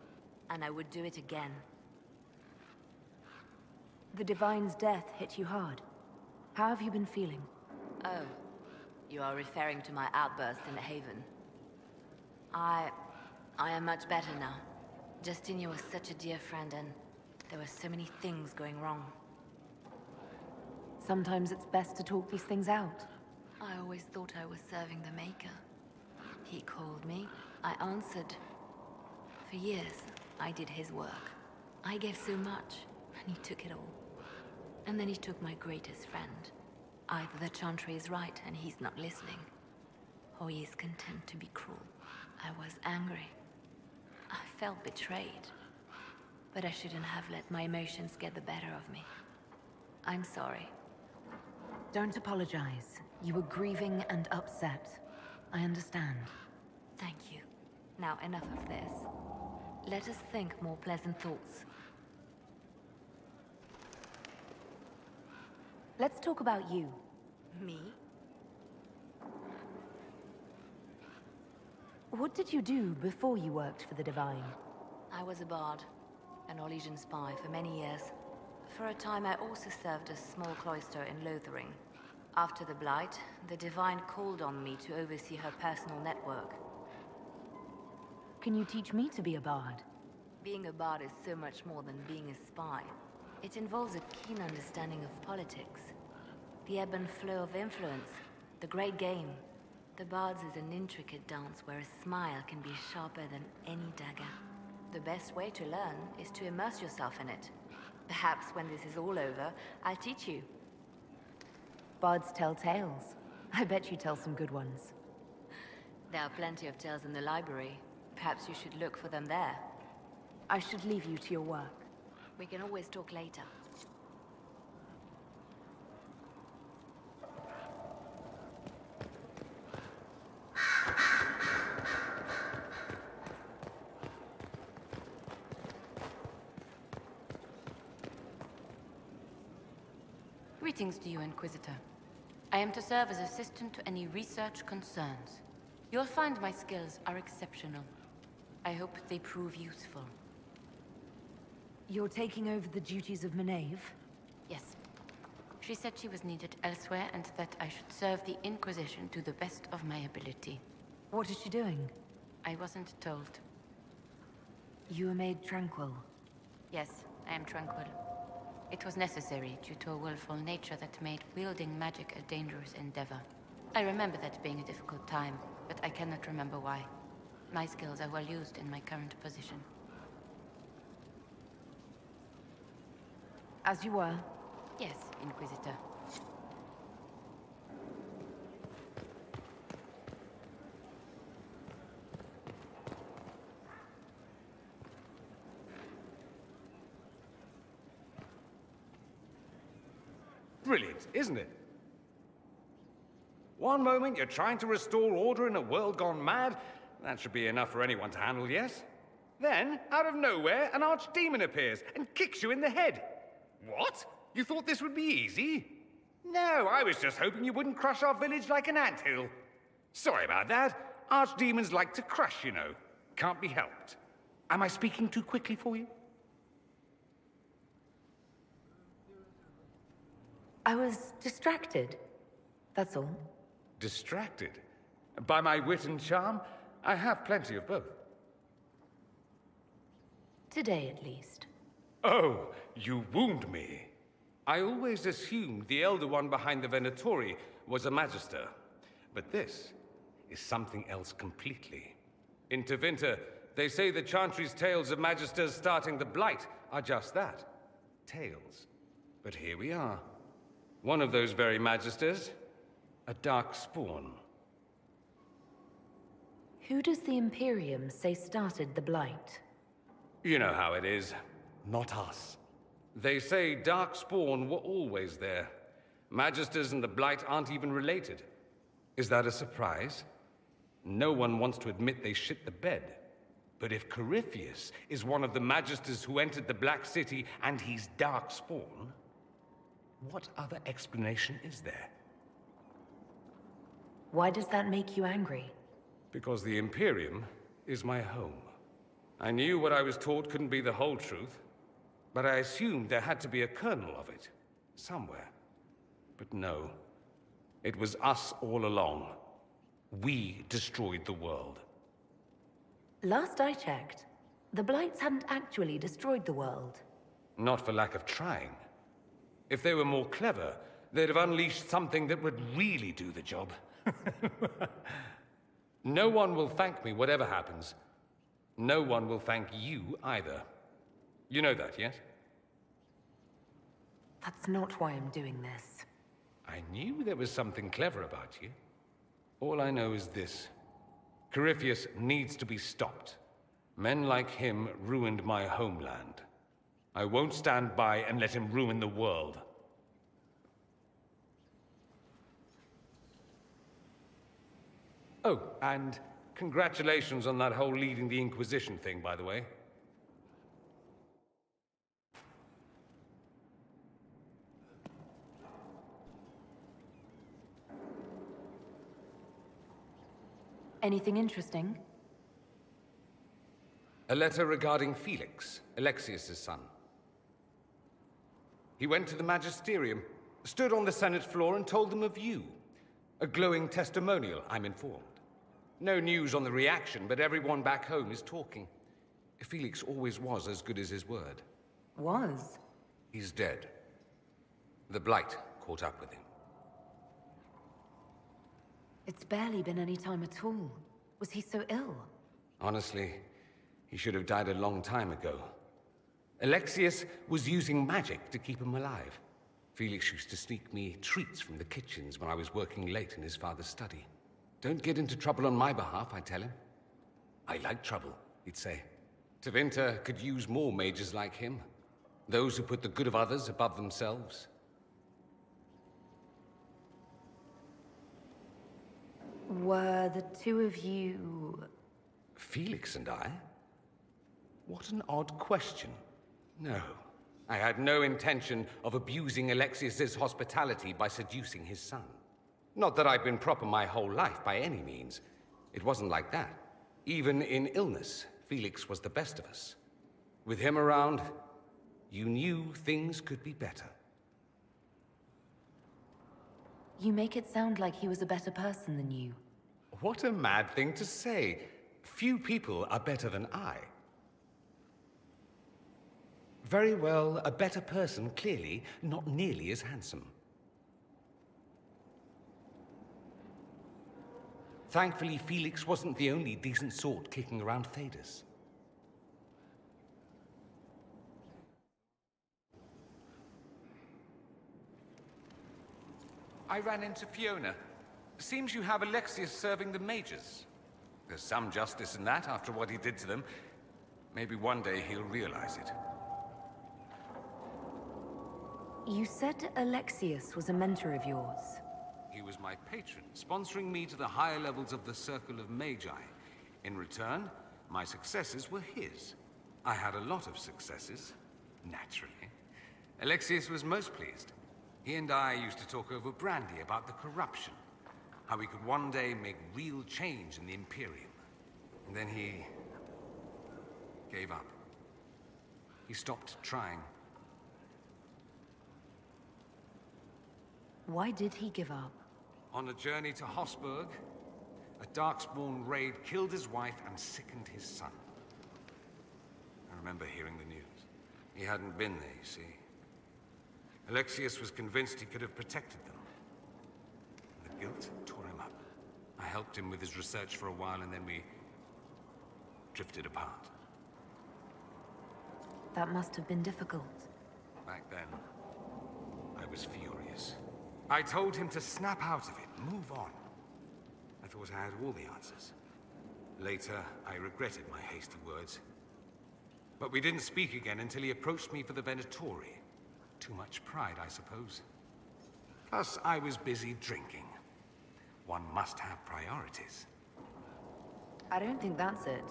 And I would do it again. The Divine's death hit you hard. How have you been feeling? Oh, you are referring to my outburst in Haven. I am much better now. Justinia was such a dear friend, and there were so many things going wrong. Sometimes it's best to talk these things out. I always thought I was serving the Maker. He called me, I answered. For years, I did his work. I gave so much, and he took it all. And then he took my greatest friend. Either the Chantry is right and he's not listening, or he is content to be cruel. I was angry. I felt betrayed. But I shouldn't have let my emotions get the better of me. I'm sorry. Don't apologize. You were grieving and upset. I understand. Thank you. Now enough of this. Let us think more pleasant thoughts. Let's talk about you. Me? What did you do before you worked for the Divine? I was a bard, an Orlesian spy for many years. For a time I also served a small cloister in Lothering. After the Blight, the Divine called on me to oversee her personal network. Can you teach me to be a bard? Being a bard is so much more than being a spy. It involves a keen understanding of politics, the ebb and flow of influence, the great game. The bard's is an intricate dance where a smile can be sharper than any dagger. The best way to learn is to immerse yourself in it. Perhaps when this is all over, I'll teach you. Bards tell tales. I bet you tell some good ones. There are plenty of tales in the library. Perhaps you should look for them there. I should leave you to your work. We can always talk later. Greetings to you, Inquisitor. I am to serve as assistant to any research concerns. You'll find my skills are exceptional. I hope they prove useful. You're taking over the duties of Maeve? Yes. She said she was needed elsewhere and that I should serve the Inquisition to the best of my ability. What is she doing? I wasn't told. You were made tranquil. Yes, I am tranquil. It was necessary due to a willful nature that made wielding magic a dangerous endeavor. I remember that being a difficult time, but I cannot remember why. My skills are well used in my current position. As you were? Yes, Inquisitor. Brilliant, isn't it? One moment you're trying to restore order in a world gone mad. That should be enough for anyone to handle, yes? Then, out of nowhere, an archdemon appears and kicks you in the head. What? You thought this would be easy? No, I was just hoping you wouldn't crush our village like an anthill. Sorry about that. Archdemons like to crush, you know. Can't be helped. Am I speaking too quickly for you? I was distracted. That's all. Distracted? By my wit and charm? I have plenty of both. Today, at least. Oh, you wound me. I always assumed the Elder One behind the Venatori was a Magister. But this is something else completely. In Tevinter, they say the Chantry's tales of Magisters starting the Blight are just that. Tales. But here we are. One of those very Magisters, a dark spawn. Who does the Imperium say started the Blight? You know how it is. Not us. They say Darkspawn were always there. Magisters and the Blight aren't even related. Is that a surprise? No one wants to admit they shit the bed. But if Corypheus is one of the Magisters who entered the Black City and he's Darkspawn, what other explanation is there? Why does that make you angry? Because the Imperium is my home. I knew what I was taught couldn't be the whole truth, but I assumed there had to be a kernel of it, somewhere. But no, it was us all along. We destroyed the world. Last I checked, the Blights hadn't actually destroyed the world. Not for lack of trying. If they were more clever, they'd have unleashed something that would really do the job. No one will thank me, whatever happens. No one will thank you either. You know that, yes? That's not why I'm doing this. I knew there was something clever about you. All I know is this. Corypheus needs to be stopped. Men like him ruined my homeland. I won't stand by and let him ruin the world. Oh, and congratulations on that whole leading the Inquisition thing, by the way. Anything interesting? A letter regarding Felix, Alexius's son. He went to the Magisterium, stood on the Senate floor and told them of you. A glowing testimonial, I'm informed. No news on the reaction, but everyone back home is talking. Felix always was as good as his word. Was? He's dead. The Blight caught up with him. It's barely been any time at all. Was he so ill? Honestly, he should have died a long time ago. Alexius was using magic to keep him alive. Felix used to sneak me treats from the kitchens when I was working late in his father's study. Don't get into trouble on my behalf, I tell him. I like trouble, he'd say. Tevinter could use more mages like him. Those who put the good of others above themselves. Were the two of you... Felix and I? What an odd question. No, I had no intention of abusing Alexius's hospitality by seducing his son. Not that I've been proper my whole life, by any means. It wasn't like that. Even in illness, Felix was the best of us. With him around, you knew things could be better. You make it sound like he was a better person than you. What a mad thing to say. Few people are better than I. Very well, a better person, clearly, not nearly as handsome. Thankfully, Felix wasn't the only decent sort kicking around Thedas. I ran into Fiona. Seems you have Alexius serving the mages. There's some justice in that after what he did to them. Maybe one day he'll realize it. You said Alexius was a mentor of yours. He was my patron, sponsoring me to the higher levels of the Circle of Magi. In return, my successes were his. I had a lot of successes, naturally. Alexius was most pleased. He and I used to talk over brandy about the corruption, how we could one day make real change in the Imperium. And then he gave up. He stopped trying. Why did he give up? On a journey to Hossberg, a Darkspawn raid killed his wife and sickened his son. I remember hearing the news. He hadn't been there, you see. Alexius was convinced he could have protected them. The guilt tore him up. I helped him with his research for a while, and then we drifted apart. That must have been difficult. Back then, I was furious. I told him to snap out of it, move on. I thought I had all the answers. Later, I regretted my hasty words. But we didn't speak again until he approached me for the Venatori. Too much pride, I suppose. Plus, I was busy drinking. One must have priorities. I don't think that's it.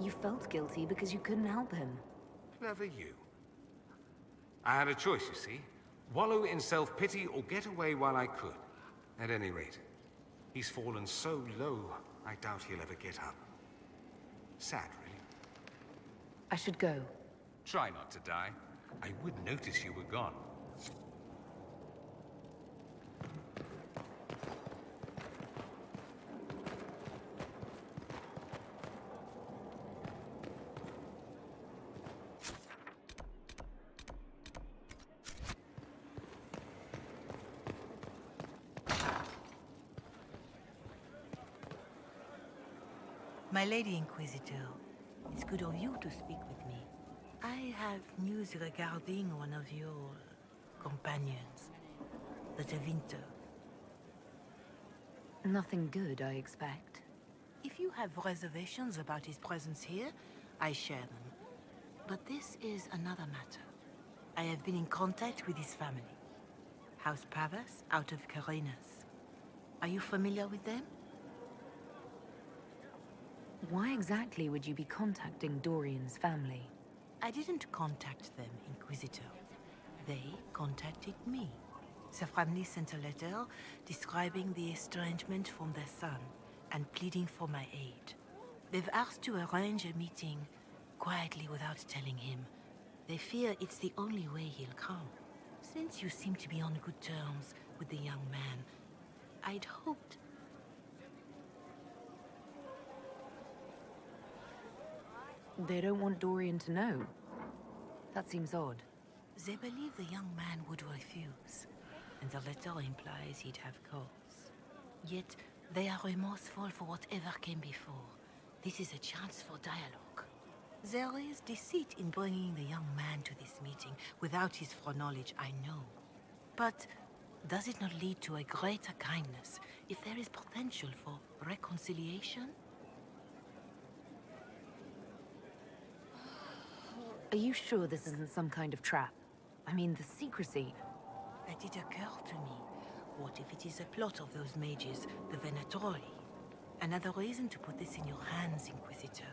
You felt guilty because you couldn't help him. Clever you. I had a choice, you see. Wallow in self-pity or get away while I could. At any rate, he's fallen so low, I doubt he'll ever get up. Sad, really. I should go. Try not to die. I would notice you were gone. My Lady Inquisitor, it's good of you to speak with me. I have news regarding one of your companions, the Tevinter. Nothing good, I expect. If you have reservations about his presence here, I share them. But this is another matter. I have been in contact with his family. House Pavas, out of Carenas. Are you familiar with them? Why exactly would you be contacting Dorian's family? I didn't contact them, Inquisitor. They contacted me. The family sent a letter describing the estrangement from their son and pleading for my aid. They've asked to arrange a meeting quietly without telling him. They fear it's the only way he'll come. Since you seem to be on good terms with the young man, I'd hoped... They don't want Dorian to know. That seems odd. They believe the young man would refuse, and the letter implies he'd have cause. Yet, they are remorseful for whatever came before. This is a chance for dialogue. There is deceit in bringing the young man to this meeting without his foreknowledge, I know. But does it not lead to a greater kindness if there is potential for reconciliation? Are you sure this isn't some kind of trap? I mean, the secrecy... It did occur to me. What if it is a plot of those mages, the Venatori? Another reason to put this in your hands, Inquisitor.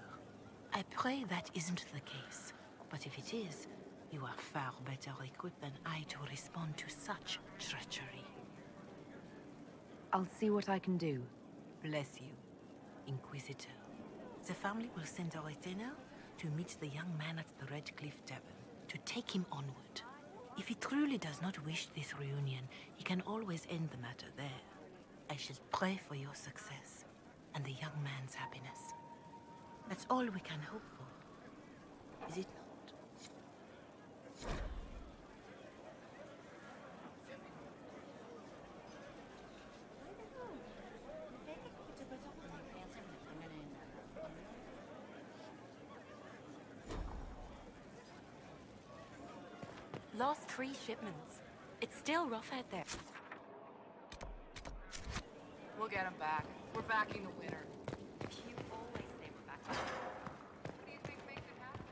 I pray that isn't the case. But if it is, you are far better equipped than I to respond to such treachery. I'll see what I can do. Bless you, Inquisitor. The family will send a retainer to meet the young man at the Red Cliff Tavern, to take him onward. If he truly does not wish this reunion, he can always end the matter there. I shall pray for your success, and the young man's happiness. That's all we can hope for, is it not? Lost 3 shipments. It's still rough out there. We'll get him back. We're backing the winner. You always say we're back. What do you think makes it happen?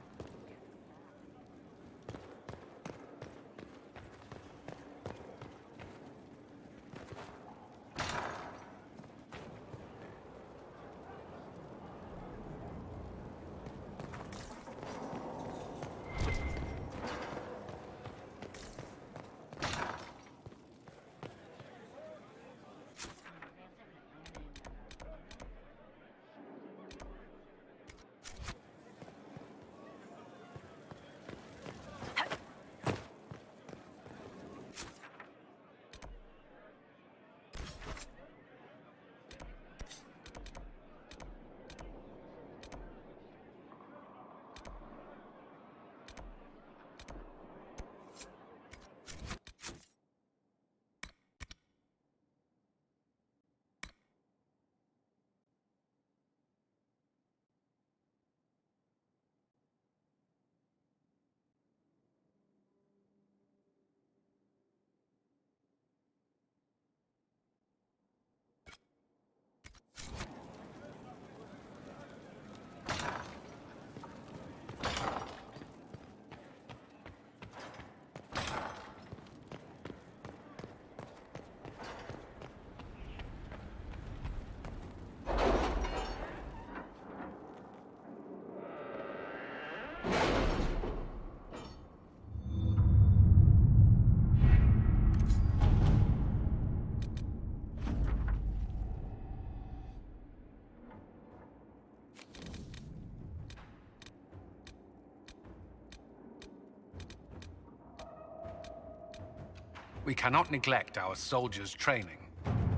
We cannot neglect our soldiers' training.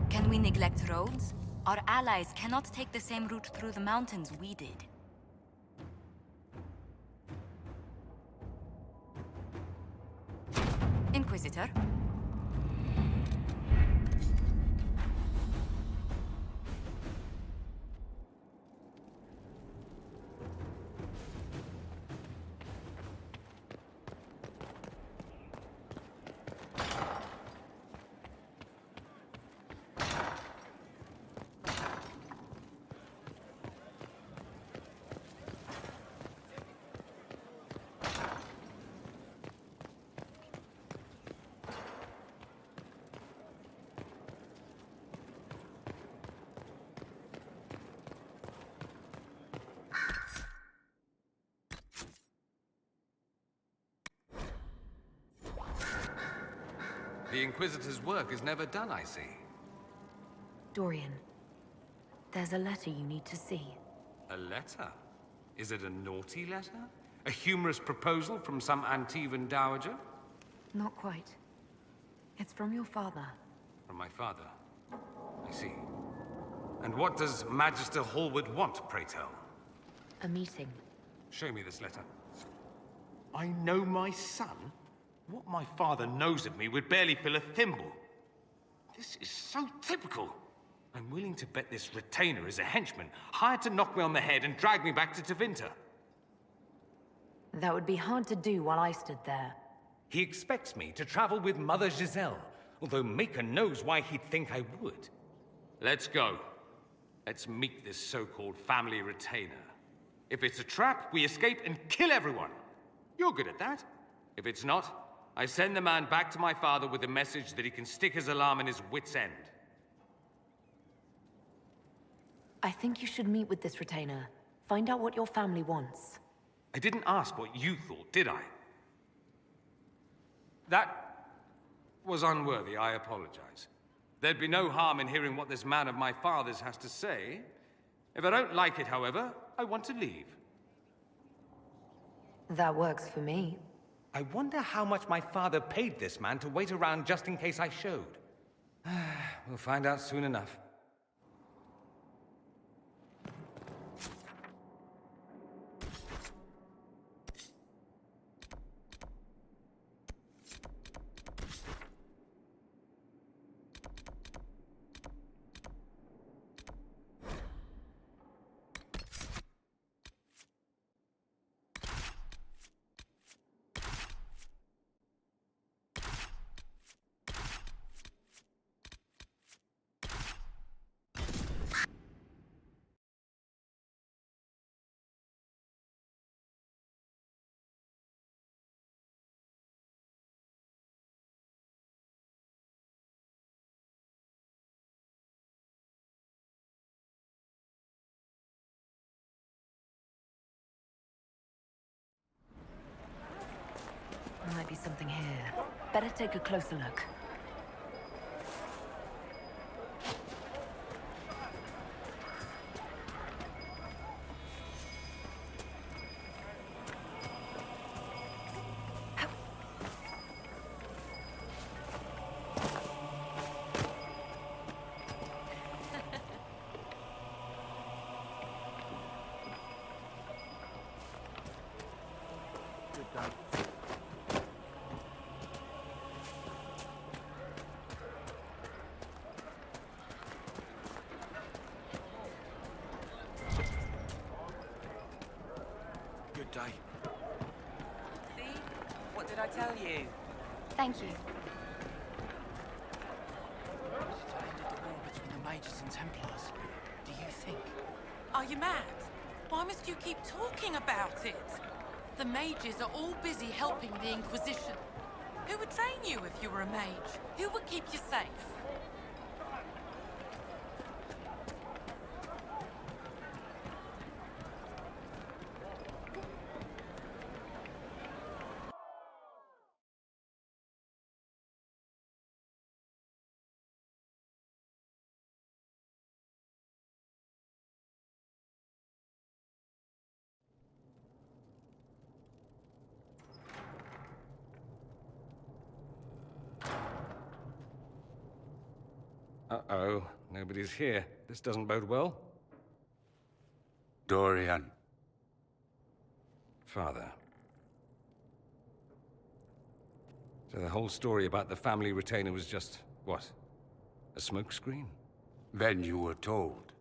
Can we neglect roads? Our allies cannot take the same route through the mountains we did. Inquisitor? the Inquisitor's work is never done, I see. Dorian, there's a letter you need to see. A letter? Is it a naughty letter? A humorous proposal from some Antivan dowager? Not quite. It's from your father. From my father? I see. And what does Magister Hallward want, pray tell? A meeting. Show me this letter. I know my son? What my father knows of me would barely fill a thimble. This is so typical. I'm willing to bet this retainer is a henchman, hired to knock me on the head and drag me back to Tevinter. That would be hard to do while I stood there. He expects me to travel with Mother Giselle, although Maker knows why he'd think I would. Let's go. Let's meet this so-called family retainer. If it's a trap, we escape and kill everyone. You're good at that. If it's not, I send the man back to my father with a message that he can stick his alarm in his wit's end. I think you should meet with this retainer. Find out what your family wants. I didn't ask what you thought, did I? That was unworthy, I apologize. There'd be no harm in hearing what this man of my father's has to say. If I don't like it, however, I want to leave. That works for me. I wonder how much my father paid this man to wait around just in case I showed. We'll find out soon enough. There might be something here. Better take a closer look. Good day. See? What did I tell you? Thank you. It ended the war between the Mages and Templars. Do you think? Are you mad? Why must you keep talking about it? The mages are all busy helping the Inquisition. Who would train you if you were a mage? Who would keep you safe? Uh-oh, nobody's here. This doesn't bode well. Dorian. Father. So the whole story about the family retainer was just, what? A smokescreen? Then you were told.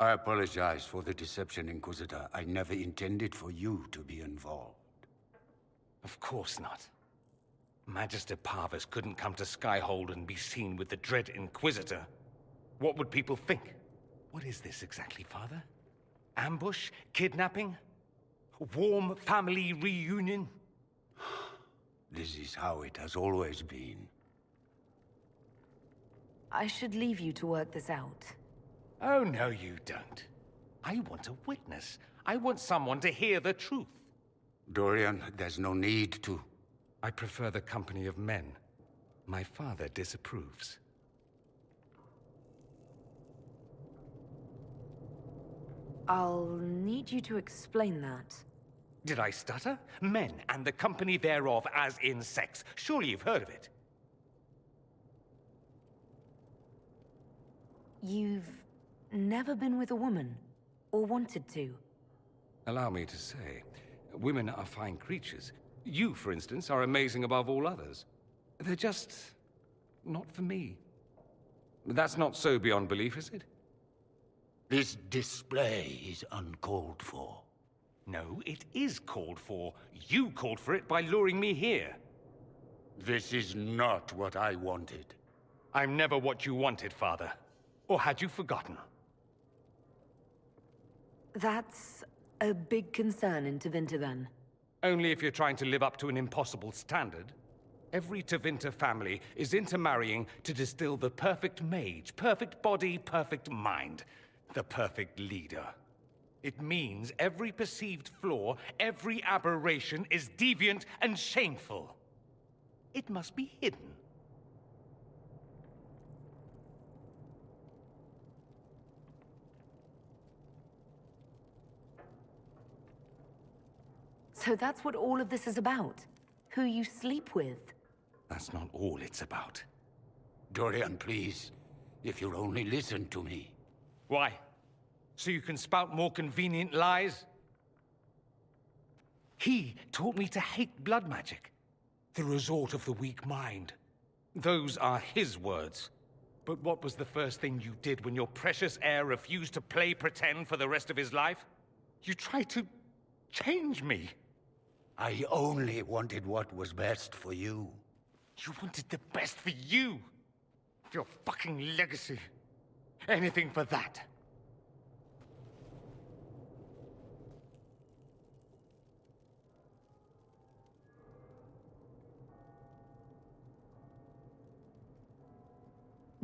I apologize for the deception, Inquisitor. I never intended for you to be involved. Of course not. Magister Parvus couldn't come to Skyhold and be seen with the dread Inquisitor. What would people think? What is this exactly, Father? Ambush? Kidnapping? Warm family reunion? This is how it has always been. I should leave you to work this out. Oh, no, you don't. I want a witness. I want someone to hear the truth. Dorian, there's no need to. I prefer the company of men. My father disapproves. I'll need you to explain that. Did I stutter? Men and the company thereof as in sex. Surely you've heard of it. You've never been with a woman, or wanted to? Allow me to say, women are fine creatures. You, for instance, are amazing above all others. They're just not for me. That's not so beyond belief, is it? This display is uncalled for. No, it is called for. You called for it by luring me here. This is not what I wanted. I'm never what you wanted, Father. Or had you forgotten? That's a big concern in Tevinter, then. Only if you're trying to live up to an impossible standard. Every Tevinter family is intermarrying to distill the perfect mage, perfect body, perfect mind, the perfect leader. It means every perceived flaw, every aberration is deviant and shameful. It must be hidden. So that's what all of this is about? Who you sleep with? That's not all it's about. Dorian, please. If you'll only listen to me. Why? So you can spout more convenient lies? He taught me to hate blood magic. The resort of the weak mind. Those are his words. But what was the first thing you did when your precious heir refused to play pretend for the rest of his life? You tried to change me. I only wanted what was best for you. You wanted the best for you. Your fucking legacy. Anything for that.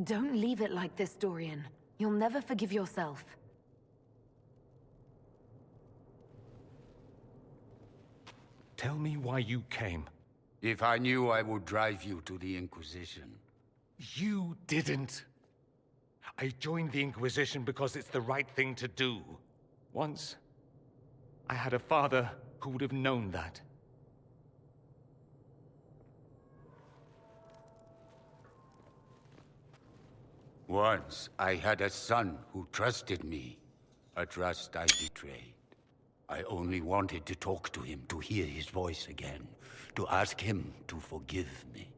Don't leave it like this, Dorian. You'll never forgive yourself. Tell me why you came. If I knew, I would drive you to the Inquisition. You didn't. I joined the Inquisition because it's the right thing to do. Once, I had a father who would have known that. Once, I had a son who trusted me. A trust I betrayed. I only wanted to talk to him, to hear his voice again, to ask him to forgive me.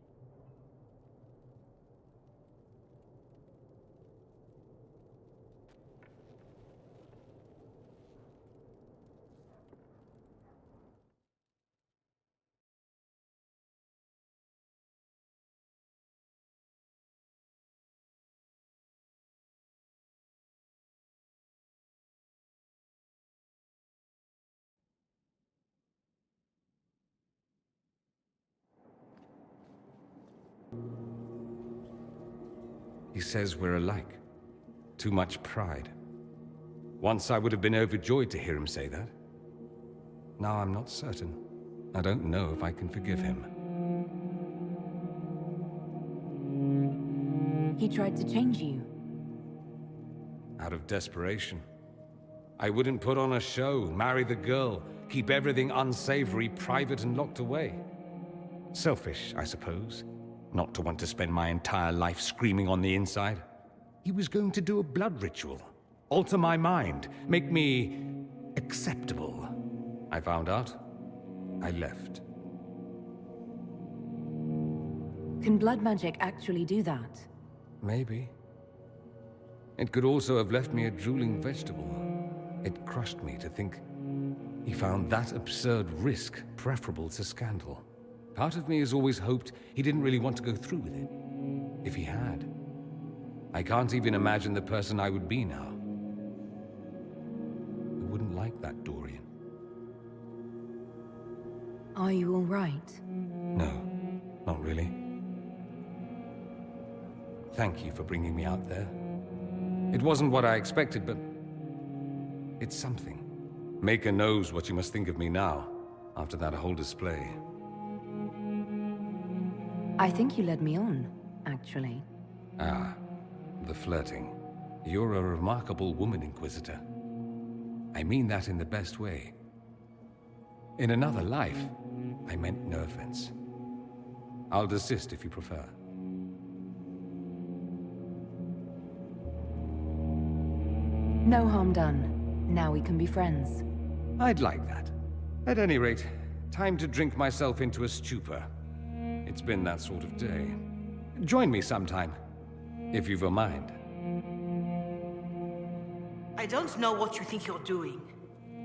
He says we're alike. Too much pride. Once I would have been overjoyed to hear him say that. Now I'm not certain. I don't know if I can forgive him. He tried to change you. Out of desperation. I wouldn't put on a show, marry the girl, keep everything unsavory, private and locked away. Selfish, I suppose. Not to want to spend my entire life screaming on the inside. He was going to do a blood ritual. Alter my mind. Make me acceptable. I found out. I left. Can blood magic actually do that? Maybe. It could also have left me a drooling vegetable. It crushed me to think he found that absurd risk preferable to scandal. Part of me has always hoped he didn't really want to go through with it. If he had, I can't even imagine the person I would be now. I wouldn't like that, Dorian. Are you all right? No, not really. Thank you for bringing me out there. It wasn't what I expected, but it's something. Maker knows what you must think of me now, after that whole display. I think you led me on, actually. Ah, the flirting. You're a remarkable woman, Inquisitor. I mean that in the best way. In another life, I meant no offense. I'll desist if you prefer. No harm done. Now we can be friends. I'd like that. At any rate, time to drink myself into a stupor. It's been that sort of day. Join me sometime, if you've a mind. I don't know what you think you're doing.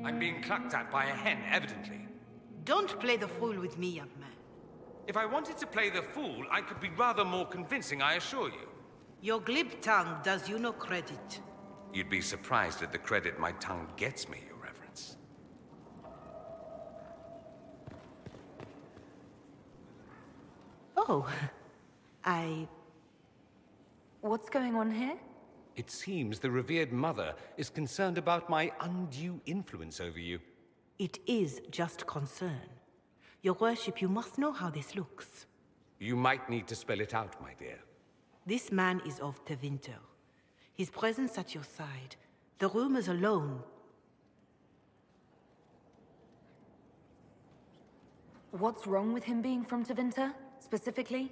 I'm being clucked at by a hen, evidently. Don't play the fool with me, young man. If I wanted to play the fool, I could be rather more convincing, I assure you. Your glib tongue does you no credit. You'd be surprised at the credit my tongue gets me, Your Reverence. Oh, What's going on here? It seems the revered mother is concerned about my undue influence over you. It is just concern. Your worship, you must know how this looks. You might need to spell it out, my dear. This man is of Tevinter. His presence at your side, the rumors alone. What's wrong with him being from Tevinter, specifically?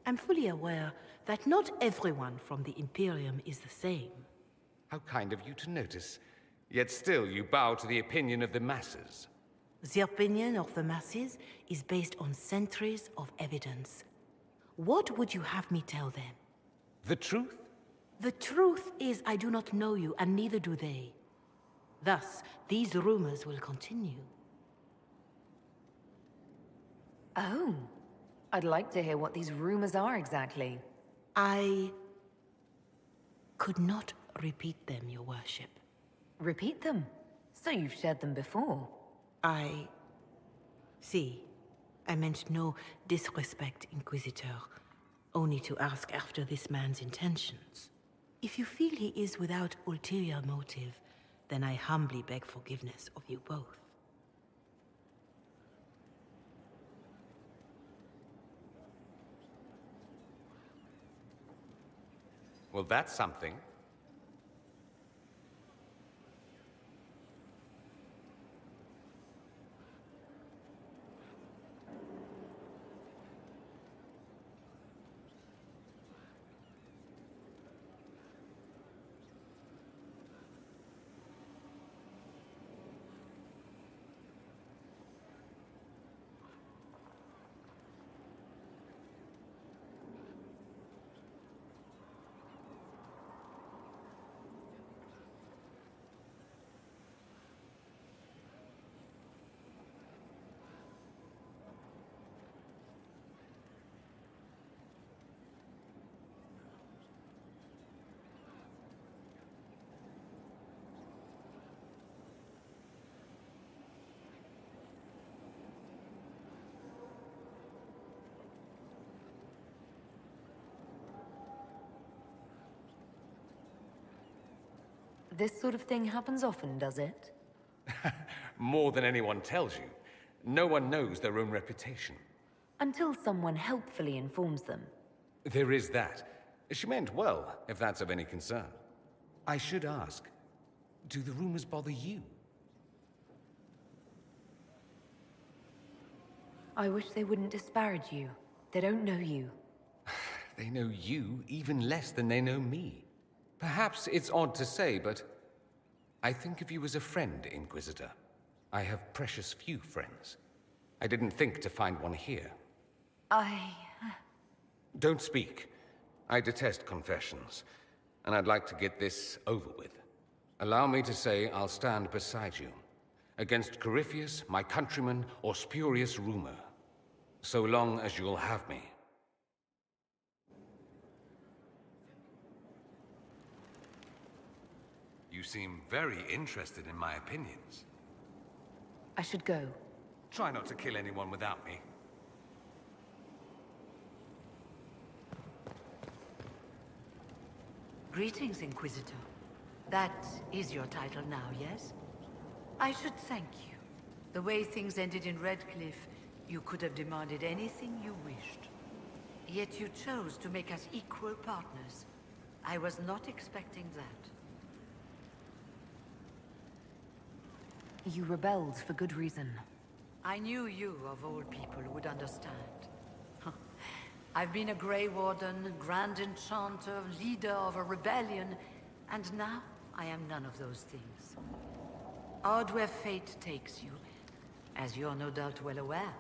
I'm fully aware that not everyone from the Imperium is the same. How kind of you to notice. Yet still you bow to the opinion of the masses. The opinion of the masses is based on centuries of evidence. What would you have me tell them? The truth? The truth is I do not know you, and neither do they. Thus, these rumors will continue. Oh. I'd like to hear what these rumors are exactly. I could not repeat them, your worship. Repeat them? So you've shared them before? See, I meant no disrespect, Inquisitor. Only to ask after this man's intentions. If you feel he is without ulterior motive, then I humbly beg forgiveness of you both. Well, that's something. This sort of thing happens often, does it? More than anyone tells you. No one knows their own reputation. Until someone helpfully informs them. There is that. She meant well, if that's of any concern. I should ask, do the rumors bother you? I wish they wouldn't disparage you. They don't know you. They know you even less than they know me. Perhaps it's odd to say, but I think of you as a friend, Inquisitor. I have precious few friends. I didn't think to find one here. Don't speak. I detest confessions, and I'd like to get this over with. Allow me to say I'll stand beside you, against Corypheus, my countryman, or spurious rumor, so long as you'll have me. You seem very interested in my opinions. I should go. Try not to kill anyone without me. Greetings, Inquisitor. That is your title now, yes? I should thank you. The way things ended in Redcliffe, you could have demanded anything you wished. Yet you chose to make us equal partners. I was not expecting that. You rebelled for good reason. I knew you, of all people, would understand. I've been a Grey Warden, Grand Enchanter, leader of a rebellion, and now I am none of those things. Odd where fate takes you, as you're no doubt well aware.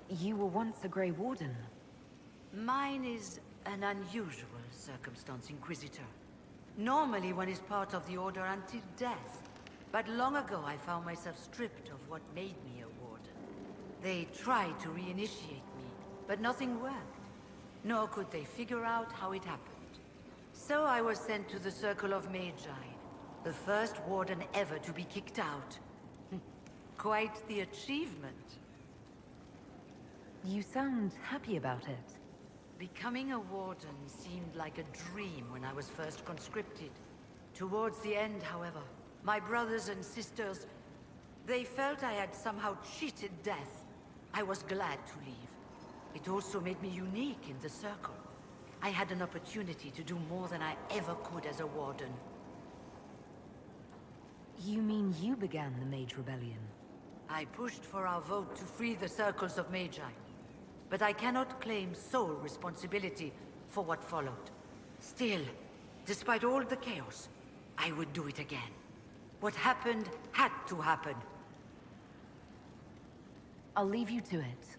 You were once a Grey Warden. Mine is an unusual circumstance, Inquisitor. Normally one is part of the Order until death. But long ago I found myself stripped of what made me a Warden. They tried to reinitiate me, but nothing worked. Nor could they figure out how it happened. So I was sent to the Circle of Magi, the first Warden ever to be kicked out. Quite the achievement. You sound happy about it. Becoming a Warden seemed like a dream when I was first conscripted. Towards the end, however, my brothers and sisters, they felt I had somehow cheated death. I was glad to leave. It also made me unique in the Circle. I had an opportunity to do more than I ever could as a Warden. You mean you began the Mage Rebellion? I pushed for our vote to free the Circles of Magi. But I cannot claim sole responsibility for what followed. Still, despite all the chaos, I would do it again. What happened had to happen. I'll leave you to it.